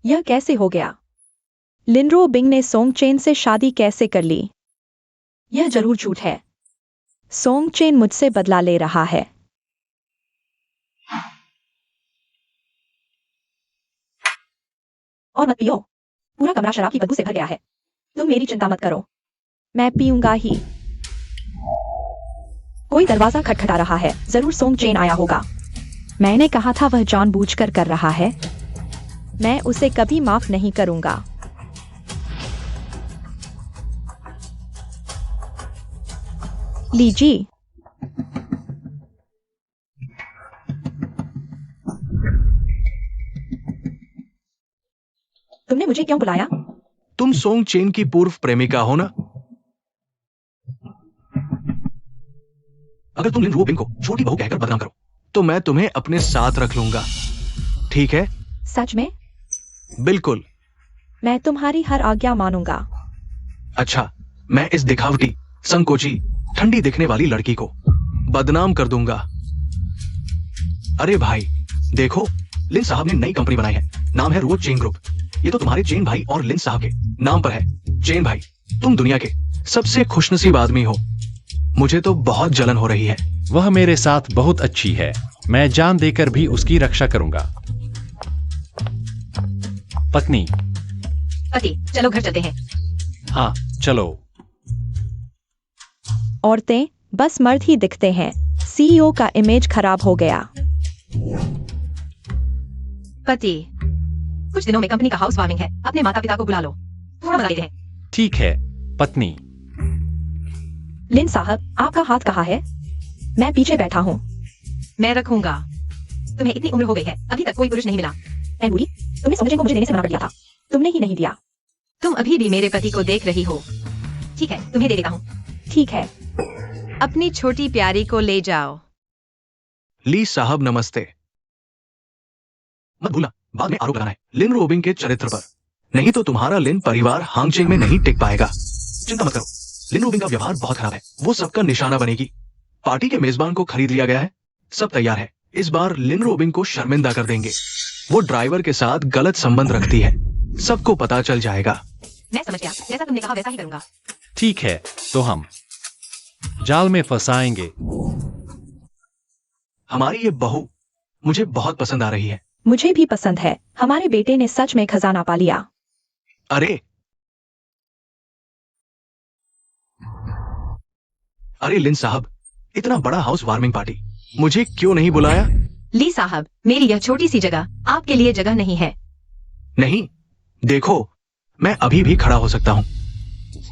यह कैसे हो गया? लिनरो बिंग ने सोंग चेन से शादी कैसे कर ली? यह जरूर झूठ है। सोंग चेन मुझसे बदला ले रहा है। और मत पियो, पूरा कमरा शराब की बदबू से भर गया है। तुम मेरी चिंता मत करो, मैं पीऊंगा ही। कोई दरवाजा खटखटा रहा है, जरूर सोंग चेन आया होगा। मैंने कहा था वह जानबूझकर कर रहा है। मैं उसे कभी माफ नहीं करूंगा। लीजी, तुमने मुझे क्यों बुलाया? तुम सोंग चेन की पूर्व प्रेमिका हो ना? अगर तुम लिन रूबिंग को छोटी बहू कहकर बदनाम करो, तो मैं तुम्हें अपने साथ रख लूंगा। ठीक है? सच में? बिल्कुल। मैं तुम्हारी हर आज्ञा मानूंगा। अच्छा, मैं इस दिखावटी, संकोची, ठंडी दिखने वाली लड़की को बदनाम कर दूंगा। अरे भाई, देखो, लिन साहब ने नई कंपनी बनाई है, नाम है रोज चेन ग्रुप। ये तो तुम्हारे चेन भाई और लिन साहब के नाम पर है। चेन भाई, तुम दुनिया के सबसे खुशनसीब आदमी हो। मुझे तो बहुत जलन हो रही है। वह मेरे साथ बहुत अच्छी है, मैं जान देकर भी उसकी रक्षा करूंगा। पत्नी। पति, चलो घर चलते हैं। हाँ, चलो। औरतें बस मर्द ही दिखते हैं। सीईओ का इमेज खराब हो गया। पति, कुछ दिनों में कंपनी का हाउस वार्मिंग है, अपने माता पिता को बुला लो, थोड़ा मना लेते हैं। ठीक है, पत्नी। लिन साहब, आपका हाथ कहाँ है? मैं पीछे बैठा हूँ। मैं रखूंगा। तुम्हें इतनी उम्र हो गई है, अभी तक कोई पुरुष नहीं मिला। मैं बूढ़ी, तुमने सोंग चेन को मुझे देने से मना कर दिया था। तुमने ही नहीं दिया। तुम अभी भी मेरे पति को देख रही हो। ठीक है, तुम्हें दे देता हूँ। ठीक है। अपनी छोटी प्यारी को ले जाओ। ली साहब नमस्ते। मत भूलना, बाद में आरोप लगाना है लिन रूबिंग के चरित्र पर, नहीं तो तुम्हारा लिन परिवार हांगचेंग में नहीं टिक पाएगा। चिंता मत करो, लिन रूबिंग का व्यवहार बहुत खराब है, वो सबका निशाना बनेगी। पार्टी के मेजबान को खरीद लिया गया है, सब तैयार है। इस बार लिन रूबिंग को शर्मिंदा कर देंगे। वो ड्राइवर के साथ गलत संबंध रखती है, सबको पता चल जाएगा। मैं समझ गया, जैसा तुमने कहा वैसा ही करूंगा। ठीक है, तो हम जाल में फंसाएंगे। हमारी ये बहू मुझे बहुत पसंद आ रही है। मुझे भी पसंद है। हमारे बेटे ने सच में खजाना पा लिया। अरे अरे लिन साहब, इतना बड़ा हाउस वार्मिंग पार्टी, मुझे क्यों नहीं बुलाया? ली साहब, मेरी यह छोटी सी जगह आपके लिए जगह नहीं है। नहीं, देखो, मैं अभी भी खड़ा हो सकता हूँ।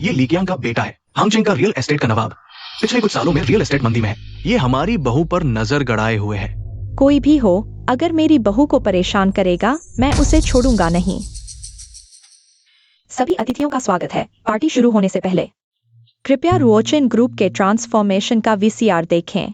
ये लीकियांग का बेटा है, हांगचेंग का रियल एस्टेट का नवाब। पिछले कुछ सालों में रियल एस्टेट मंदी में है। ये हमारी बहू पर नजर गड़ाए हुए है। कोई भी हो, अगर मेरी बहू को परेशान करेगा, मैं उसे छोड़ूंगा नहीं। सभी अतिथियों का स्वागत है। पार्टी शुरू होने से पहले कृपया रुओचिन ग्रुप के ट्रांसफॉर्मेशन का वीसीआर देखें।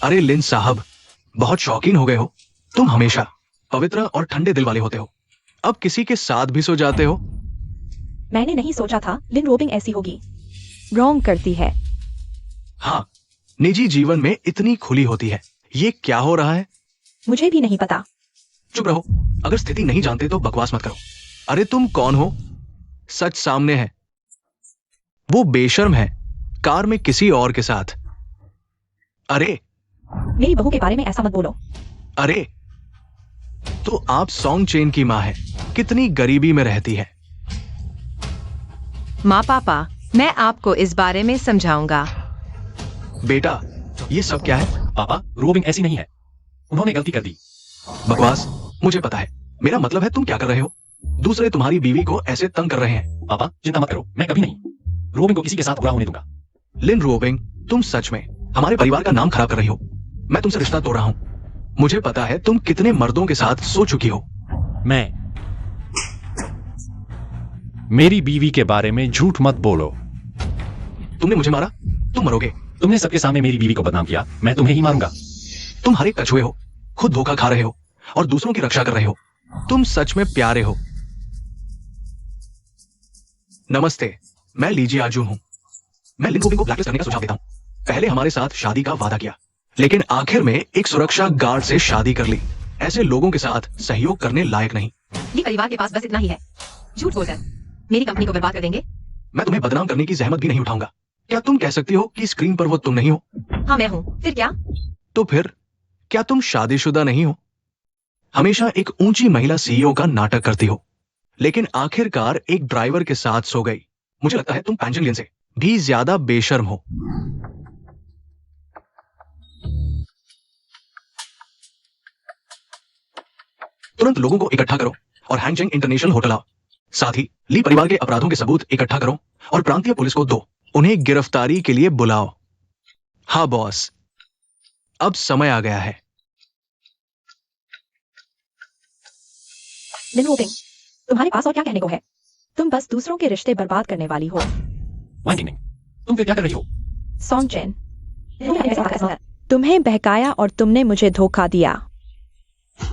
अरे लिन साहब, बहुत शौकीन हो गए हो। तुम हमेशा पवित्र और ठंडे दिल वाले होते हो। अब किसी के साथ भी सो जाते हो। मैंने नहीं सोचा था लिन रोबिंग ऐसी होगी। रॉन्ग करती है। हाँ, निजी जीवन में इतनी खुली होती है। ये क्या हो रहा है? मुझे भी नहीं पता। चुप रहो। अगर स्थिति नहीं जानते तो बकवास मत करो। अरे तुम कौन हो? सच सामने है। वो बेशर्म है, कार में किसी और के साथ। अरे मेरी बहू के बारे में ऐसा मत बोलो। अरे, तो आप सॉन्ग चेन की माँ है। कितनी गरीबी में रहती है। माँ पापा, मैं आपको इस बारे में समझाऊंगा। बेटा, ये सब क्या है? पापा, रोबिंग ऐसी नहीं है। उन्होंने गलती कर दी। बकवास, मुझे पता है। मेरा मतलब है तुम क्या कर रहे हो। दूसरे तुम्हारी बीवी को ऐसे तंग कर रहे हैं। पापा, चिंता मत करो, मैं कभी नहीं रोबिंग को किसी के साथ बुरा होने दूंगा। लिन रोबिंग, तुम सच में हमारे परिवार का नाम खराब कर रही हो। मैं तुमसे रिश्ता तोड़ रहा हूँ। मुझे पता है तुम कितने मर्दों के साथ सो चुकी हो। मेरी बीवी के बारे में झूठ मत बोलो। तुमने मुझे मारा, तुम मरोगे। तुमने सबके सामने मेरी बीवी को बदनाम किया, मैं तुम्हें ही मारूंगा। तुम हर एक कछुए हो। खुद धोखा खा रहे हो और दूसरों की रक्षा कर रहे हो। तुम सच में प्यारे हो। नमस्ते, मैं लीजी आजून हूं। मैं लिन रोबिंग को ब्लैकलिस्ट करने का सुझाव देता हूं। पहले हमारे साथ शादी का वादा किया, लेकिन आखिर में एक सुरक्षा गार्ड से शादी कर ली। ऐसे लोगों के साथ सहयोग करने लायक नहीं। ये परिवार के पास बस इतना ही है। झूठ बोलकर मेरी कंपनी को बर्बाद कर देंगे। मैं तुम्हें बदनाम करने की जहमत भी नहीं उठाऊंगा। क्या तुम कह सकती हो कि स्क्रीन पर वो तुम नहीं हो? हाँ मैं हूँ, फिर क्या? तो फिर क्या तुम शादीशुदा नहीं हो? हमेशा एक ऊंची महिला सीईओ का नाटक करती हो, लेकिन आखिरकार एक ड्राइवर के साथ सो गई। मुझे लगता है तुम पैंजलियन से भी ज्यादा बेशर्म हो। तुरंत लोगों को इकट्ठा करो और हैंगचेंग इंटरनेशनल होटल आओ। साथ ही ली परिवार के अपराधों के सबूत इकट्ठा करो और प्रांतीय पुलिस को दो। उन्हें गिरफ्तारी के लिए बुलाओ। हाँ बॉस, अब समय आ गया है। लिन रोबिंग, तुम्हारे पास और क्या कहने को है? तुम बस दूसरों के रिश्ते बर्बाद करने वाली हो। वाइंडिंग, तुम फिर क्या कर रही हो? सॉन्ग चेन, तुम्हें बहकाया और तुमने मुझे धोखा दिया।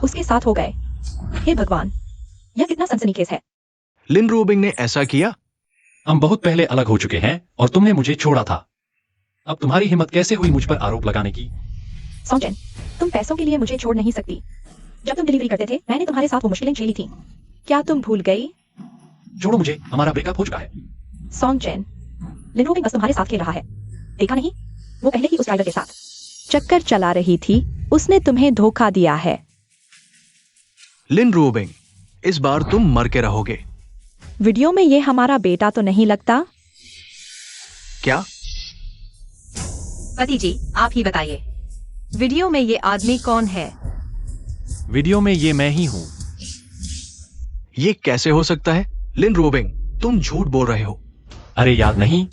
उसके साथ हो गए। हे भगवान, यह कितना सनसनीखेज है। लिन रोबिंग ने ऐसा किया? हम बहुत पहले अलग हो चुके हैं और तुमने मुझे छोड़ा था। अब तुम्हारी हिम्मत कैसे हुई मुझ पर आरोप लगाने की? सॉन्ग चेन, तुम पैसों के लिए मुझे छोड़ नहीं सकती। जब तुम डिलीवरी करते थे, मैंने तुम्हारे साथ वो मुश्किलें झेली थी। क्या तुम भूल गई? छोड़ो मुझे, हमारा ब्रेकअप हो चुका है। सॉन्ग चेन, लिन रोबिंग बस तुम्हारे साथ खेल रहा है। देखा नहीं? वो पहले ही उस ड्राइवर के साथ चक्कर चला रही थी। उसने तुम्हें धोखा दिया है। लिन रोबिंग, इस बार तुम मर के रहोगे। वीडियो में ये हमारा बेटा तो नहीं लगता? क्या? पति जी, आप ही बताइए, वीडियो में ये आदमी कौन है? वीडियो में ये मैं ही हूं। ये कैसे हो सकता है? लिन रोबिंग, तुम झूठ बोल रहे हो। अरे याद नहीं,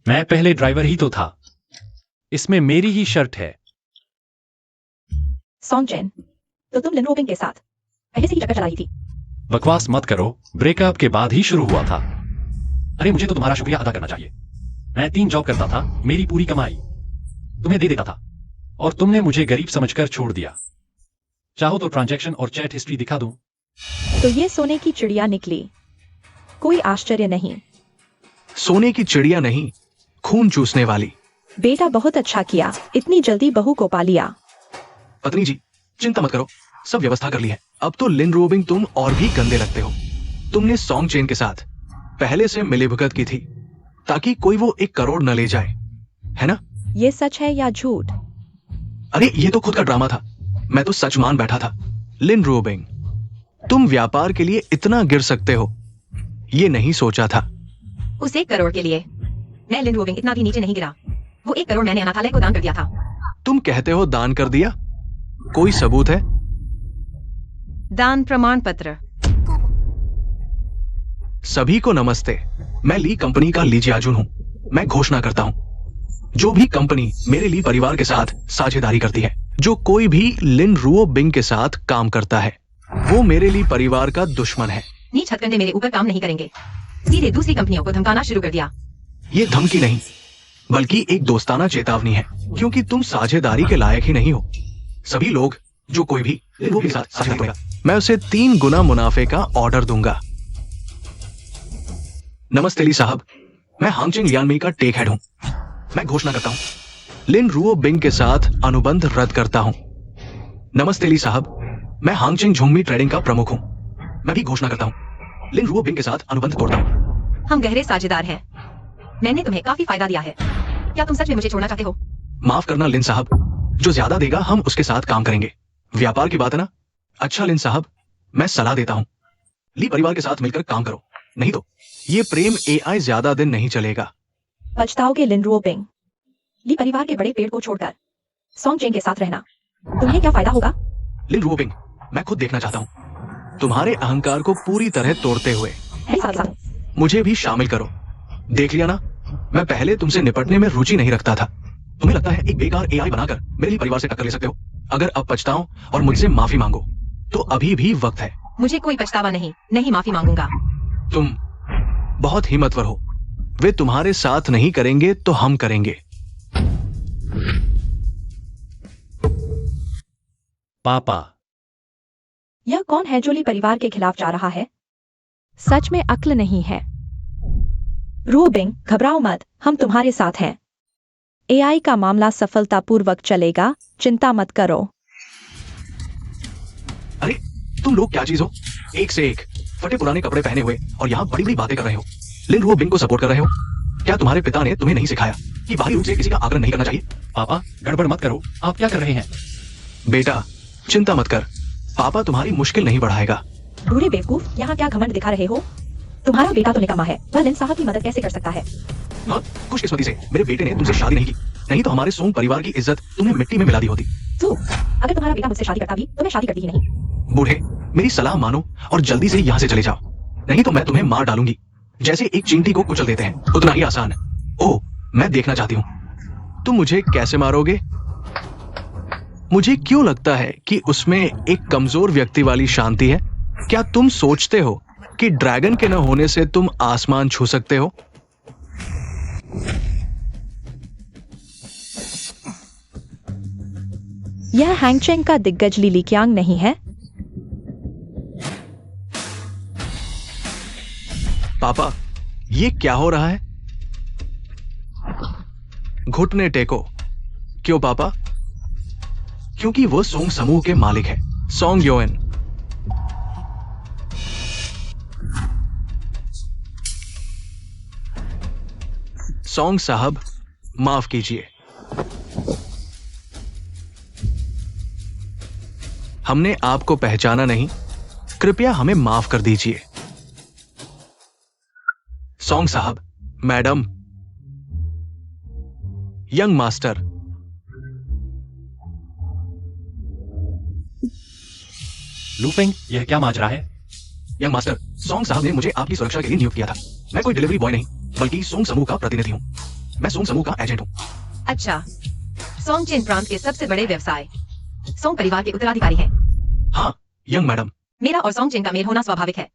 मैं पहले ड्राइवर ही तो था। इसमें मेरी ही शर्ट है। सॉन्ग चेन, तो तुम लिन रोबिंग के साथ पहले से ही चक्कर चला रही थी। बकवास मत करो, ब्रेकअप के बाद ही शुरू हुआ था। अरे मुझे तो तुम्हारा शुक्रिया अदा करना चाहिए। मैं 3 जॉब करता था, मेरी पूरी कमाई तुम्हें दे देता था और तुमने मुझे गरीब समझकर छोड़ दिया। चाहो तो ट्रांजैक्शन और चैट हिस्ट्री दिखा दूं। तो ये सोने की चिड़िया निकली। कोई आश्चर्य नहीं। सोने की चिड़िया नहीं, खून चूसने वाली। बेटा बहुत अच्छा किया, इतनी जल्दी बहू को पा लिया। पत्नी जी, चिंता मत करो, सब व्यवस्था कर ली है। अब तो लिन रोबिंग तुम और भी गंदे लगते हो। तुमने सॉन्ग चेन के साथ पहले से मिलीभगत की थी ताकि कोई वो 1 करोड़ न ले जाए, है ना? ये सच है या झूठ? अरे ये तो खुद का ड्रामा था। मैं तो सच मान बैठा था। लिन रोबिंग, तुम व्यापार के लिए इतना गिर सकते हो, ये नहीं सोचा था। उस 1 करोड़ के लिए मैं लिन रोबिंग इतना भी नीचे नहीं गिरा। वो 1 करोड़ मैंने अनाथालय को दान कर दिया था। तुम कहते हो दान कर दिया? कोई सबूत है? दान प्रमाण पत्र। सभी को नमस्ते। मैं ली कंपनी का लीजियाजुन हूं। मैं घोषणा करता हूं, जो भी कंपनी मेरे ली परिवार के साथ साझेदारी करती है, जो कोई भी लिन रुओ बिंग के साथ काम करता है, वो मेरे लिए परिवार का दुश्मन है। नीच हथकंडे मेरे ऊपर काम नहीं करेंगे। सीधे दूसरी कंपनियों को धमकाना शुरू कर दिया। ये धमकी नहीं, बल्कि एक दोस्ताना चेतावनी है, क्योंकि तुम साझेदारी के लायक ही नहीं हो। सभी लोग, जो कोई भी लिन रुओ के साथ साझेदारी करेगा, मैं उसे 3 गुना मुनाफे का ऑर्डर दूंगा। नमस्ते ली साहब, मैं हांगचिंग लियानमी का टेक हेड हूं। मैं घोषणा करता हूं, लिन रुओ बिंग के साथ अनुबंध रद्द करता हूं। नमस्ते ली साहब, मैं हांगचिंग झुंगमी ट्रेडिंग का प्रमुख हूं। मैं भी घोषणा करता हूं, लिन रुओ बिंग के साथ अनुबंध तोड़ता हूं। हम गहरे साझेदार हैं। मैंने तुम्हें काफी फायदा दिया है। क्या तुम सच में मुझे छोड़ना चाहते हो? माफ करना लिन साहब, जो ज्यादा देगा हम उसके साथ काम करेंगे। व्यापार की बात है ना? अच्छा लिन साहब, मैं सलाह देता हूं, ली परिवार के साथ मिलकर काम करो, नहीं तो ये प्रेम एआई ज्यादा दिन नहीं चलेगा। पछताओगे लिन रुओ बिंग। ली परिवार के बड़े पेड़ को छोड़कर सॉन्ग चेंग के साथ रहना तुम्हें क्या फायदा होगा? लिन रुओ बिंग, मैं खुद देखना चाहता हूं तुम्हारे अहंकार को पूरी तरह तोड़ते हुए। मुझे भी शामिल करो। देख लिया ना, मैं पहले तुमसे निपटने में रुचि नहीं रखता था। तुम्हें लगता है एक बेकार एआई बनाकर मेरे लिए परिवार से टक्कर ले सकते हो? अगर अब पछताओ और मुझसे माफी मांगो तो अभी भी वक्त है। मुझे कोई पछतावा नहीं माफी मांगूंगा। तुम बहुत हिम्मतवर हो। वे तुम्हारे साथ नहीं करेंगे तो हम करेंगे। पापा, यह कौन है जो ली परिवार के खिलाफ जा रहा है? सच में अक्ल नहीं है। रुओ बिंग, घबराओ मत, हम तुम्हारे साथ हैं। एआई का मामला सफलतापूर्वक चलेगा, चिंता मत करो। अरे तुम लोग क्या चीज हो? एक से एक फटे पुराने कपड़े पहने हुए और यहाँ बड़ी बड़ी बातें कर रहे हो। लिन रुओ बिंग को सपोर्ट कर रहे हो? क्या तुम्हारे पिता ने तुम्हें नहीं सिखाया कि बाहरी रूप से किसी का आग्रह नहीं करना चाहिए? पापा गड़बड़ मत करो, आप क्या कर रहे हैं? बेटा चिंता मत कर, पापा तुम्हारी मुश्किल नहीं बढ़ाएगा। बूढ़े बेवकूफ, यहाँ क्या घमंड दिखा रहे हो? तुम्हारा बेटा तो निकम्मा है, वह लिन साहब की मदद कैसे कर सकता है? बहुत खुशकिस्मती से मेरे बेटे ने तुमसे शादी नहीं की, नहीं तो हमारे सोंग परिवार की इज्जत तुमने मिट्टी में मिला दी होती। तो अगर तुम्हारा बेटा मुझसे शादी करता भी तो मैं शादी करती ही नहीं। बूढ़े, मेरी सलाह मानो और जल्दी से यहाँ से चले जाओ, नहीं तो मैं तुम्हें मार डालूंगी। जैसे एक चींटी को कुचल देते हैं, उतना ही आसान। ओह, मैं देखना चाहती हूँ तुम मुझे कैसे मारोगे। मुझे क्यों लगता है कि उसमें एक कमजोर व्यक्ति वाली शांति है? क्या तुम सोचते हो कि ड्रैगन के न होने से तुम आसमान छू सकते हो? यह हैंगचेंग का दिग्गज ली लिक्यांग नहीं है? पापा, ये क्या हो रहा है? घुटने टेको। क्यों पापा? क्योंकि वो सोंग समूह के मालिक है, सोंग योएन। सोंग साहब, माफ कीजिए, हमने आपको पहचाना नहीं, कृपया हमें माफ कर दीजिए। सोंग साहब, मैडम, यंग मास्टर। लूफिंग, यह क्या माजरा है? यंग मास्टर, सोंग साहब ने मुझे आपकी सुरक्षा के लिए नियुक्त किया था। मैं कोई डिलीवरी बॉय नहीं, बल्कि सोंग समूह का प्रतिनिधि हूँ। मैं सोंग समूह का एजेंट हूँ। अच्छा, सोंग चेन प्रांत के सबसे बड़े व्यवसाय सोंग परिवार के उत्तराधिकारी हैं। हाँ यंग मैडम। मेरा और सोंग चेन का मेल होना स्वाभाविक है,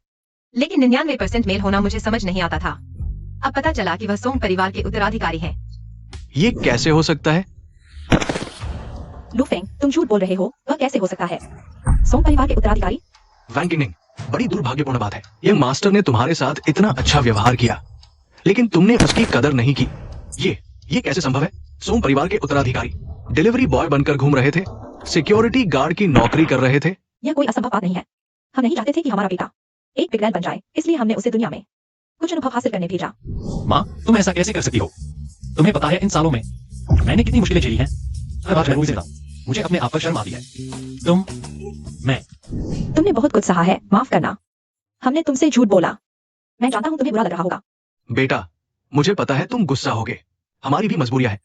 लेकिन 99% मेल होना मुझे समझ नहीं आता था। अब पता चला कि वह सोंग परिवार के उत्तराधिकारी हैं। ये कैसे हो सकता है? लूफेंग, तुम झूठ बोल रहे हो। वह कैसे हो सकता है? सोंग परिवार के उत्तराधिकारी? वैन किंगनिंग, बड़ी दुर्भाग्यपूर्ण बात है। यंग मास्टर ने तुम्हारे साथ इतना अच्छा व्यवहार किया, लेकिन तुमने उसकी कदर नहीं की। ये कैसे संभव है? सोंग परिवार के उत्तराधिकारी डिलीवरी बॉय बनकर घूम रहे थे, सिक्योरिटी गार्ड की नौकरी कर रहे थे। यह कोई असंभव बात नहीं है। हम नहीं चाहते थे कि हमारा बेटा एक बिगड़ैल बन जाए, इसलिए हमने उसे दुनिया में कुछ अनुभव हासिल करने भेजा। माँ, तुम ऐसा कैसे कर सकती हो? तुम्हें पता है इन सालों में मैंने कितनी मुश्किलें झेली हैं। हर बार जरूरी से मुझे अपने आप पर शर्म आती है। तुमने बहुत कुछ सहा है, माफ करना। हमने तुमसे झूठ बोला। मैं जानता हूँ तुम्हें बुरा लग रहा होगा। बेटा, मुझे पता है तुम गुस्सा होगे। हमारी भी मजबूरियां हैं।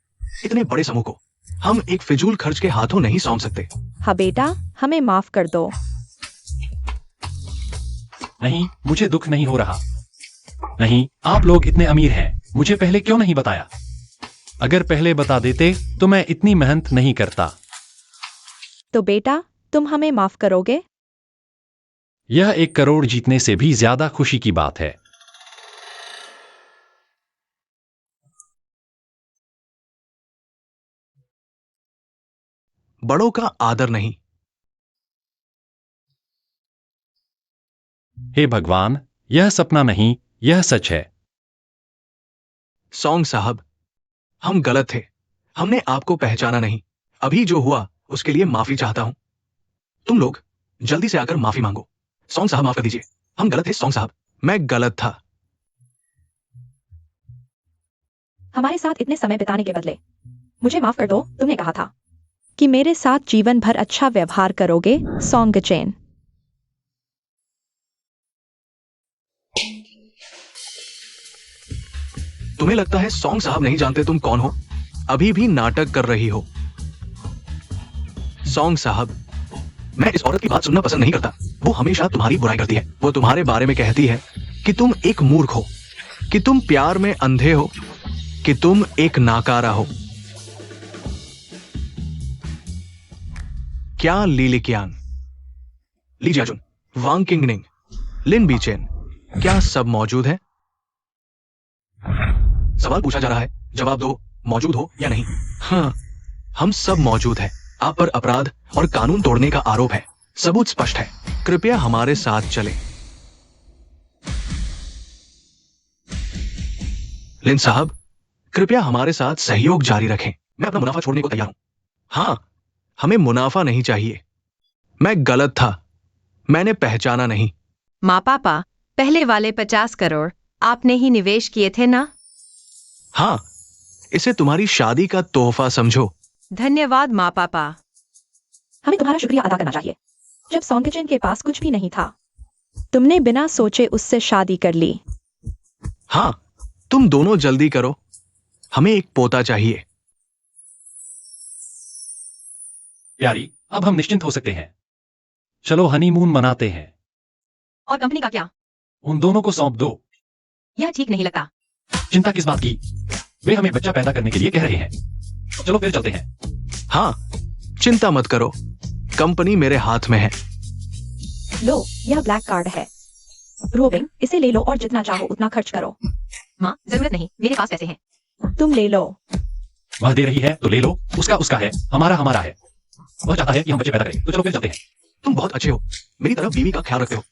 इतने बड़े समूह को हम एक फिजूल खर्च के हाथों नहीं सौंप सकते। हाँ बेटा, हमें माफ कर दो। नहीं, मुझे दुख नहीं हो रहा। नहीं, आप लोग इतने अमीर हैं, मुझे पहले क्यों नहीं बताया? अगर पहले बता देते तो मैं इतनी मेहनत नहीं करता। तो बेटा, तुम हमें माफ करोगे? यह 1 करोड़ जीतने से भी ज्यादा खुशी की बात है। बड़ों का आदर नहीं। हे भगवान, यह सपना नहीं, यह सच है। सॉन्ग साहब, हम गलत थे। हमने आपको पहचाना नहीं। अभी जो हुआ उसके लिए माफी चाहता हूं। तुम लोग जल्दी से आकर माफी मांगो। सॉन्ग साहब, माफ कर दीजिए। हम गलत थे सॉन्ग साहब। मैं गलत था। हमारे साथ इतने समय बिताने के बदले मुझे माफ कर दो। तुमने कहा था कि मेरे साथ जीवन भर अच्छा व्यवहार करोगे, सॉन्ग चेन। तुम्हें लगता है सॉन्ग साहब नहीं जानते तुम कौन हो? अभी भी नाटक कर रही हो। सॉन्ग साहब, मैं इस औरत की बात सुनना पसंद नहीं करता। वो हमेशा तुम्हारी बुराई करती है। वो तुम्हारे बारे में कहती है कि तुम एक मूर्ख हो, कि तुम प्यार में अंधे हो, कि तुम एक नाकारा हो। क्या लीलिकियांग, ली जाजुन, वांग किंगनिंग, लिन बीचेन, क्या सब मौजूद है? सवाल पूछा जा रहा है, जवाब दो। मौजूद हो या नहीं? हाँ, हम सब मौजूद हैं। आप पर अपराध और कानून तोड़ने का आरोप है। सबूत स्पष्ट है। कृपया हमारे साथ चलें। लिन साहब, कृपया हमारे साथ सहयोग जारी रखें। मैं अपना मुनाफा छोड़ने को तैयार हूं। हाँ, हमें मुनाफा नहीं चाहिए। मैं गलत था। मैंने पहचाना नहीं। माँ पापा, पहले वाले 50 करोड़ आपने ही निवेश किए थे ना? हाँ, इसे तुम्हारी शादी का तोहफा समझो। धन्यवाद माँ पापा। हमें तुम्हारा शुक्रिया अदा करना चाहिए। जब सॉन्ग चेन के पास कुछ भी नहीं था, तुमने बिना सोचे उससे शादी कर ली। हाँ, तुम दोनों जल्दी करो। हमें एक पोता चाहिए। प्यारी, अब हम निश्चिंत हो सकते हैं। चलो हनीमून मनाते हैं। और कंपनी का क्या? उन दोनों को सौंप दो। यह ठीक नहीं लगता। चिंता किस बात की? वे हमें बच्चा पैदा करने के लिए कह रहे हैं। चलो फिर चलते हैं। हाँ, चिंता मत करो। कंपनी मेरे हाथ में है। लो, यह ब्लैक कार्ड है। रोबिन, इसे ले लो और जितना चाहो उतना खर्च करो। माँ, जरूरत नहीं, मेरे पास पैसे हैं। तुम ले लो। वह दे रही है तो ले लो। उसका उसका है, हमारा हमारा है। वह चाहता है कि हम बच्चे पैदा करें, तो चलो फिर चलते हैं। तुम बहुत अच्छे हो। मेरी तरफ बीवी का ख्याल रखते हो।